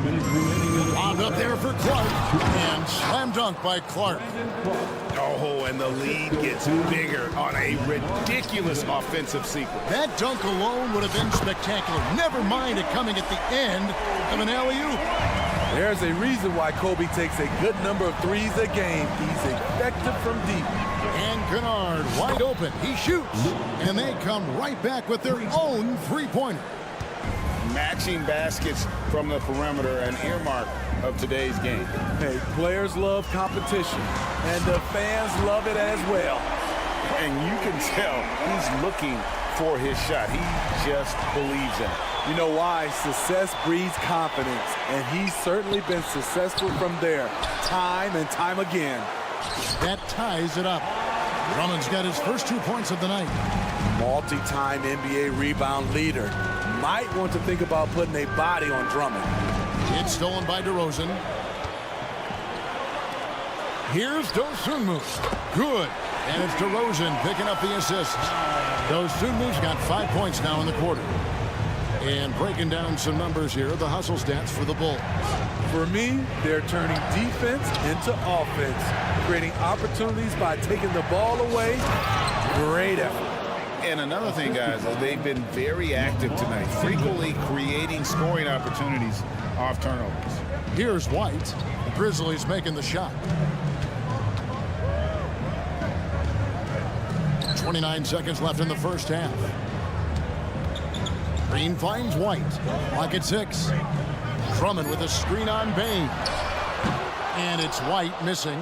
minutes remaining in the Lobbed up there for Clark, and slam dunk by Clark. Oh, and the lead gets bigger on a ridiculous offensive sequence. That dunk alone would have been spectacular. Never mind it coming at the end of an alley-oop. There's a reason why Kobe takes a good number of threes a game. He's effective from deep. And Kennard wide open. He shoots. And they come right back with their own three-pointer. Matching baskets from the perimeter, an earmark of today's game. Hey, players love competition, and the fans love it as well. And you can tell he's looking for his shot. He just believes in it. You know why? Success breeds confidence, and he's certainly been successful from there, time and time again. That ties it up. Drummond's got his first 2 points of the night. Multi-time NBA rebound leader. Might want to think about putting a body on Drummond. It's stolen by DeRozan. Here's Dosunmu. Good. And it's DeRozan picking up the assist. Dosunmu's got 5 points now in the quarter. And breaking down some numbers here, the hustle stats for the Bulls. For me, they're turning defense into offense, creating opportunities by taking the ball away. Great effort. And another thing, guys, is they've been very active tonight, frequently creating scoring opportunities off turnovers. Here's White. The Grizzlies making the shot. 29 seconds left in the first half. Green finds White. Clock at 6. Drummond with a screen on Bain. And it's White missing.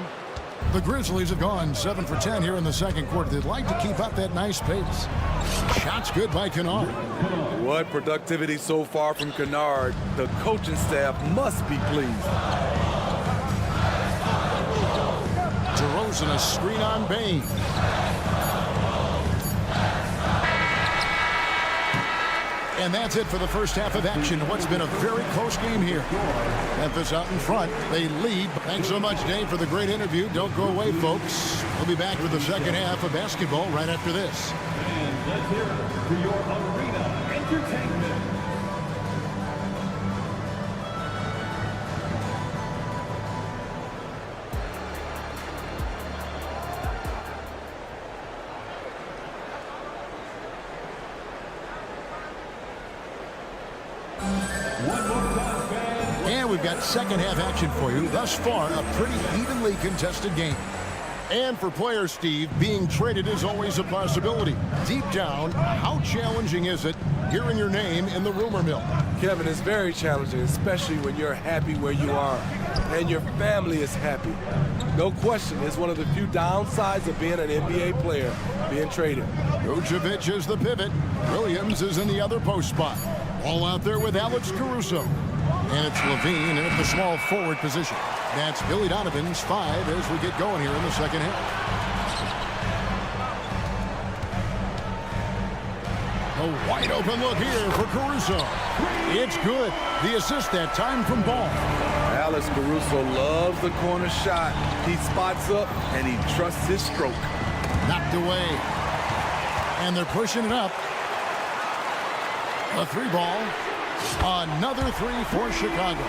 The Grizzlies have gone 7 for 10 here in the second quarter. They'd like to keep up that nice pace. Shot's good by Kennard. What productivity so far from Kennard. The coaching staff must be pleased. DeRozan a screen on Bain. And that's it for the first half of action. What's been a very close game here. Memphis out in front. They lead. Thanks so much, Dave, for the great interview. Don't go away, folks. We'll be back with the second half of basketball right after this. And let's hear it for your arena entertainment. And we've got second half action for you. Thus far, a pretty evenly contested game. And for players, Steve, being traded is always a possibility. Deep down, how challenging is it hearing your name in the rumor mill? Kevin, it's very challenging, especially when you're happy where you are and your family is happy. No question, it's one of the few downsides of being an NBA player, being traded. Vucevic is the pivot. Williams is in the other post spot. All out there with Alex Caruso. And it's Levine in the small forward position. That's Billy Donovan's 5 as we get going here in the second half. A wide open look here for Caruso. It's good. The assist that time from Ball. Alex Caruso loves the corner shot. He spots up and he trusts his stroke. Knocked away. And they're pushing it up. A 3-ball. Another 3 for Chicago.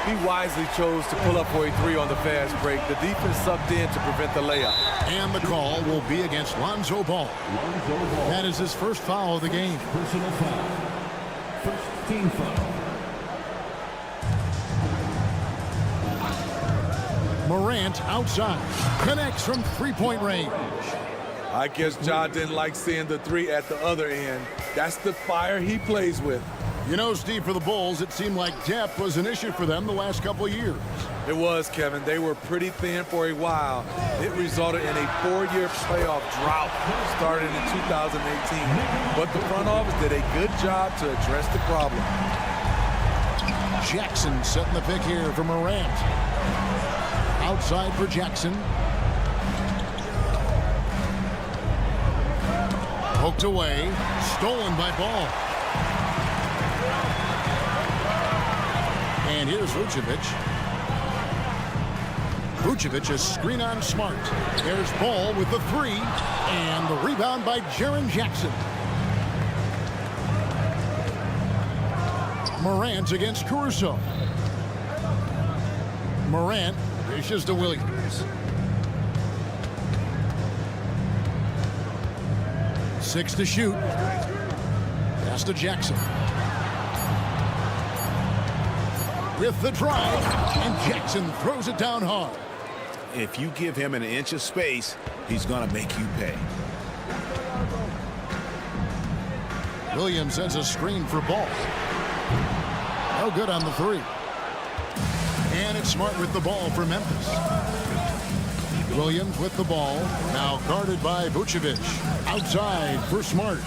He wisely chose to pull up for a 3 on the fast break. The defense sucked in to prevent the layup. And the call will be against Lonzo Ball. That is his first foul of the game. Personal foul. First team foul. Morant outside. Connects from three-point range. I guess Ja didn't like seeing the 3 at the other end. That's the fire he plays with. You know, Steve, for the Bulls, it seemed like depth was an issue for them the last couple of years. It was, Kevin. They were pretty thin for a while. It resulted in a 4-year playoff drought started in 2018. But the front office did a good job to address the problem. Jackson setting the pick here for Morant. Outside for Jackson. Poked away. Stolen by Ball. And here's Vucevic. Vucevic is screen on Smart. There's Ball with the 3. And the rebound by Jaren Jackson. Morant against Caruso. Morant dishes to Williams. 6 to shoot. Pass to Jackson. With the drive, and Jackson throws it down hard. If you give him an inch of space, he's going to make you pay. Williams sends a screen for Ball. No good on the 3. And it's Smart with the ball for Memphis. Williams with the ball, now guarded by Vucevic. Outside for Smart.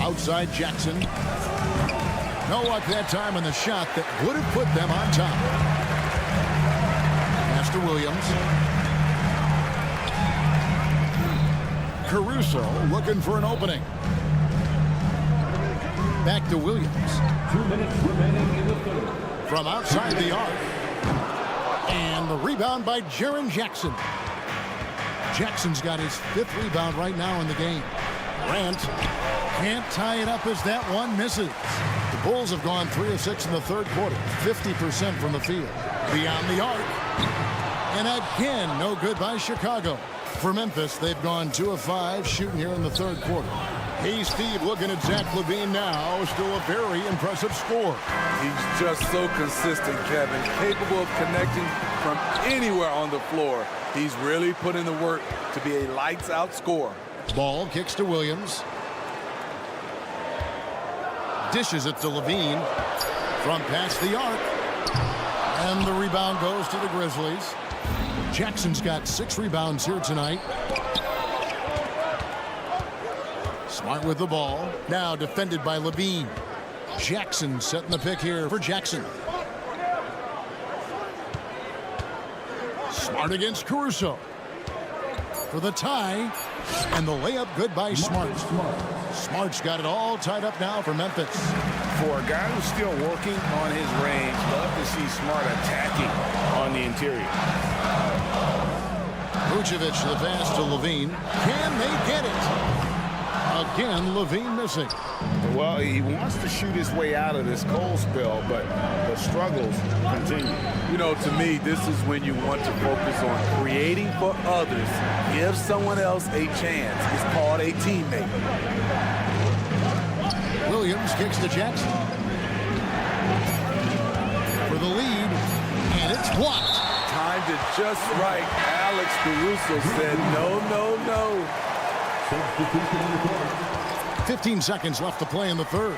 Outside Jackson. No luck that time on the shot that would have put them on top. Pass to Williams. Caruso looking for an opening. Back to Williams. 2 minutes remaining in the third. From outside the arc. And the rebound by Jaren Jackson. Jackson's got his 5th rebound right now in the game. Grant can't tie it up as that one misses. The Bulls have gone 3 of 6 in the 3rd quarter. 50% from the field. Beyond the arc. And again, no good by Chicago. For Memphis, they've gone 2 of 5 shooting here in the 3rd quarter. Hey, Steve, looking at Zach LaVine now. Still a very impressive score. He's just so consistent, Kevin. Capable of connecting from anywhere on the floor. He's really put in the work to be a lights-out scorer. Ball kicks to Williams. Dishes it to LaVine. From past the arc. And the rebound goes to the Grizzlies. Jackson's got 6 rebounds here tonight. Smart with the ball. Now defended by LaVine. Jackson setting the pick here for Jackson. Smart against Caruso. For the tie. And the layup good by Smart. Smart's got it all tied up now for Memphis. For a guy who's still working on his range, love to see Smart attacking on the interior. Vucevic the pass to LaVine. Can they get it? Again, LaVine missing. Well, he wants to shoot his way out of this cold spell, but the struggles continue. You know, to me, this is when you want to focus on creating for others. Give someone else a chance. It's called a teammate. Williams kicks to Jackson. For the lead, and it's blocked. Timed it just right. Alex Caruso said no, no, no. 15 seconds left to play in the 3rd.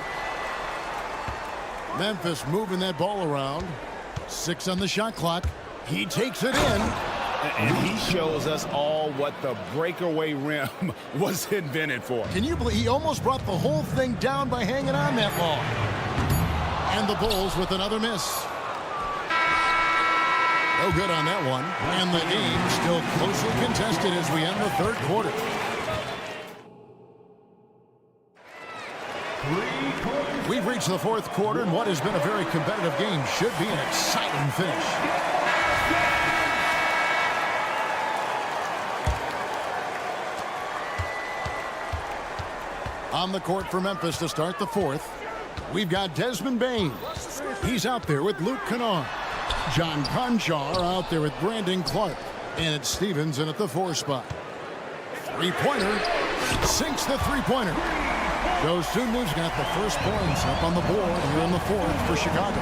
Memphis moving that ball around. 6 on the shot clock. He takes it in. And he shows us all what the breakaway rim was invented for. Can you believe he almost brought the whole thing down by hanging on that long? And the Bulls with another miss. No good on that one. And the game still closely contested as we end the 3rd quarter. We've reached the 4th quarter, and what has been a very competitive game should be an exciting finish. On the court for Memphis to start the 4th, we've got Desmond Bane. He's out there with Luke Kennard. John Conchar out there with Brandon Clark. And it's Stevens in at the 4 spot. 3-pointer. Sinks the 3-pointer. Joe Sunmu's got the first points up on the board here in the 4th for Chicago.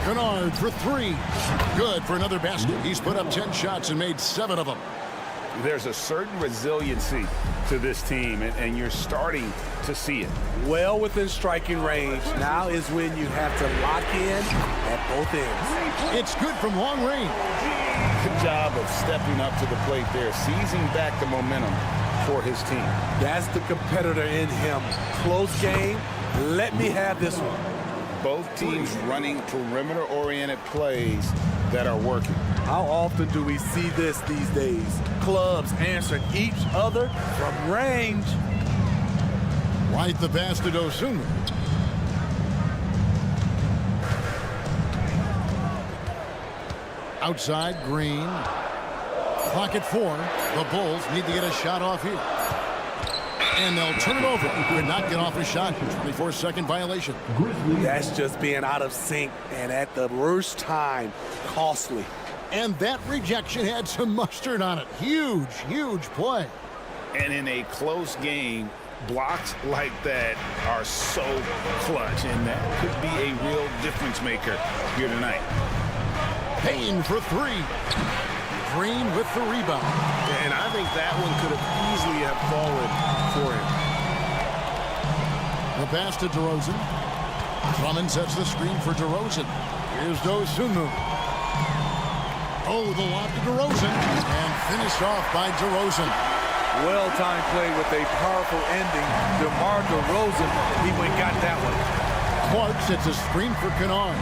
Kennard for 3. Good for another basket. He's put up 10 shots and made 7 of them. There's a certain resiliency to this team, and you're starting to see it. Well within striking range. Now is when you have to lock in at both ends. It's good from long range. Good job of stepping up to the plate there, seizing back the momentum for his team. That's the competitor in him. Close game. Let me have this one. Both teams running perimeter-oriented plays that are working. How often do we see this these days? Clubs answering each other from range. White the pass to Dosunmu. Outside, Green. Clock at 4. The Bulls need to get a shot off here. And they'll turn it over. Could not get off a shot. 24-second violation. That's just being out of sync, and at the worst time, costly. And that rejection had some mustard on it. Huge, huge play. And in a close game, blocks like that are so clutch, and that could be a real difference maker here tonight. Payne for three. Green with the rebound. And I think that one could have easily have fallen for him. The pass to DeRozan. Drummond sets the screen for DeRozan. Here's Dosunmu. Oh, the lob to DeRozan. And finished off by DeRozan. Well-timed play with a powerful ending. DeMar DeRozan, he went and got that one. Clark sets a screen for Kennard.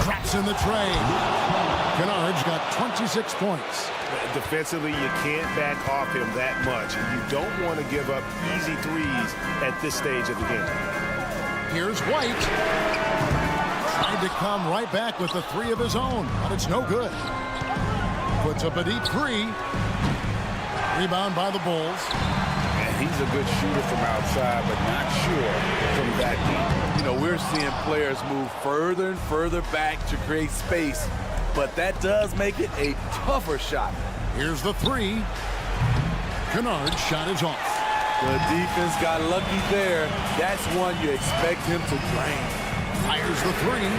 Cracks in the tray. Kennard's got 26 points. Defensively, you can't back off him that much. You don't want to give up easy threes at this stage of the game. Here's White. Tried to come right back with the three of his own, but it's no good. Puts up a deep three. Rebound by the Bulls. And he's a good shooter from outside, but not sure from that deep. You know, we're seeing players move further and further back to create space, but that does make it a tougher shot. Here's the three. Kennard's shot is off. The defense got lucky there. That's one you expect him to drain. Fires the three.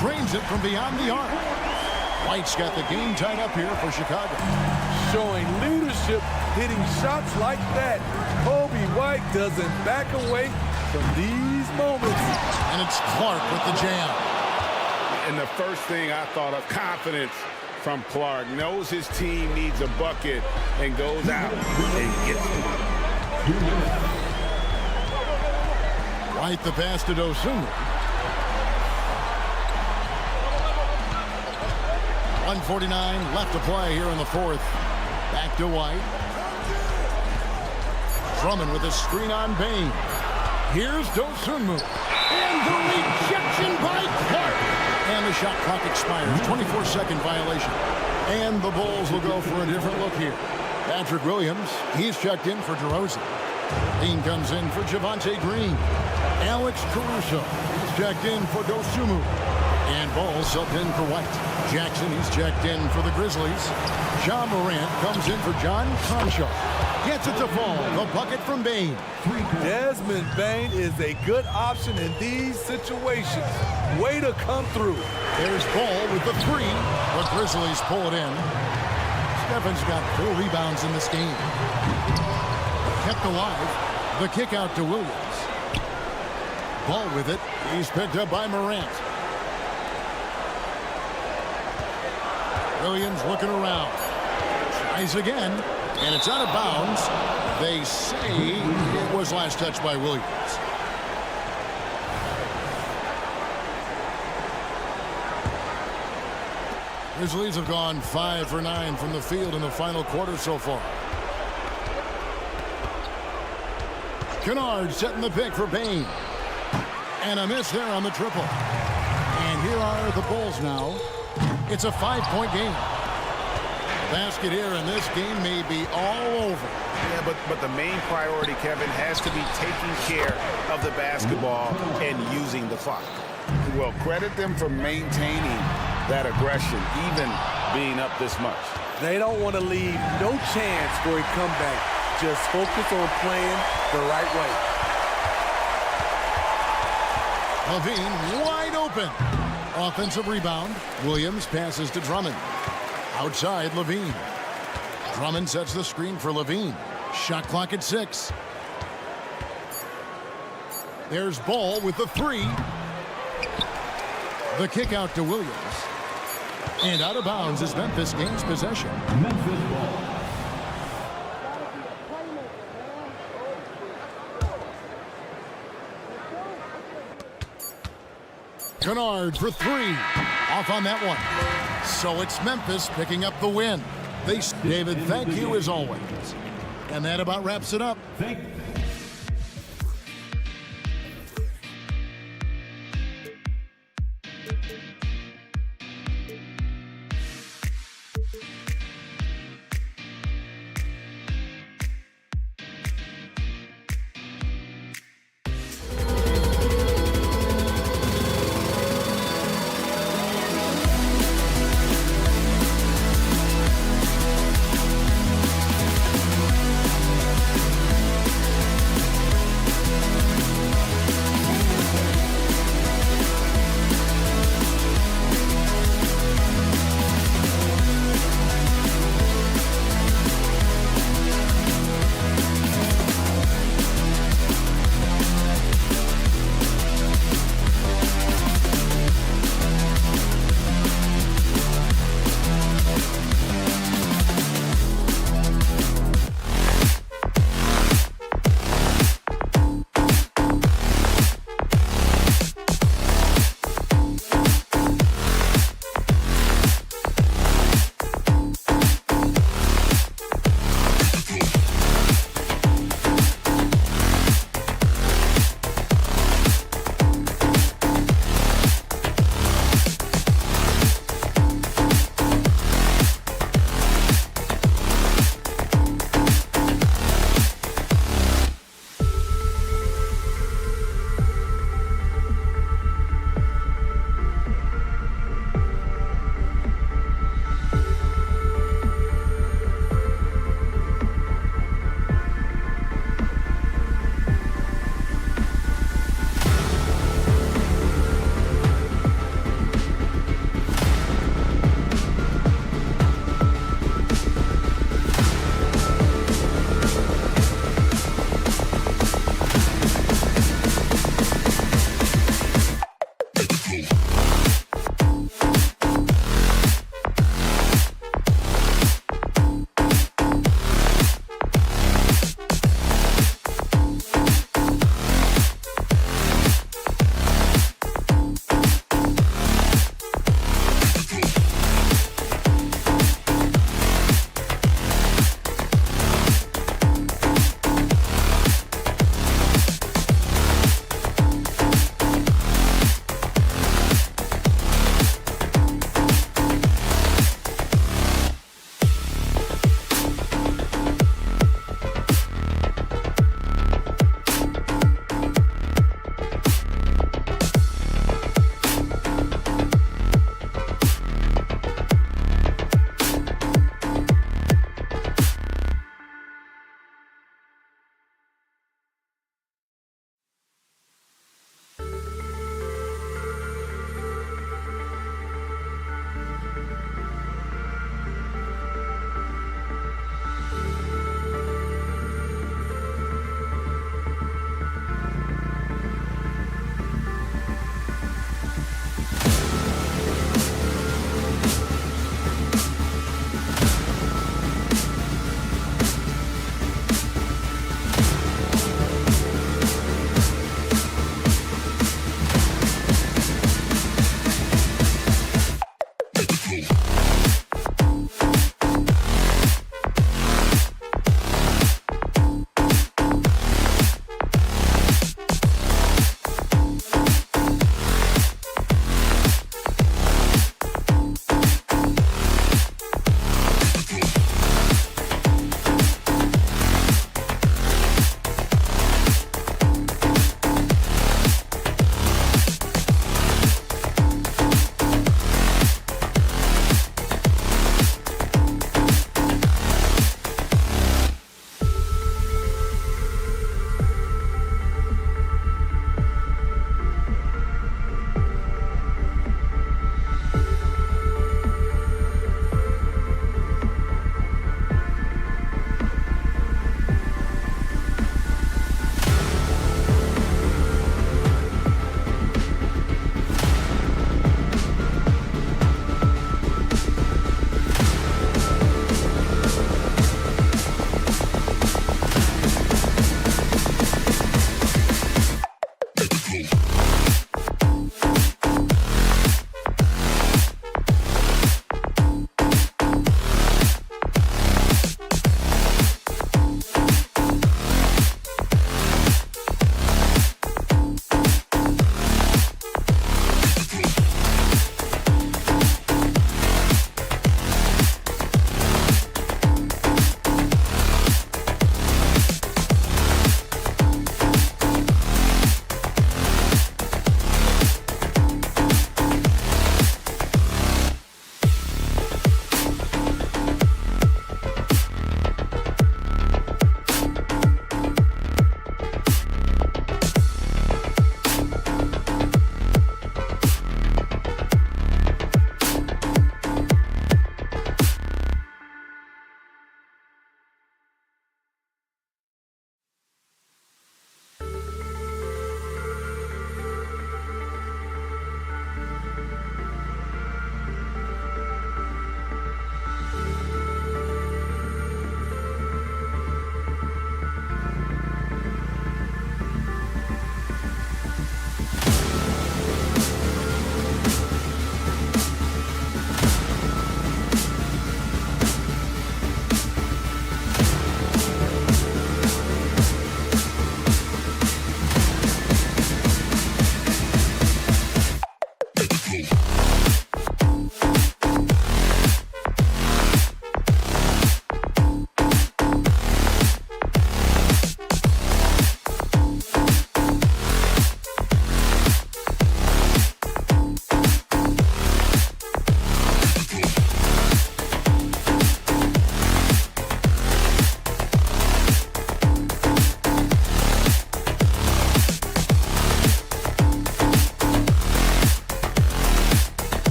Drains it from beyond the arc. White's got the game tied up here for Chicago. Showing leadership, hitting shots like that. Kobe White doesn't back away from these moments. And it's Clark with the jam. And the first thing I thought of, confidence from Clark. Knows his team needs a bucket and goes out and gets it. White the pass to Dosunmu. 1:49 left to play here in the fourth. Back to White. Drummond with a screen on Payne. Here's Dosunmu. And the rejection by Clark. And the shot clock expires. 24-second violation. And the Bulls will go for a different look here. Patrick Williams, he's checked in for DeRozan. Dean comes in for Javonte Green. Alex Caruso is checked in for Dosunmu. And Ball subbed in for White. Jackson, he's checked in for the Grizzlies. John Morant comes in for John Conchar. Gets it to fall. The bucket from Bane. Desmond Bane is a good option in these situations. Way to come through. There's Ball with the three. The Grizzlies pull it in. Stephen's got 4 rebounds in this game. Kept alive. The kick out to Williams. Ball with it. He's picked up by Morant. Williams looking around. Tries again. And it's out of bounds. They say it was last touched by Williams. Grizzlies have gone 5 for 9 from the field in the final quarter so far. Kennard setting the pick for Payne. And a miss there on the triple. And here are the Bulls now. It's a 5-point game. Basket here, and this game may be all over. Yeah, but the main priority, Kevin, has to be taking care of the basketball and using the clock. Well, credit them for maintaining that aggression, even being up this much. They don't want to leave no chance for a comeback. Just focus on playing the right way. Levine wide open. Offensive rebound. Williams passes to Drummond. Outside, Levine. Drummond sets the screen for Levine. Shot clock at 6. There's Ball with the three. The kick out to Williams. And out of bounds as Memphis gains possession. Memphis ball. Kennard for 3. Off on that one. So it's Memphis picking up the win. David, thank you as always. And that about wraps it up.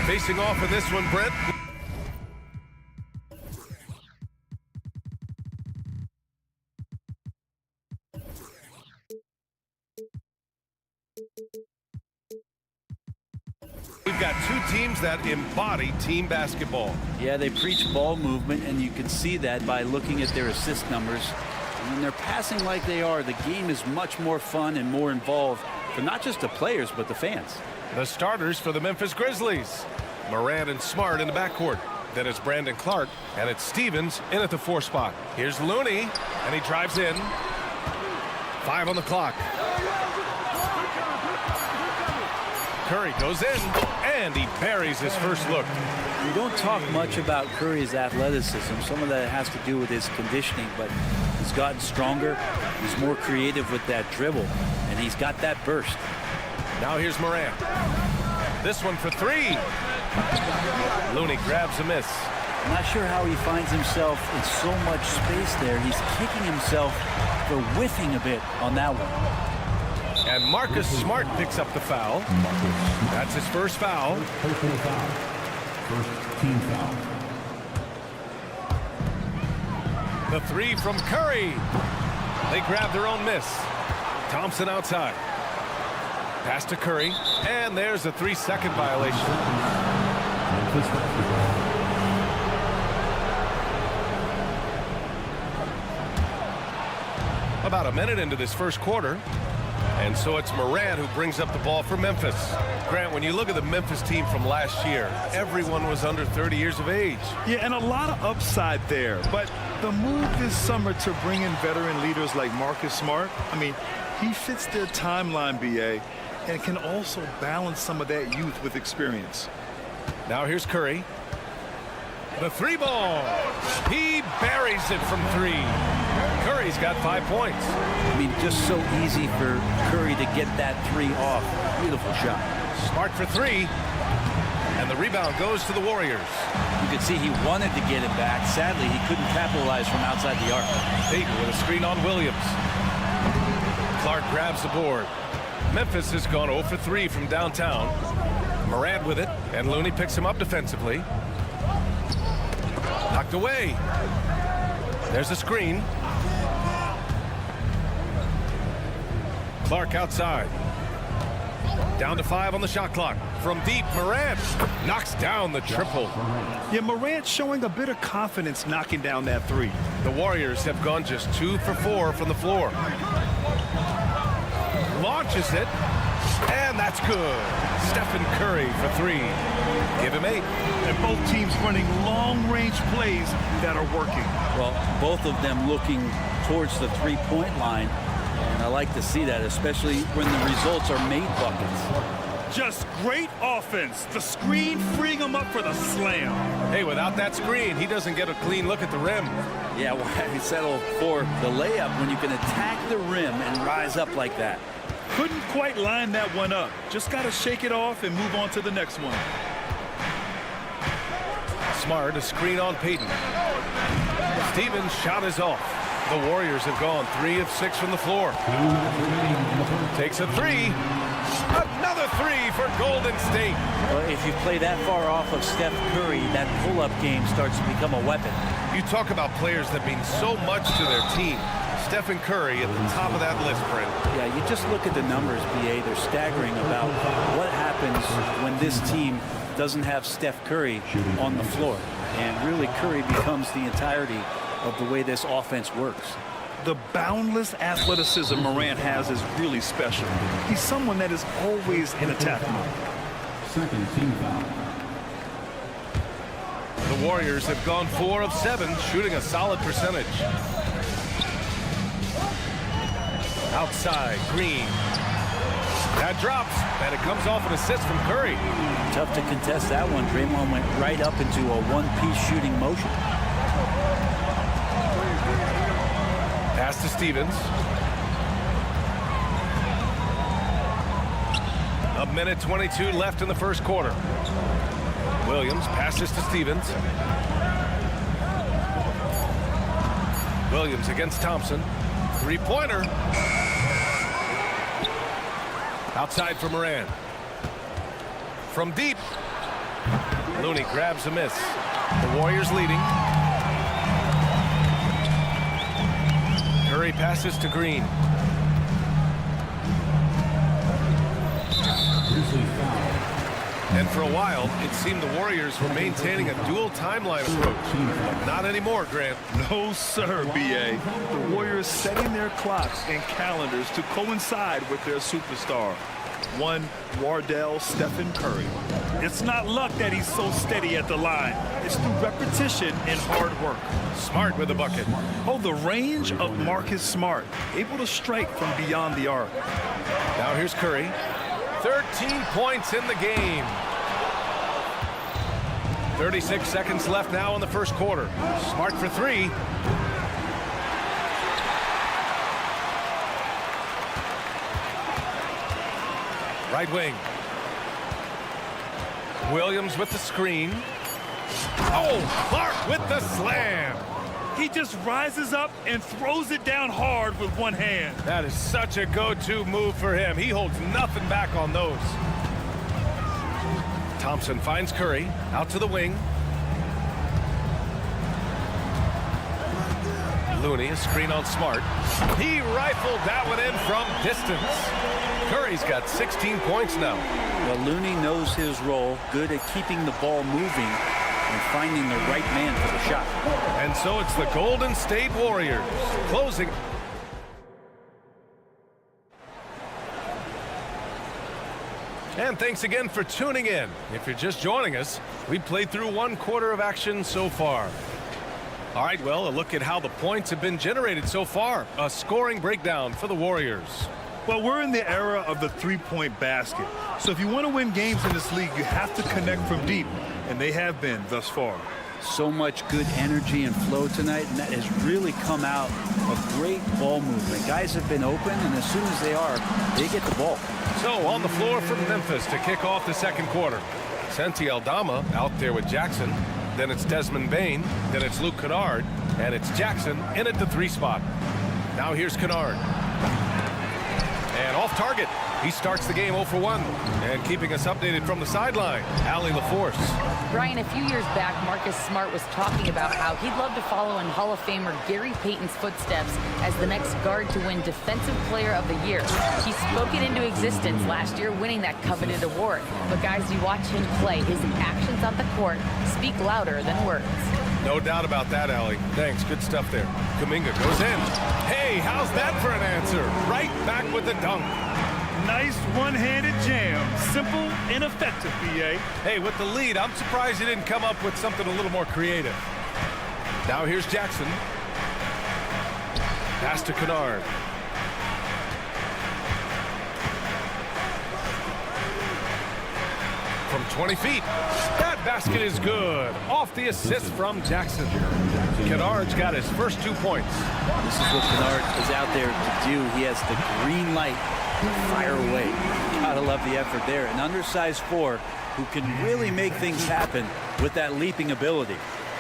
Facing off in this one, Brent. We've got two teams that embody team basketball. Yeah, they preach ball movement, and you can see that by looking at their assist numbers. And when they're passing like they are, the game is much more fun and more involved for not just the players, but the fans. The starters for the Memphis Grizzlies. Morant and Smart in the backcourt. Then it's Brandon Clark, and it's Stevens in at the 4 spot. Here's Looney, and he drives in. 5 on the clock. Curry goes in, and he buries his first look. We don't talk much about Curry's athleticism. Some of that has to do with his conditioning, but he's gotten stronger. He's more creative with that dribble, and he's got that burst. Now here's Morant. This one for 3. Looney grabs a miss. I'm not sure how he finds himself in so much space there. He's kicking himself for whiffing a bit on that one. And Marcus Smart picks up the foul. That's his first foul. Personal foul. First team foul. The 3 from Curry. They grab their own miss. Thompson outside. Pass to Curry. And there's a 3-second violation. Memphis basketball. About a minute into this first quarter. And so it's Morant who brings up the ball for Memphis. Grant, when you look at the Memphis team from last year, everyone was under 30 years of age. Yeah, and a lot of upside there. But the move this summer to bring in veteran leaders like Marcus Smart, I mean, he fits their timeline, BA, and can also balance some of that youth with experience. Now here's Curry. The 3 ball. He buries it from 3. Curry's got 5 points. I mean, just so easy for Curry to get that 3 off. Beautiful shot. Smart for 3. And the rebound goes to the Warriors. You could see he wanted to get it back. Sadly, he couldn't capitalize from outside the arc. Payton with a screen on Williams. Clark grabs the board. Memphis has gone 0 for 3 from downtown. Morant with it, and Looney picks him up defensively. Knocked away. There's a screen. Clark outside. Down to 5 on the shot clock. From deep, Morant knocks down the triple. Yeah, Morant showing a bit of confidence knocking down that 3. The Warriors have gone just 2 for 4 from the floor. Launches it, and that's good. Stephen Curry for 3. Give him 8. And both teams running long-range plays that are working. Well, both of them looking towards the 3-point line. And I like to see that, especially when the results are made buckets. Just great offense. The screen freeing him up for the slam. Hey, without that screen, he doesn't get a clean look at the rim. Yeah, why settle for the layup when you can attack the rim and rise up like that? Couldn't quite line that one up. Just got to shake it off and move on to the next one. Smart, a screen on Payton. Stevens' shot is off. The Warriors have gone 3 of 6 from the floor. Takes a 3. Another 3 for Golden State. Well, if you play that far off of Steph Curry, that pull-up game starts to become a weapon. You talk about players that mean so much to their team. Stephen Curry at the top of that list, Brent. Yeah, you just look at the numbers, BA. They're staggering about what happens when this team doesn't have Steph Curry on the floor. And really, Curry becomes the entirety of the way this offense works. The boundless athleticism Morant has is really special. He's someone that is always in attack mode. Second team foul. The Warriors have gone 4 of 7, shooting a solid percentage. Outside, Green. That drops, and it comes off an assist from Curry. Tough to contest that one. Draymond went right up into a one-piece shooting motion. Pass to Stevens. A minute 22 left in the first quarter. Williams passes to Stevens. Williams against Thompson. Three-pointer. Outside for Morant. From deep. Looney grabs a miss. The Warriors leading. Curry passes to Green. And for a while, it seemed the Warriors were maintaining a dual timeline approach. But not anymore, Grant. No, sir, B.A. The Warriors setting their clocks and calendars to coincide with their superstar. One, Wardell Stephen Curry. It's not luck that he's so steady at the line. It's through repetition and hard work. Smart with the bucket. Oh, the range of Marcus Smart. Able to strike from beyond the arc. Now here's Curry. 13 points in the game. 36 seconds left now in the first quarter. Smart for three. Right wing. Williams with the screen. Oh, Clark with the slam. He just rises up and throws it down hard with one hand. That is such a go-to move for him. He holds nothing back on those. Thompson finds Curry out to the wing. Looney, a screen on Smart. He rifled that one in from distance. Curry's got 16 points now. Well, Looney knows his role, good at keeping the ball moving and finding the right man for the shot. And so it's the Golden State Warriors closing. And thanks again for tuning in. If you're just joining us, we've played through one quarter of action so far. All right, well, a look at how the points have been generated so far. A scoring breakdown for the Warriors. Well, we're in the era of the three-point basket. So if you want to win games in this league, you have to connect from deep, and they have been thus far. So much good energy and flow tonight, and that has really come out of great ball movement. Guys have been open, and as soon as they are, they get the ball. So on the floor from Memphis to kick off the second quarter. Santi Aldama out there with Jackson. Then it's Desmond Bain. Then it's Luke Kennard. And it's Jackson in at the three spot. Now here's Kennard. And off target. He starts the game 0 for 1. And keeping us updated from the sideline, Allie LaForce. Brian, a few years back, Marcus Smart was talking about how he'd love to follow in Hall of Famer Gary Payton's footsteps as the next guard to win Defensive Player of the Year. He spoke it into existence last year, winning that coveted award. But guys, you watch him play, his actions on the court speak louder than words. No doubt about that, Allie. Thanks. Good stuff there. Kuminga goes in. Hey, how's that for an answer? Right back with the dunk. Nice one-handed jam. Simple and effective, B.A. Hey, with the lead, I'm surprised he didn't come up with something a little more creative. Now here's Jackson. Pass to Kennard. From 20 feet. That basket is good. Off the assist from Jackson. Kennard's got his first 2 points. This is what Kennard is out there to do. He has the green light to fire away. Gotta love the effort there. An undersized 4 who can really make things happen with that leaping ability.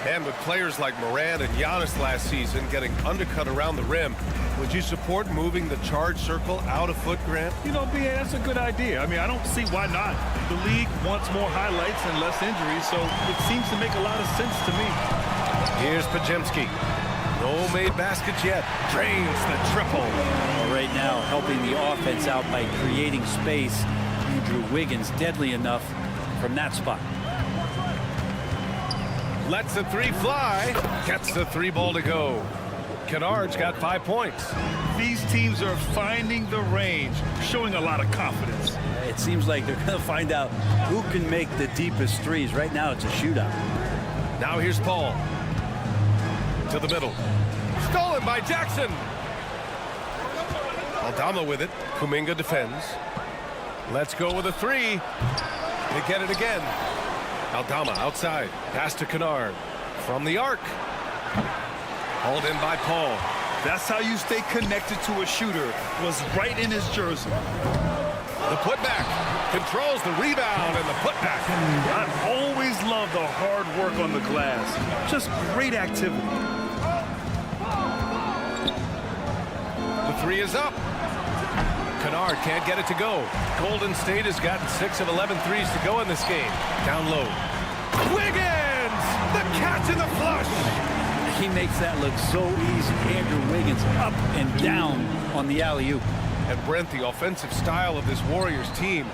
And with players like Moran and Giannis last season getting undercut around the rim, would you support moving the charge circle out a foot, Grant? You know, B.A., that's a good idea. I mean, I don't see why not. The league wants more highlights and less injuries, so it seems to make a lot of sense to me. Here's Pajemski. No made baskets yet. Drains the triple. Well, right now, helping the offense out by creating space. Andrew Wiggins deadly enough from that spot. Lets the three fly. Gets the three ball to go. Kennard's got 5 points. These teams are finding the range, showing a lot of confidence. It seems like they're going to find out who can make the deepest threes. Right now, it's a shootout. Now here's Paul. To the middle. Stolen by Jackson. Aldama with it. Kuminga defends. Let's go with a three. They get it again. Aldama outside. Pass to Kennard. From the arc. Hauled in by Paul. That's how you stay connected to a shooter. Was right in his jersey. The putback. Controls the rebound and the putback. I always love the hard work on the glass. Just great activity. The three is up. Kennard can't get it to go. Golden State has gotten 6 of 11 threes to go in this game. Down low. Wiggins! The catch and the flush! He makes that look so easy. Andrew Wiggins up and down on the alley-oop. And Brent, the offensive style of this Warriors team,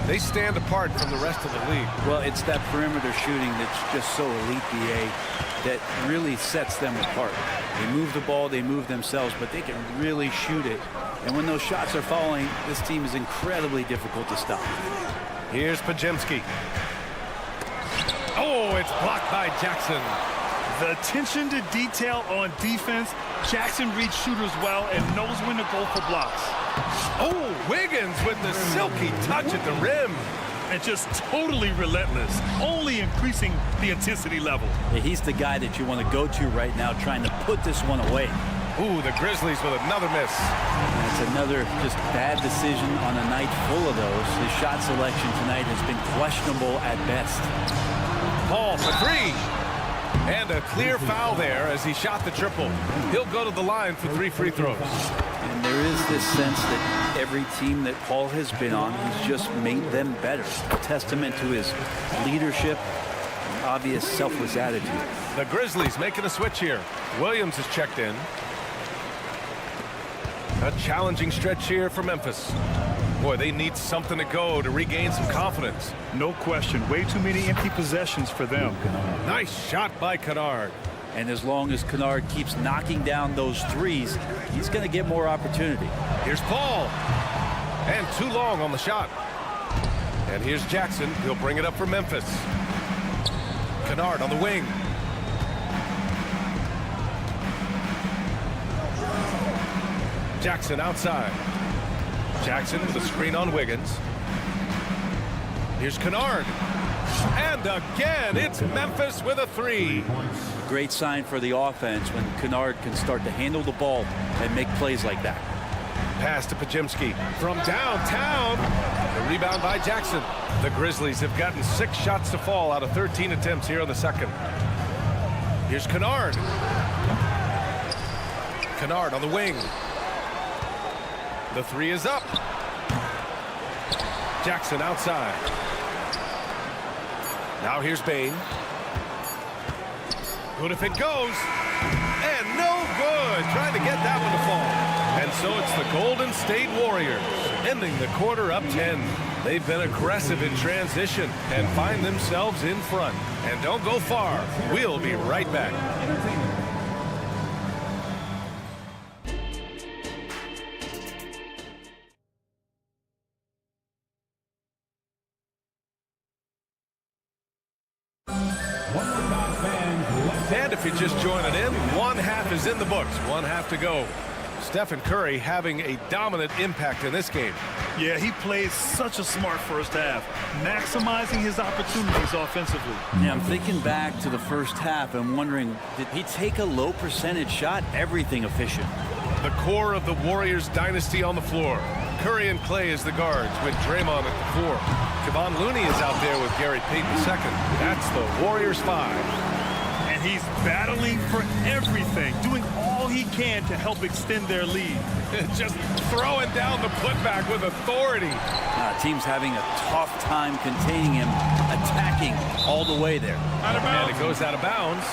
they stand apart from the rest of the league. Well, it's that perimeter shooting that's just so elite, BA, that really sets them apart. They move the ball, they move themselves, but they can really shoot it. And when those shots are falling, this team is incredibly difficult to stop. Here's Pajemski. Oh, it's blocked by Jackson. The attention to detail on defense. Jackson reads shooters well and knows when to go for blocks. Oh, Wiggins with the silky touch at the rim. And just totally relentless, only increasing the intensity level. Yeah, he's the guy that you want to go to right now, trying to put this one away. Ooh, the Grizzlies with another miss. That's another just bad decision on a night full of those. His shot selection tonight has been questionable at best. Paul for three. And a clear foul there as he shot the triple. He'll go to the line for 3 free throws. And there is this sense that every team that Paul has been on, he's just made them better. A testament to his leadership and obvious selfless attitude. The Grizzlies making a switch here. Williams is checked in. A challenging stretch here for Memphis. Boy, they need something to go to regain some confidence. No question. Way too many empty possessions for them. Nice shot by Kennard. And as long as Kennard keeps knocking down those threes, he's going to get more opportunity. Here's Paul. And too long on the shot. And here's Jackson. He'll bring it up for Memphis. Kennard on the wing. Jackson outside. Jackson with a screen on Wiggins. Here's Kennard. And again, it's Memphis with a three. Great sign for the offense when Kennard can start to handle the ball and make plays like that. Pass to Pajemski from downtown. The rebound by Jackson. The Grizzlies have gotten 6 shots to fall out of 13 attempts here in the second. Here's Kennard. Kennard on the wing. The three is up. Jackson outside. Now here's Bain. Good if it goes. And no good. Trying to get that one to fall. And so it's the Golden State Warriors ending the quarter up 10. They've been aggressive in transition and find themselves in front. And don't go far. We'll be right back. And if you're just joining in, one half is in the books. One half to go. Stephen Curry having a dominant impact in this game. Yeah, he plays such a smart first half, maximizing his opportunities offensively. Yeah, I'm thinking back to the first half and wondering, did he take a low percentage shot? Everything efficient. The core of the Warriors dynasty on the floor. Curry and Clay as the guards with Draymond at the 4. Kevon Looney is out there with Gary Payton second. That's the Warriors 5. And he's battling for everything, doing all he can to help extend their lead. Just throwing down the putback with authority. Team's having a tough time containing him, attacking all the way there. Out of bounds. And it goes out of bounds.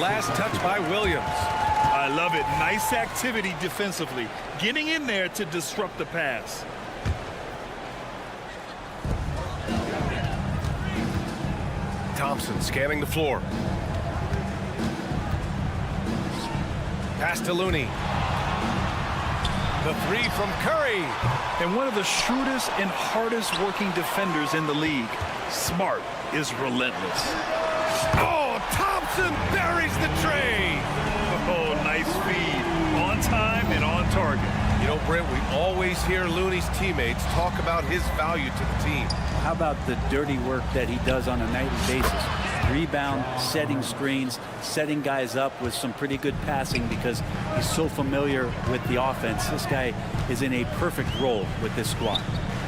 Last touch by Williams. I love it. Nice activity defensively, getting in there to disrupt the pass. Thompson scanning the floor. Pass to Looney. The three from Curry. And one of the shrewdest and hardest working defenders in the league. Smart is relentless. Oh, Thompson buries the tray. Oh, nice feed. On time and on target. You know, Brent, we always hear Looney's teammates talk about his value to the team. How about the dirty work that he does on a nightly basis? Rebound, setting screens, setting guys up with some pretty good passing because he's so familiar with the offense. This guy is in a perfect role with this squad.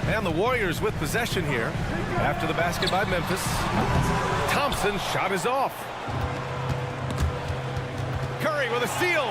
And the Warriors with possession here after the basket by Memphis. Thompson's shot is off. Curry with a steal.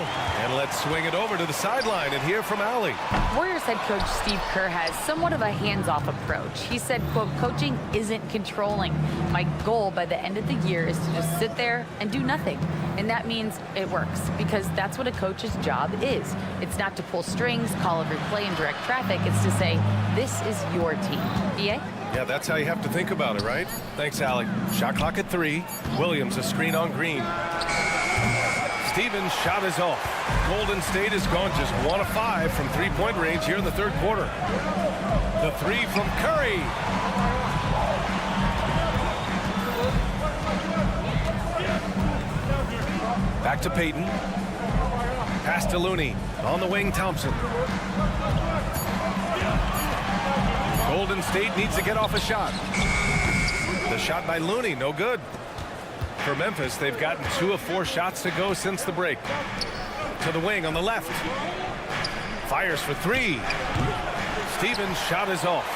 And let's swing it over to the sideline and hear from Allie. Warriors head coach Steve Kerr has somewhat of a hands-off approach. He said, quote, coaching isn't controlling. My goal by the end of the year is to just sit there and do nothing. And that means it works, because that's what a coach's job is. It's not to pull strings, call every play, and direct traffic. It's to say, this is your team. BA? Yeah, that's how you have to think about it, right? Thanks, Allie. Shot clock at 3. Williams a screen on Green. Stevens' shot is off. Golden State has gone just 1 of 5 from three-point range here in the third quarter. The 3 from Curry. Back to Payton. Pass to Looney. On the wing, Thompson. Golden State needs to get off a shot. The shot by Looney, no good. For Memphis, they've gotten 2 of 4 shots to go since the break. To the wing on the left. Fires for 3. Stevens' shot is off.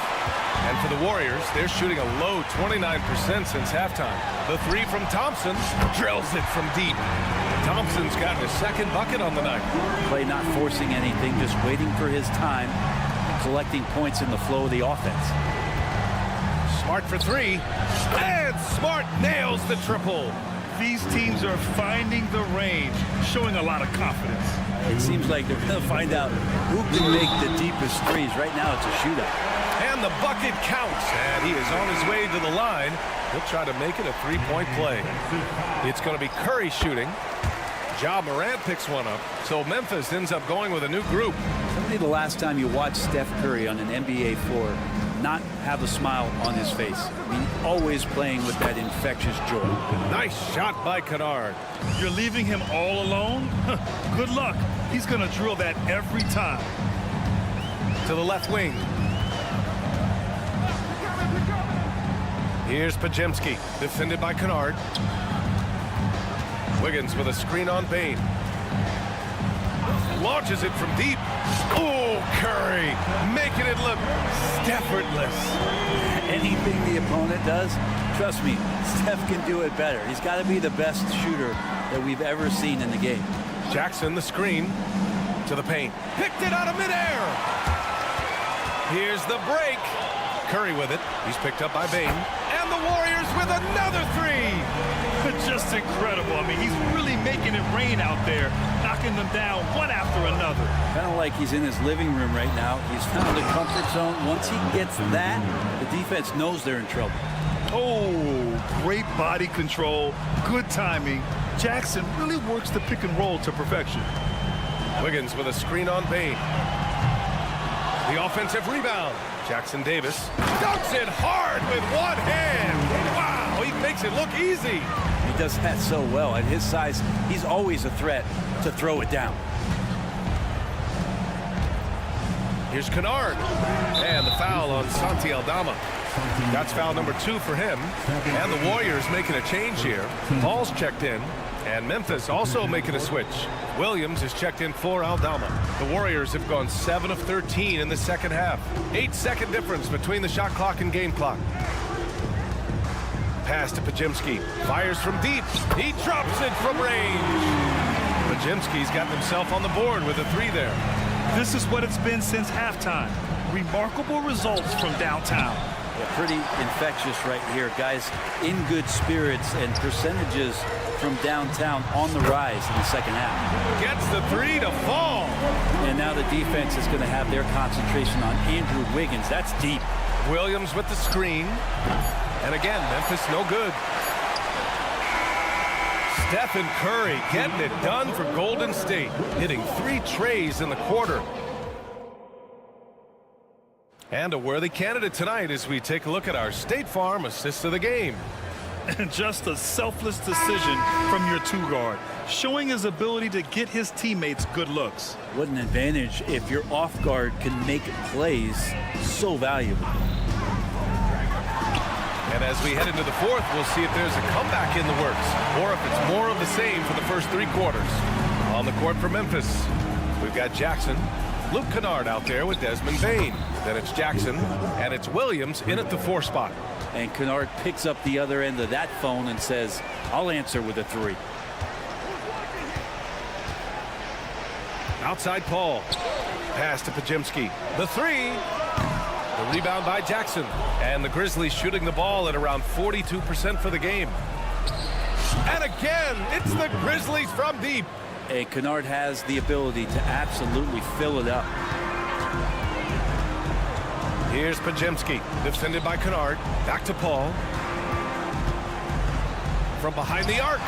And for the Warriors, they're shooting a low 29% since halftime. The 3 from Thompson drills it from deep. Thompson's gotten his second bucket on the night. Play not forcing anything, just waiting for his time, collecting points in the flow of the offense. Smart for 3. And Smart nails the triple. These teams are finding the range, showing a lot of confidence. It seems like they're going to find out who can make the deepest threes. Right now, it's a shootout. And the bucket counts. And he is on his way to the line. He'll try to make it a three-point play. It's going to be Curry shooting. Ja Morant picks one up. So Memphis ends up going with a new group. Tell me the last time you watched Steph Curry on an NBA floor not have a smile on his face. I mean, always playing with that infectious joy. Nice shot by Kennard. You're leaving him all alone? Good luck. He's going to drill that every time. To the left wing. Here's Pajemski, defended by Kennard. Wiggins with a screen on Bain. Launches it from deep. Oh, Curry, making it look effortless. Anything the opponent does, trust me, Steph can do it better. He's got to be the best shooter that we've ever seen in the game. Jackson, the screen to the paint. Picked it out of midair. Here's the break. Curry with it. He's picked up by Bain. And the Warriors with another 3. Just incredible. I mean, he's really making it rain out there, knocking them down one after another. Kind of like he's in his living room right now. He's found a comfort zone. Once he gets that, the defense knows they're in trouble. Oh, great body control, good timing. Jackson really works the pick and roll to perfection. Wiggins with a screen on Bain. The offensive rebound. Jackson Davis dunks it hard with one hand. Wow, he makes it look easy. He does that so well. At his size, he's always a threat to throw it down. Here's Kennard. And the foul on Santi Aldama. That's foul number 2 for him. And the Warriors making a change here. Paul's checked in. And Memphis also making a switch. Williams is checked in for Aldama. The Warriors have gone 7 of 13 in the second half. 8-second difference between the shot clock and game clock. Pass to Pajemski. Fires from deep. He drops it from range. Pajemski's gotten himself on the board with a 3 there. This is what it's been since halftime. Remarkable results from downtown. Yeah, pretty infectious right here. Guys in good spirits, and percentages from downtown on the rise in the second half. Gets the 3 to fall. And now the defense is going to have their concentration on Andrew Wiggins. That's deep. Williams with the screen. And again, Memphis no good. Stephen Curry getting it done for Golden State, hitting 3 trays in the quarter. And a worthy candidate tonight as we take a look at our State Farm assist of the game. And just a selfless decision from your 2-guard, showing his ability to get his teammates good looks. What an advantage if your off guard can make plays so valuable. And as we head into the fourth, we'll see if there's a comeback in the works or if it's more of the same for the first 3 quarters. On the court for Memphis, we've got Jackson, Luke Kennard out there with Desmond Bain. Then it's Jackson, and it's Williams in at the 4 spot. And Kennard picks up the other end of that phone and says, I'll answer with a 3. Outside Paul. Pass to Pajemski. The three. The rebound by Jackson. And the Grizzlies shooting the ball at around 42% for the game. And again, it's the Grizzlies from deep. Hey, Kennard has the ability to absolutely fill it up. Here's Pajemski, defended by Kennard. Back to Paul. From behind the arc.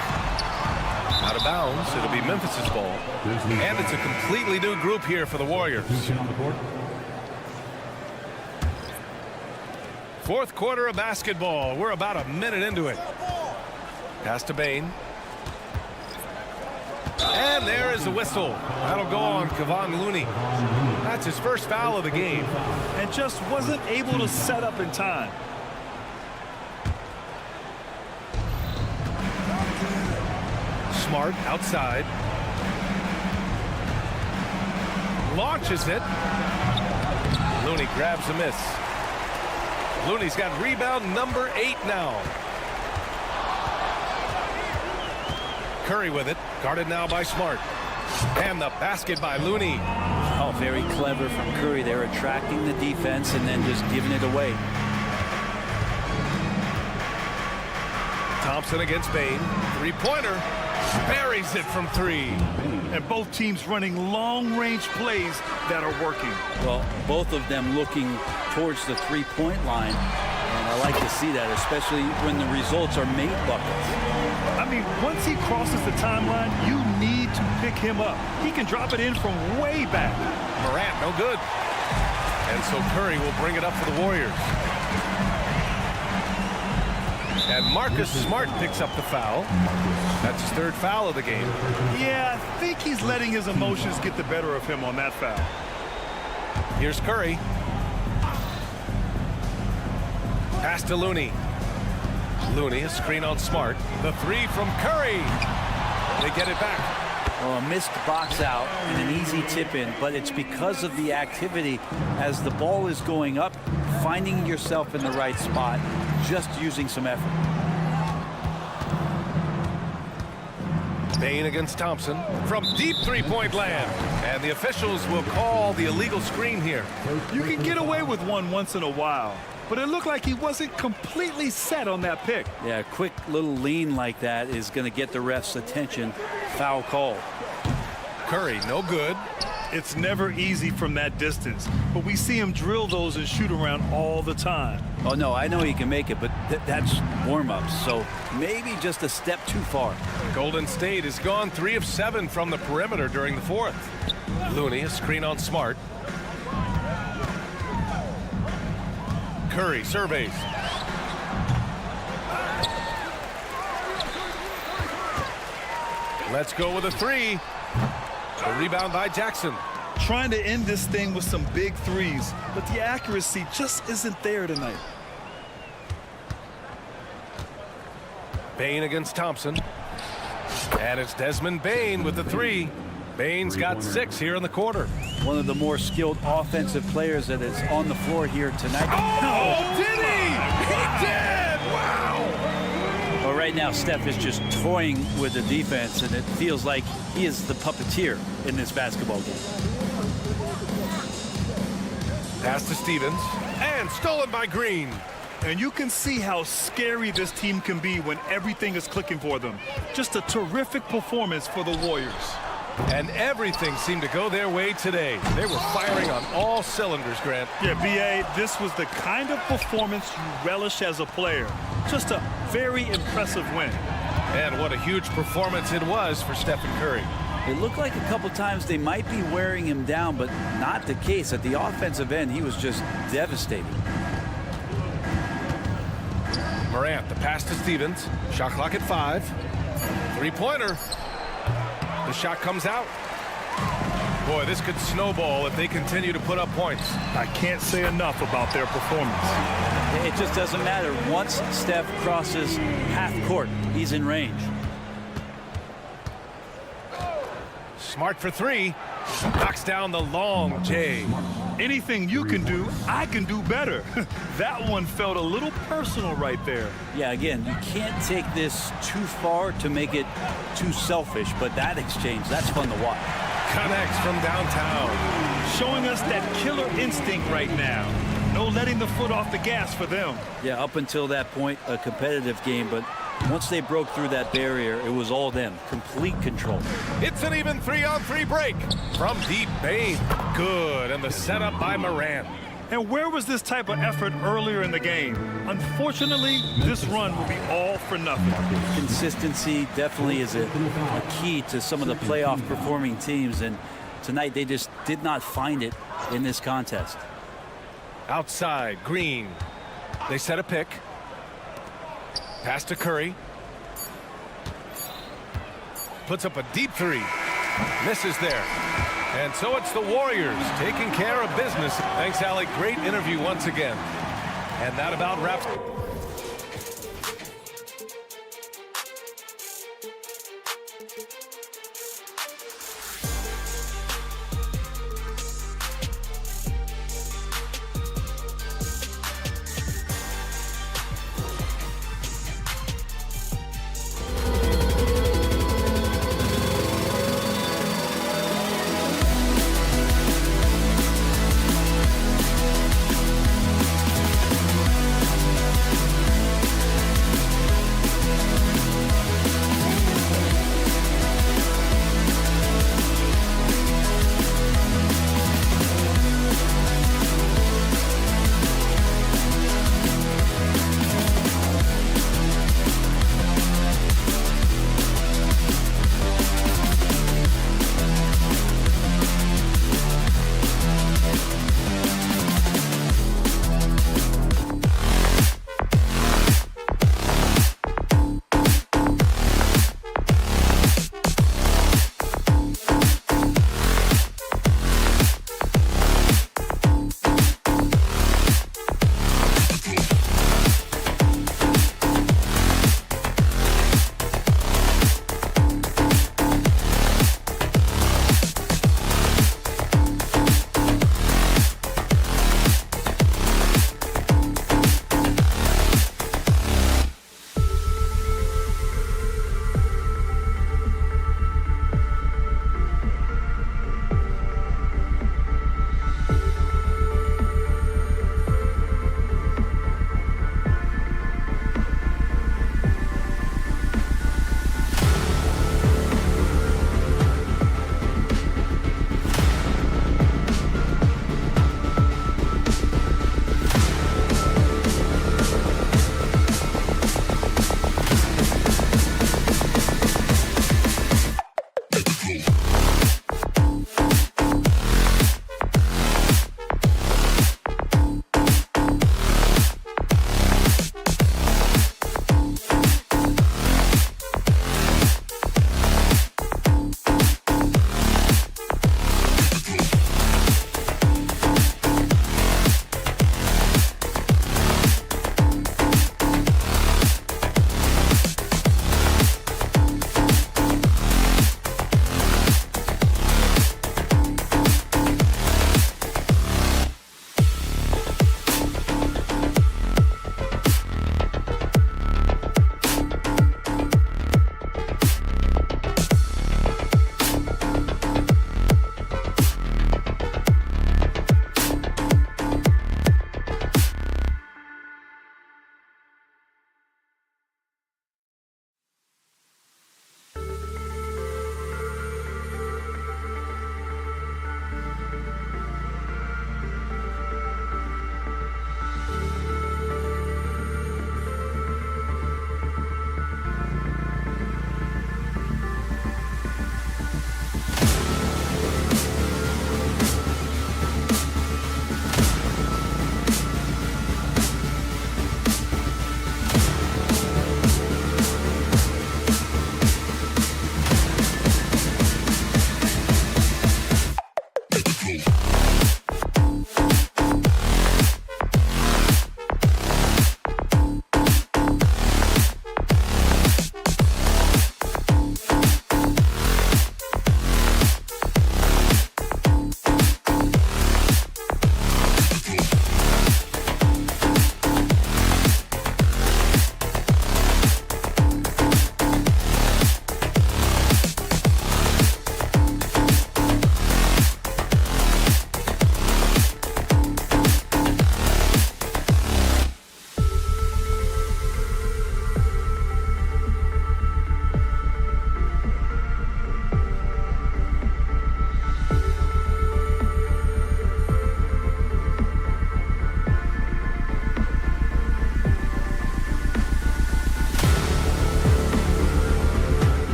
Out of bounds. It'll be Memphis's ball. And it's a completely new group here for the Warriors. Fourth quarter of basketball. We're about a minute into it. Pass to Bain. And there is the whistle. That'll go on Kevon Looney. That's his first foul of the game. And just wasn't able to set up in time. Smart outside. Launches it. Looney grabs a miss. Looney's got rebound number 8 now. Curry with it. Guarded now by Smart. And the basket by Looney. Oh, very clever from Curry. They're attracting the defense and then just giving it away. Thompson against Bain. Three-pointer. Buries it from 3. And both teams running long-range plays that are working. Well, both of them looking towards the three-point line. And I like to see that, especially when the results are made buckets. I mean, once he crosses the timeline, you need to pick him up. He can drop it in from way back. Morant, no good. And so Curry will bring it up for the Warriors. And Marcus Smart picks up the foul. That's his 3rd foul of the game. Yeah, I think he's letting his emotions get the better of him on that foul. Here's Curry. Pass to Looney. Looney, a screen on Smart. The 3 from Curry. They get it back. Well, a missed box out and an easy tip in, but it's because of the activity as the ball is going up, finding yourself in the right spot, just using some effort. Bain against Thompson from deep three-point land. And the officials will call the illegal screen here. You can get away with one once in a while, but it looked like he wasn't completely set on that pick. Yeah, a quick little lean like that is going to get the ref's attention. Foul call. Curry, no good. It's never easy from that distance, but we see him drill those and shoot around all the time. Oh, no, I know he can make it, but that's warm-ups, so maybe just a step too far. Golden State has gone 3 of 7 from the perimeter during the 4th. Looney, a screen on Smart. Curry surveys. Let's go with a 3. A rebound by Jackson. Trying to end this thing with some big threes, but the accuracy just isn't there tonight. Bain against Thompson. And it's Desmond Bain with the 3. Bain's got 6 here in the quarter. One of the more skilled offensive players that is on the floor here tonight. Oh, did he? He did! Wow! Well, right now, Steph is just toying with the defense, and it feels like he is the puppeteer in this basketball game. Pass to Stevens. And stolen by Green. And you can see how scary this team can be when everything is clicking for them. Just a terrific performance for the Warriors. And everything seemed to go their way today. They were firing on all cylinders, Grant. Yeah, B.A., this was the kind of performance you relish as a player. Just a very impressive win. And what a huge performance it was for Stephen Curry. It looked like a couple times they might be wearing him down, but not the case. At the offensive end, he was just devastating. Morant, the pass to Stevens. Shot clock at 5. Three-pointer. The shot comes out. Boy, this could snowball if they continue to put up points. I can't say enough about their performance. It just doesn't matter. Once Steph crosses half court, he's in range. Smart for 3. Knocks down the long J. Anything you can do, I can do better. That one felt a little personal right there. Yeah, again, you can't take this too far to make it too selfish, but that exchange, that's fun to watch. Connects from downtown. Showing us that killer instinct right now. No letting the foot off the gas for them. Yeah, up until that point, a competitive game, but once they broke through that barrier, it was all them. Complete control. It's an even 3-on-3 break. From deep, Bain. Good, and the setup by Moran. And where was this type of effort earlier in the game? Unfortunately, this run will be all for nothing. Consistency definitely is a key to some of the playoff performing teams, and tonight they just did not find it in this contest. Outside, Green. They set a pick. Pass to Curry. Puts up a deep three. Misses there. And so it's the Warriors taking care of business. Thanks, Alec. Great interview once again. And that about wraps.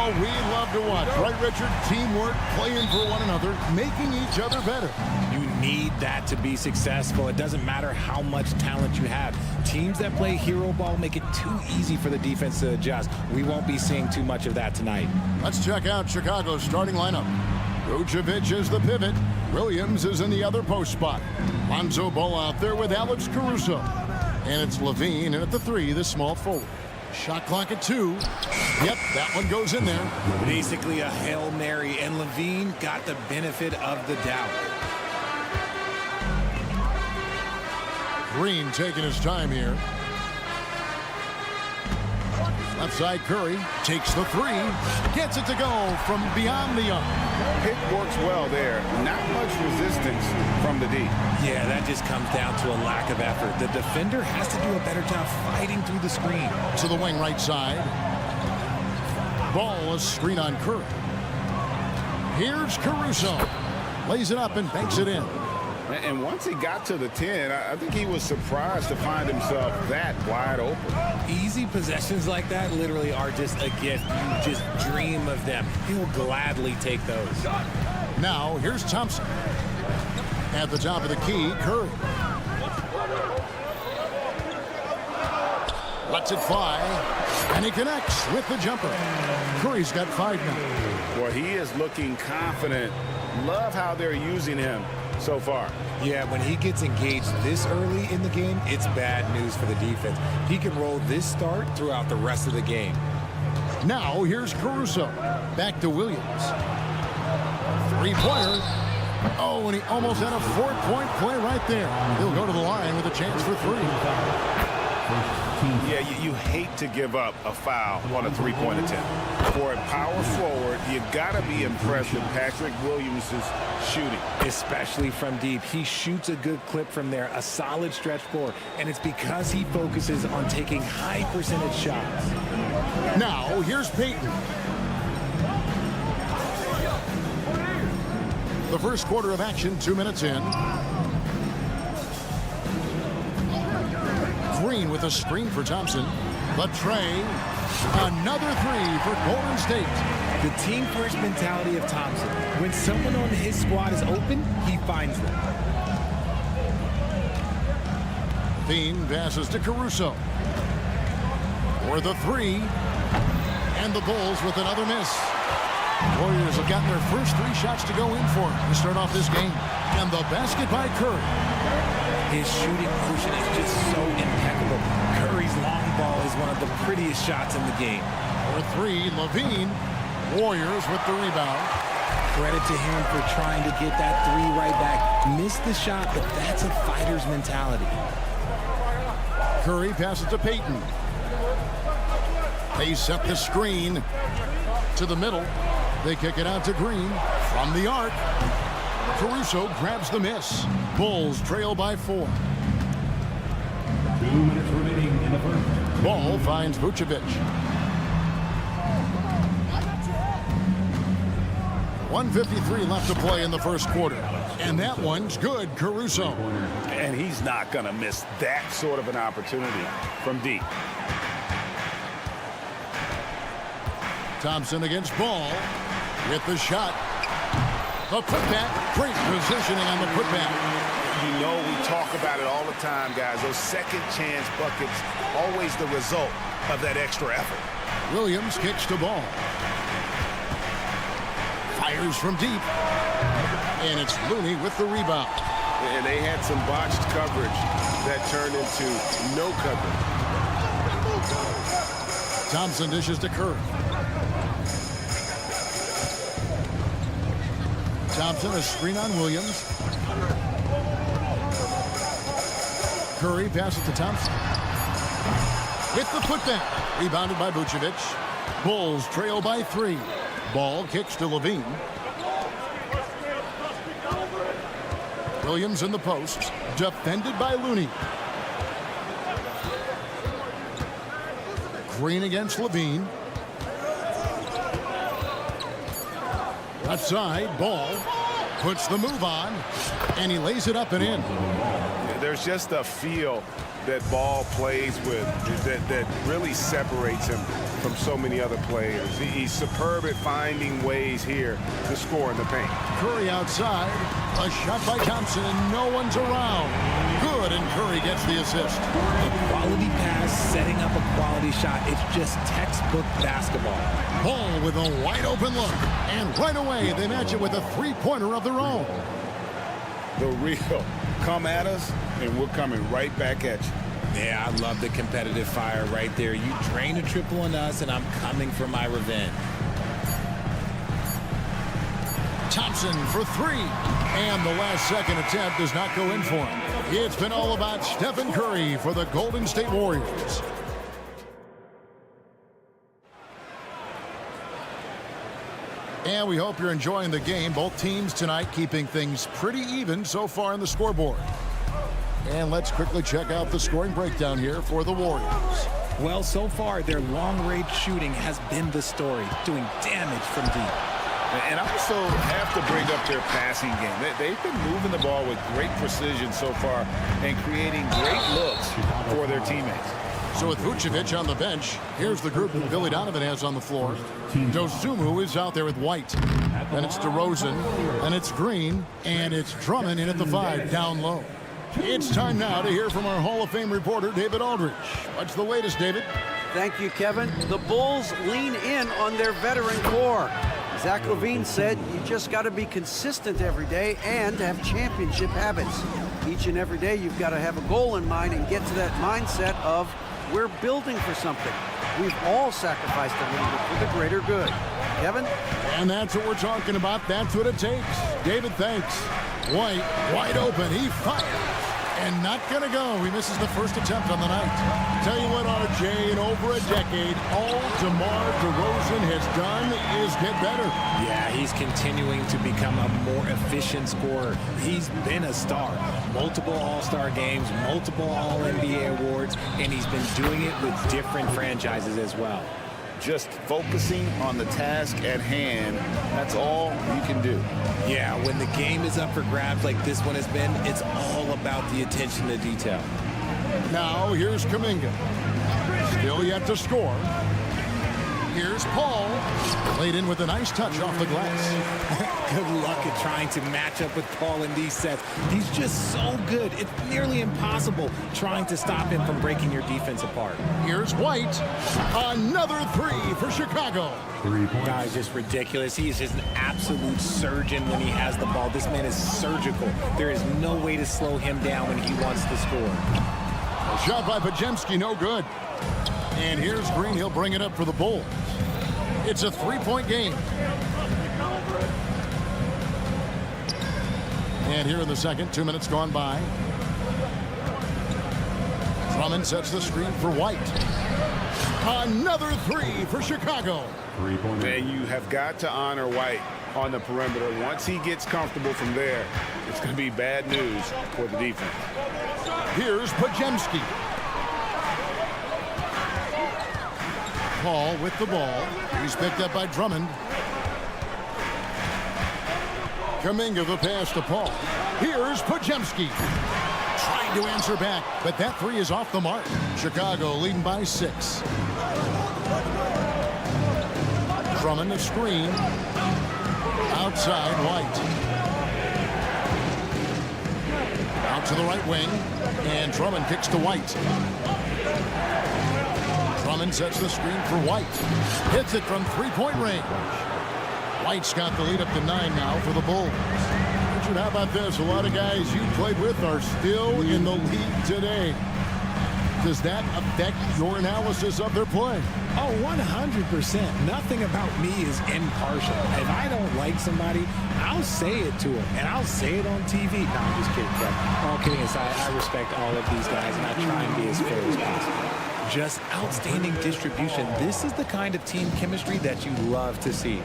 We love to watch, right, Richard? Teamwork, playing for one another, making each other better. You need that to be successful. It doesn't matter how much talent you have. Teams that play hero ball make it too easy for the defense to adjust. We won't be seeing too much of that tonight. Let's check out Chicago's starting lineup. Vucevic is the pivot. Williams is in the other post spot. Lonzo Ball out there with Alex Caruso. And it's Levine, and at the 3, the small forward. Shot clock at 2. Yep, that one goes in there. Basically a Hail Mary, and Levine got the benefit of the doubt. Green taking his time here. Left side Curry takes the 3. Gets it to go from beyond the arc. Pick works well there. Not much resistance from the D. Yeah, that just comes down to a lack of effort. The defender has to do a better job fighting through the screen. To the wing right side. Ball, a screen on Curry. Here's Caruso. Lays it up and banks it in. And once he got to the 10, I think he was surprised to find himself that wide open. Easy possessions like that literally are just a gift. You just dream of them. He'll gladly take those. Now, here's Thompson. At the top of the key, Curry. Lets it fly, and he connects with the jumper. Curry's got 5 now. Well, he is looking confident. Love how they're using him so far. Yeah, when he gets engaged this early in the game, it's bad news for the defense. He can roll this start throughout the rest of the game. Now, here's Caruso. Back to Williams. 3-pointer. Oh, and he almost had a 4-point play right there. He'll go to the line with a chance for 3. Yeah, you hate to give up a foul on a 3-point attempt. For a power forward, you got to be impressed with Patrick Williams' shooting. Especially from deep. He shoots a good clip from there, a solid stretch floor, and it's because he focuses on taking high percentage shots. Now, here's Payton. The first quarter of action, 2 minutes in. Green with a screen for Thompson. The tray. Another 3 for Golden State. The team first mentality of Thompson. When someone on his squad is open, he finds them. Bean passes to Caruso. For the 3. And the Bulls with another miss. Warriors have gotten their first 3 shots to go in for to start off this game. And the basket by Curry. His shooting motion is just so impeccable. Curry's long ball is one of the prettiest shots in the game. For 3, Levine. Warriors with the rebound. Credit to him for trying to get that 3 right back. Missed the shot, but that's a fighter's mentality. Curry passes to Payton. They set the screen to the middle. They kick it out to Green from the arc. Caruso grabs the miss. Bulls trail by 4. 2 minutes remaining in the first. Ball finds Vucevic. 1:53 left to play in the first quarter. And that one's good, Caruso. And he's not going to miss that sort of an opportunity from deep. Thompson against Ball with the shot. The putback. Great positioning on the putback. You know we talk about it all the time, guys. Those second chance buckets, always the result of that extra effort. Williams kicks the ball. Fires from deep. And it's Looney with the rebound. And they had some botched coverage that turned into no coverage. Thompson dishes to Curry. Thompson, a screen on Williams. Curry passes to Thompson. With the putback. Rebounded by Vucevic. Bulls trail by 3. Ball kicks to Levine. Williams in the post. Defended by Looney. Green against Levine. Left side, Ball puts the move on, and he lays it up and in. There's just a feel that Ball plays with that really separates him from so many other players. He's superb at finding ways here to score in the paint. Curry outside, a shot by Thompson, and no one's around. Good, and Curry gets the assist. A quality pass, setting up a quality shot. It's just textbook basketball. Ball with a wide open look, and right away they match it with a three-pointer of their own. The real come at us, and we're coming right back at you. Yeah, I love the competitive fire right there. You drain a triple on us, and I'm coming for my revenge. Thompson for 3, and the last second attempt does not go in for him. It's been all about Stephen Curry for the Golden State Warriors. And we hope you're enjoying the game. Both teams tonight keeping things pretty even so far on the scoreboard. And let's quickly check out the scoring breakdown here for the Warriors. Well, so far, their long-range shooting has been the story, doing damage from deep. And I also have to bring up their passing game. They've been moving the ball with great precision so far and creating great looks for their teammates. So with Vucevic on the bench, here's the group that Billy Donovan has on the floor. Dosunmu is out there with White. Then it's DeRozan, and it's Green, and it's Drummond in at the 5, down low. It's time now to hear from our Hall of Fame reporter, David Aldridge. What's the latest, David? Thank you, Kevin. The Bulls lean in on their veteran core. Zach LaVine said you just got to be consistent every day and have championship habits. Each and every day you've got to have a goal in mind and get to that mindset of we're building for something. We've all sacrificed a little bit for the greater good. Kevin? And that's what we're talking about. That's what it takes. David, thanks. White, wide open. He fires. And not going to go. He misses the first attempt on the night. Tell you what, RJ, in over a decade, all DeMar DeRozan has done is get better. Yeah, he's continuing to become a more efficient scorer. He's been a star. Multiple All-Star games, multiple All-NBA awards, and he's been doing it with different franchises as well. Just focusing on the task at hand, that's all you can do. Yeah, when the game is up for grabs like this one has been, it's all about the attention to detail. Now, here's Kuminga. Still yet to score. Here's Paul. Laid in with a nice touch off the glass. Good luck at trying to match up with Paul in these sets. He's just so good. It's nearly impossible trying to stop him from breaking your defense apart. Here's White. Another 3 for Chicago. 3 points. Guy's just ridiculous. He is just an absolute surgeon when he has the ball. This man is surgical. There is no way to slow him down when he wants to score. A shot by Podziemski, no good. And here's Green. He'll bring it up for the Bulls. It's a 3-point game. And here in the second, 2 minutes gone by. Drummond sets the screen for White. Another 3 for Chicago. 3 points. And you have got to honor White on the perimeter. Once he gets comfortable from there, it's going to be bad news for the defense. Here's Podziemski. Paul with the ball. He's picked up by Drummond. Kuminga the pass to Paul. Here's Podziemski. Trying to answer back, but that 3 is off the mark. Chicago leading by 6. Drummond a screen. Outside, White. Out to the right wing. And Drummond kicks to White. Drummond sets the screen for White. Hits it from three-point range. White's got the lead up to 9 now for the Bulls. Richard, how about this? A lot of guys you played with are still in the league today. Does that affect your analysis of their play? Oh, 100%. Nothing about me is impartial. If I don't like somebody, I'll say it to them, and I'll say it on TV. No, I'm just kidding, Kevin. All kidding aside, I respect all of these guys, and I try and be as fair as possible. Just outstanding distribution. This is the kind of team chemistry that you love to see.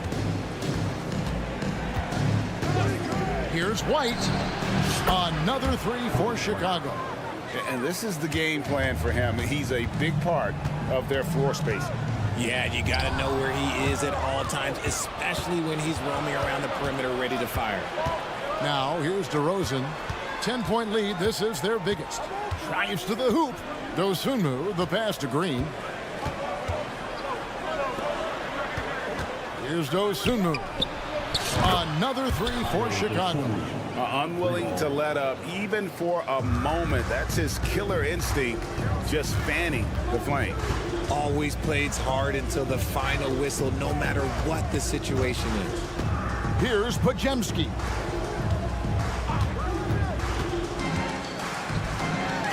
Here's White. Another three for Chicago. And this is the game plan for him. He's a big part of their floor spacing. Yeah, you got to know where he is at all times, especially when he's roaming around the perimeter ready to fire. Now, here's DeRozan. 10-point lead. This is their biggest. Drives to the hoop. Dosunmu, the pass to Green. Here's Dosunmu. Another three for Chicago. Unwilling to let up even for a moment. That's his killer instinct, just fanning the flame. Always plays hard until the final whistle, no matter what the situation is. Here's Podziemski.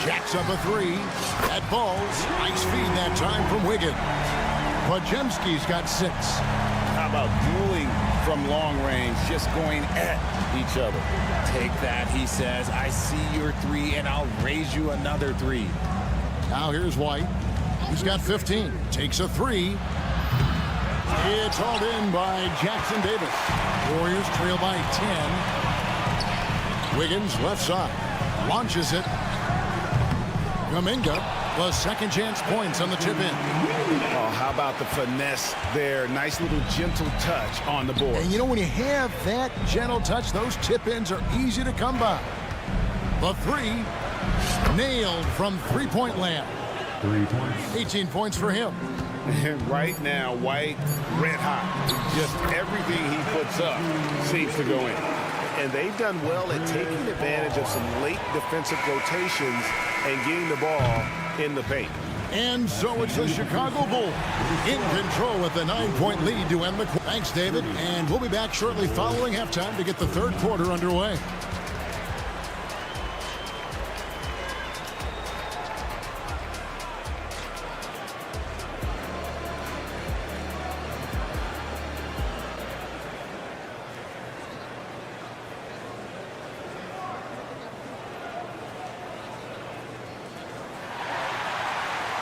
Jacks up a three. That falls. Nice feed that time from Wiggins. Podziemski's got 6. How about dueling from long range, just going at each other? Take that, he says. I see your 3, and I'll raise you another 3. Now here's White. He's got 15. Takes a 3. It's hauled in by Jackson Davis. Warriors trail by 10. Wiggins left side. Launches it. Kuminga, the second chance points on the tip in. Oh, how about the finesse there? Nice little gentle touch on the board. And you know, when you have that gentle touch, those tip-ins are easy to come by. The 3, nailed from three-point land. 3 points. 18 points for him. Right now, White, red hot. Just everything he puts up seems to go in. And they've done well at taking advantage of some late defensive rotations and getting the ball in the paint. And so it's the Chicago Bulls in control with the 9-point lead to end the quarter. Thanks, David. And we'll be back shortly following halftime to get the third quarter underway.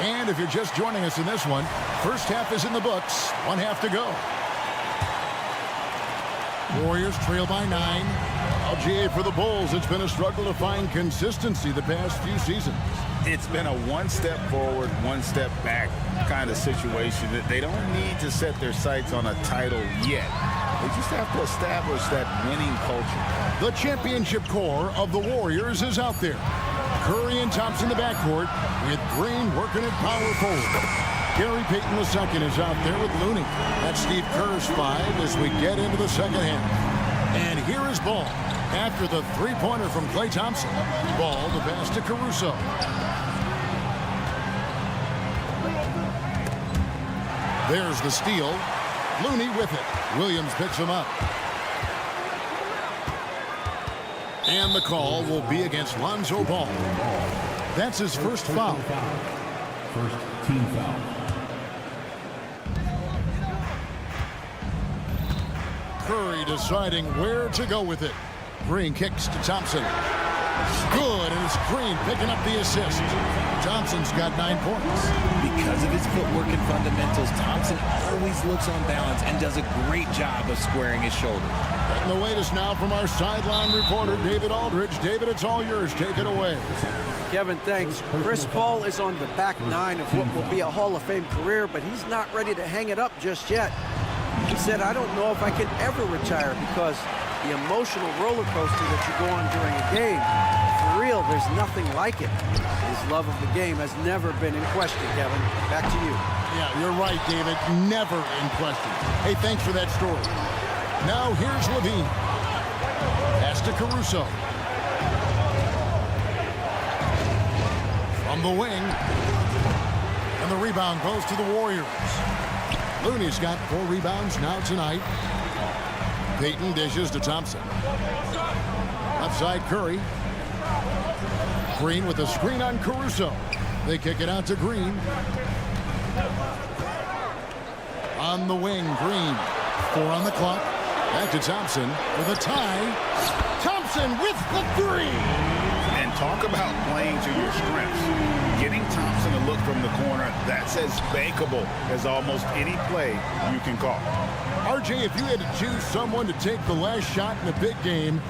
And if you're just joining us in this one, first half is in the books. 1 half to go. Warriors trail by 9. LGA for the Bulls. It's been a struggle to find consistency the past few seasons. It's been a one step forward, one step back kind of situation. That they don't need to set their sights on a title yet. They just have to establish that winning culture. The championship core of the Warriors is out there. Curry and Thompson in the backcourt with Green working at power forward. Gary Payton II is out there with Looney. That's Steve Kerr's 5 as we get into the second half. And here is Ball after the three-pointer from Klay Thompson. Ball the pass to Caruso. There's the steal. Looney with it. Williams picks him up. And the call will be against Lonzo Ball. That's his first foul. First team foul. Curry deciding where to go with it. Green kicks to Thompson. Good, and it's Green picking up the assist. Thompson's got 9 points. Because of his footwork and fundamentals, Thompson always looks on balance and does a great job of squaring his shoulder. And the latest now from our sideline reporter, David Aldridge. David, it's all yours. Take it away. Kevin, thanks. Chris Paul is on the back 9 of what will be a Hall of Fame career, but he's not ready to hang it up just yet. He said, I don't know if I can ever retire because the emotional roller coaster that you go on during a game, for real, there's nothing like it. His love of the game has never been in question, Kevin. Back to you. Yeah, you're right, David. Never in question. Hey, thanks for that story. Now here's Levine. Pass to Caruso. From the wing. And the rebound goes to the Warriors. Looney's got 4 rebounds now tonight. Payton dishes to Thompson. Left side Curry. Green with a screen on Caruso. They kick it out to Green. On the wing, Green. 4 on the clock. Back to Thompson with a tie. Thompson with the 3. And talk about playing to your strengths. Getting Thompson to look from the corner, that's as bankable as almost any play you can call. RJ, if you had to choose someone to take the last shot in a big game,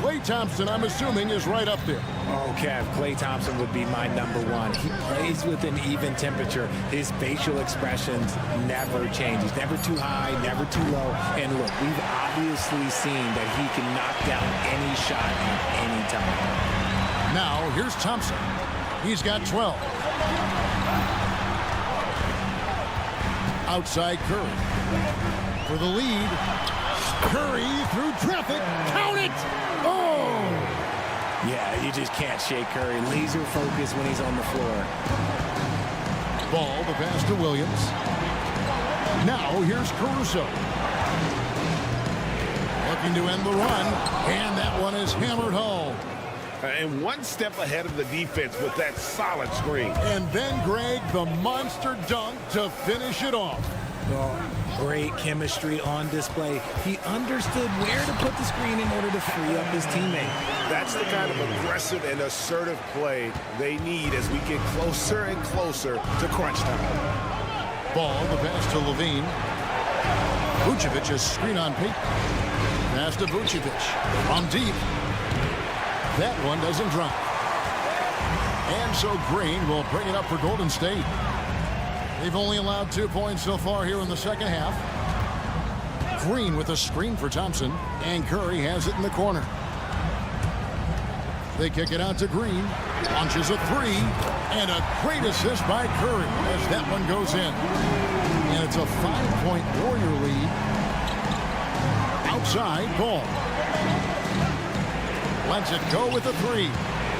Klay Thompson, I'm assuming, is right up there. Oh, Kev, Klay Thompson would be my #1. He plays with an even temperature. His facial expressions never change. He's never too high, never too low. And look, we've obviously seen that he can knock down any shot at any time. Now, here's Thompson. He's got 12. Outside Curry. For the lead. Curry through traffic. Count it! Oh! Yeah, you just can't shake Curry. Laser focus when he's on the floor. Ball, the pass to Williams. Now, here's Caruso. Looking to end the run. And that one is hammered home. And one step ahead of the defense with that solid screen. And then, Greg, the monster dunk to finish it off. Oh, great chemistry on display. He understood where to put the screen in order to free up his teammate. That's the kind of aggressive and assertive play they need as we get closer and closer to crunch time. Ball, the pass to Levine. Vucevic, a screen on Payton. Pass to Vucevic. On deep. That one doesn't drop. And so Green will bring it up for Golden State. They've only allowed 2 points so far here in the second half. Green with a screen for Thompson. And Curry has it in the corner. They kick it out to Green. Launches a 3. And a great assist by Curry as that one goes in. And it's a 5-point Warrior lead. Outside, Ball. Lets it go with a 3.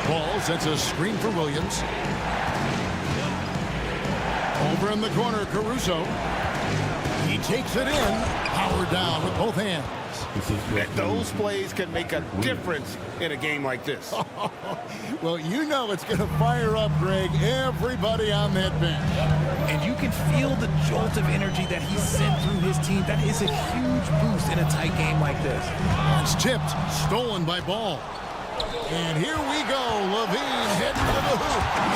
Ball sets a screen for Williams. Over in the corner, Caruso. He takes it in. Powered down with both hands. Those plays can make a difference in a game like this. Well, you know it's going to fire up, Greg, everybody on that bench. And you can feel the jolt of energy that he sent through his team. That is a huge boost in a tight game like this. It's tipped, stolen by Ball. And here we go. Levine heading to the hoop.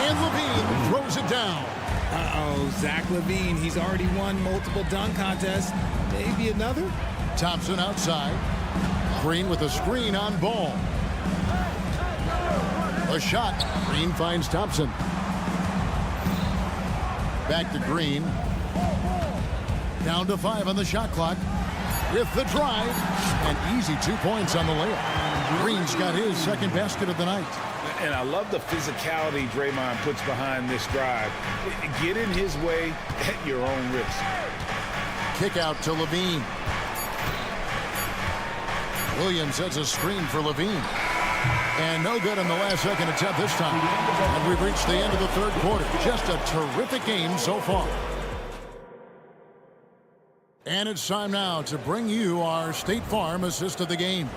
And Levine throws it down. Uh-oh, Zach Levine. He's already won multiple dunk contests. Maybe another? Thompson outside. Green with a screen on Ball. A shot. Green finds Thompson. Back to Green. Down to 5 on the shot clock. With the drive. And easy 2 points on the layup. Green's got his second basket of the night. And I love the physicality Draymond puts behind this drive. Get in his way at your own risk. Kick out to Levine. Williams sets a screen for Levine. And no good on the last second attempt this time. And we've reached the end of the third quarter. Just a terrific game so far. And it's time now to bring you our State Farm assist of the game.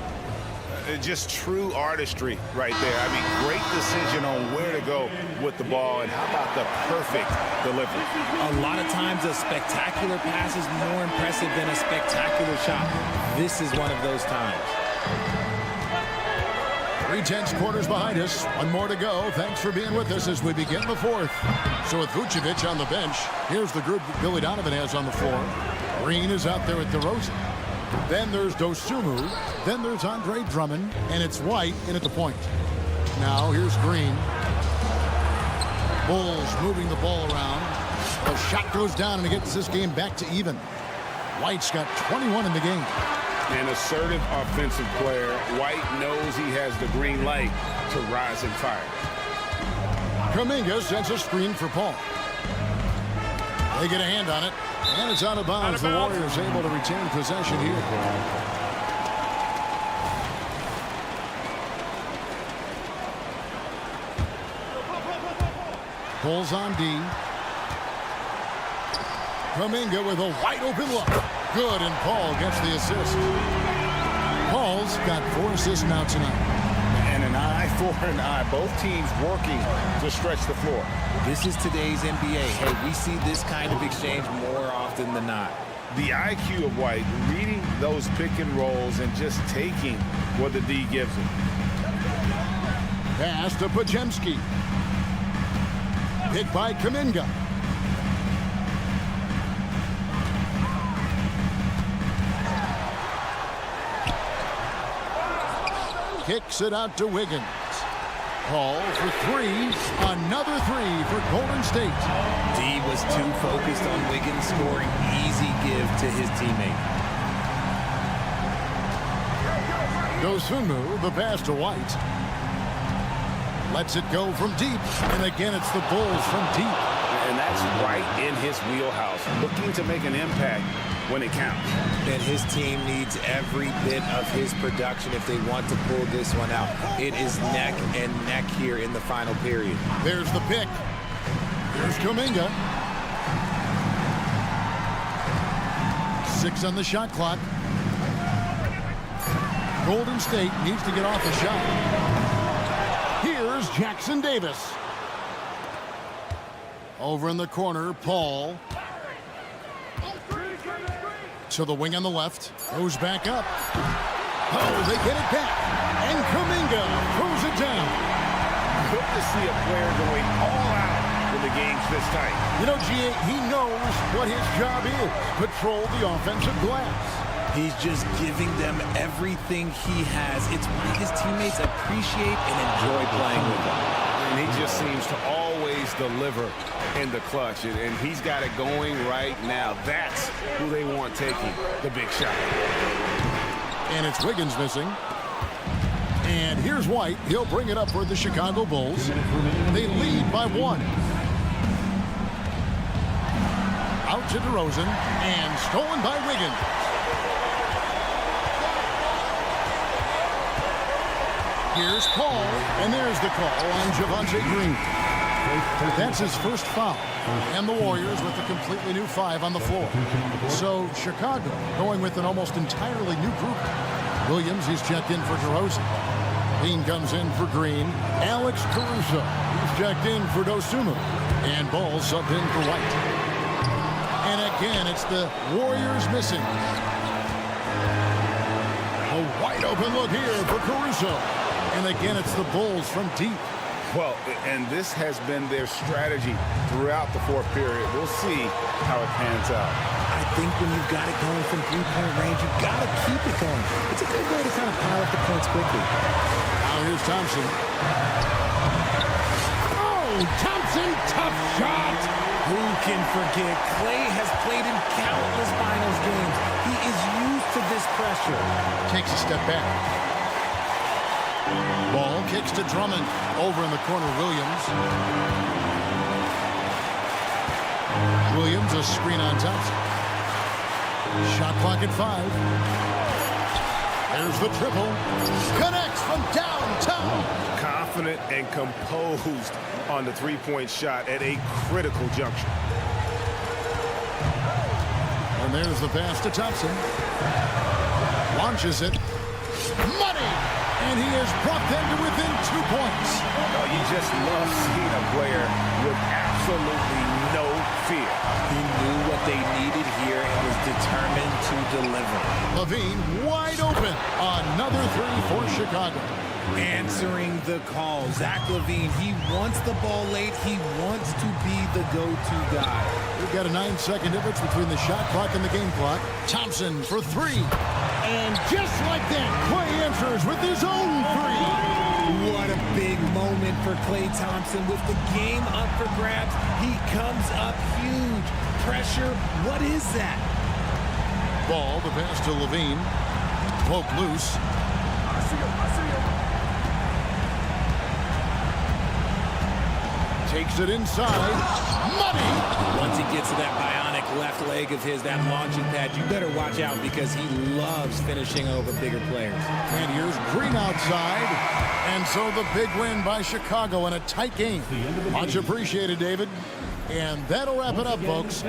Just true artistry right there. I mean, great decision on where to go with the ball, and how about the perfect delivery? A lot of times a spectacular pass is more impressive than a spectacular shot. This is one of those times. 3/10 quarters behind us. One more to go. Thanks for being with us as we begin the fourth. So with Vucevic on the bench, here's the group that Billy Donovan has on the floor. Green is out there with DeRozan. Then there's Dosunmu. Then there's Andre Drummond. And it's White in at the point. Now here's Green. Bulls moving the ball around. The shot goes down and it gets this game back to even. White's got 21 in the game. An assertive offensive player. White knows he has the green light to rise and fire. Kuminga sends a screen for Paul. They get a hand on it. And it's out of bounds. The Warriors able to retain possession here. Bulls on D. Kuminga with a wide open look. Good, and Paul gets the assist. Paul's got 4 assists now tonight. And an eye for an eye. Both teams working to stretch the floor. This is today's NBA. Hey, we see this kind of exchange more often than not. The IQ of White, reading those pick and rolls and just taking what the D gives him. Pass to Podziemski. Picked by Kuminga. Kicks it out to Wiggins. Paul for 3. Another 3 for Golden State. D was too focused on Wiggins scoring. Easy give to his teammate. Dosunmu, the pass to White. Lets it go from deep. And again, it's the Bulls from deep. And that's right in his wheelhouse. Looking to make an impact when it counts. And his team needs every bit of his production if they want to pull this one out. It is neck and neck here in the final period. There's the pick. Here's Kuminga. 6 on the shot clock. Golden State needs to get off a shot. Here's Jackson Davis. Over in the corner, Paul. To the wing on the left. Goes back up. Oh, they get it back. And Kuminga throws it down. Good to see a player going all out when the game's this tight. You know, G.A., he knows what his job is. Patrol the offensive glass. He's just giving them everything he has. It's why his teammates appreciate and enjoy playing with him. And he just seems to always deliver in the clutch. And he's got it going right now. That's who they want taking the big shot. And it's Wiggins missing. And here's White. He'll bring it up for the Chicago Bulls. They lead by 1. Out to DeRozan. And stolen by Wiggins. Here's Paul, and there's the call on Javonte Green. That's his first foul. And the Warriors with a completely new 5 on the floor. So Chicago going with an almost entirely new group. Williams, he's checked in for DeRozan. Bean comes in for Green. Alex Caruso, he's checked in for Dosunmu. And Ball subbed in for White. And again, it's the Warriors missing. A wide open look here for Caruso. And again, it's the Bulls from deep. Well, and this has been their strategy throughout the 4th period. We'll see how it pans out. I think when you've got it going from 3-point range, you've got to keep it going. It's a good way to kind of pile up the points quickly. Now here's Thompson. Oh, Thompson, tough shot. Who can forget? Clay has played in countless finals games. He is used to this pressure. Takes a step back. Ball kicks to Drummond. Over in the corner, Williams. Williams, a screen on Thompson. Shot clock at 5. There's the triple. Connects from downtown. Confident and composed on the 3-point shot at a critical juncture. And there's the pass to Thompson. Launches it. Money! And he has brought them to within 2 points. Oh, you just love seeing a player with absolutely no fear. He knew what they needed here and was determined to deliver. Levine wide open. Another 3 for Chicago. Answering the call. Zach LaVine, he wants the ball late. He wants to be the go-to guy. We've got a 9-second difference between the shot clock and the game clock. Thompson for 3. And just like that, Clay answers with his own 3. What a big moment for Klay Thompson. With the game up for grabs, he comes up huge. Pressure, what is that? Ball, the pass to Levine. Poke loose. Takes it inside. Money! Once he gets to that bionic left leg of his, that launching pad, you better watch out because he loves finishing over bigger players. And here's Green outside. And so the big win by Chicago in a tight game. Much appreciated, David. And that'll wrap it up, folks.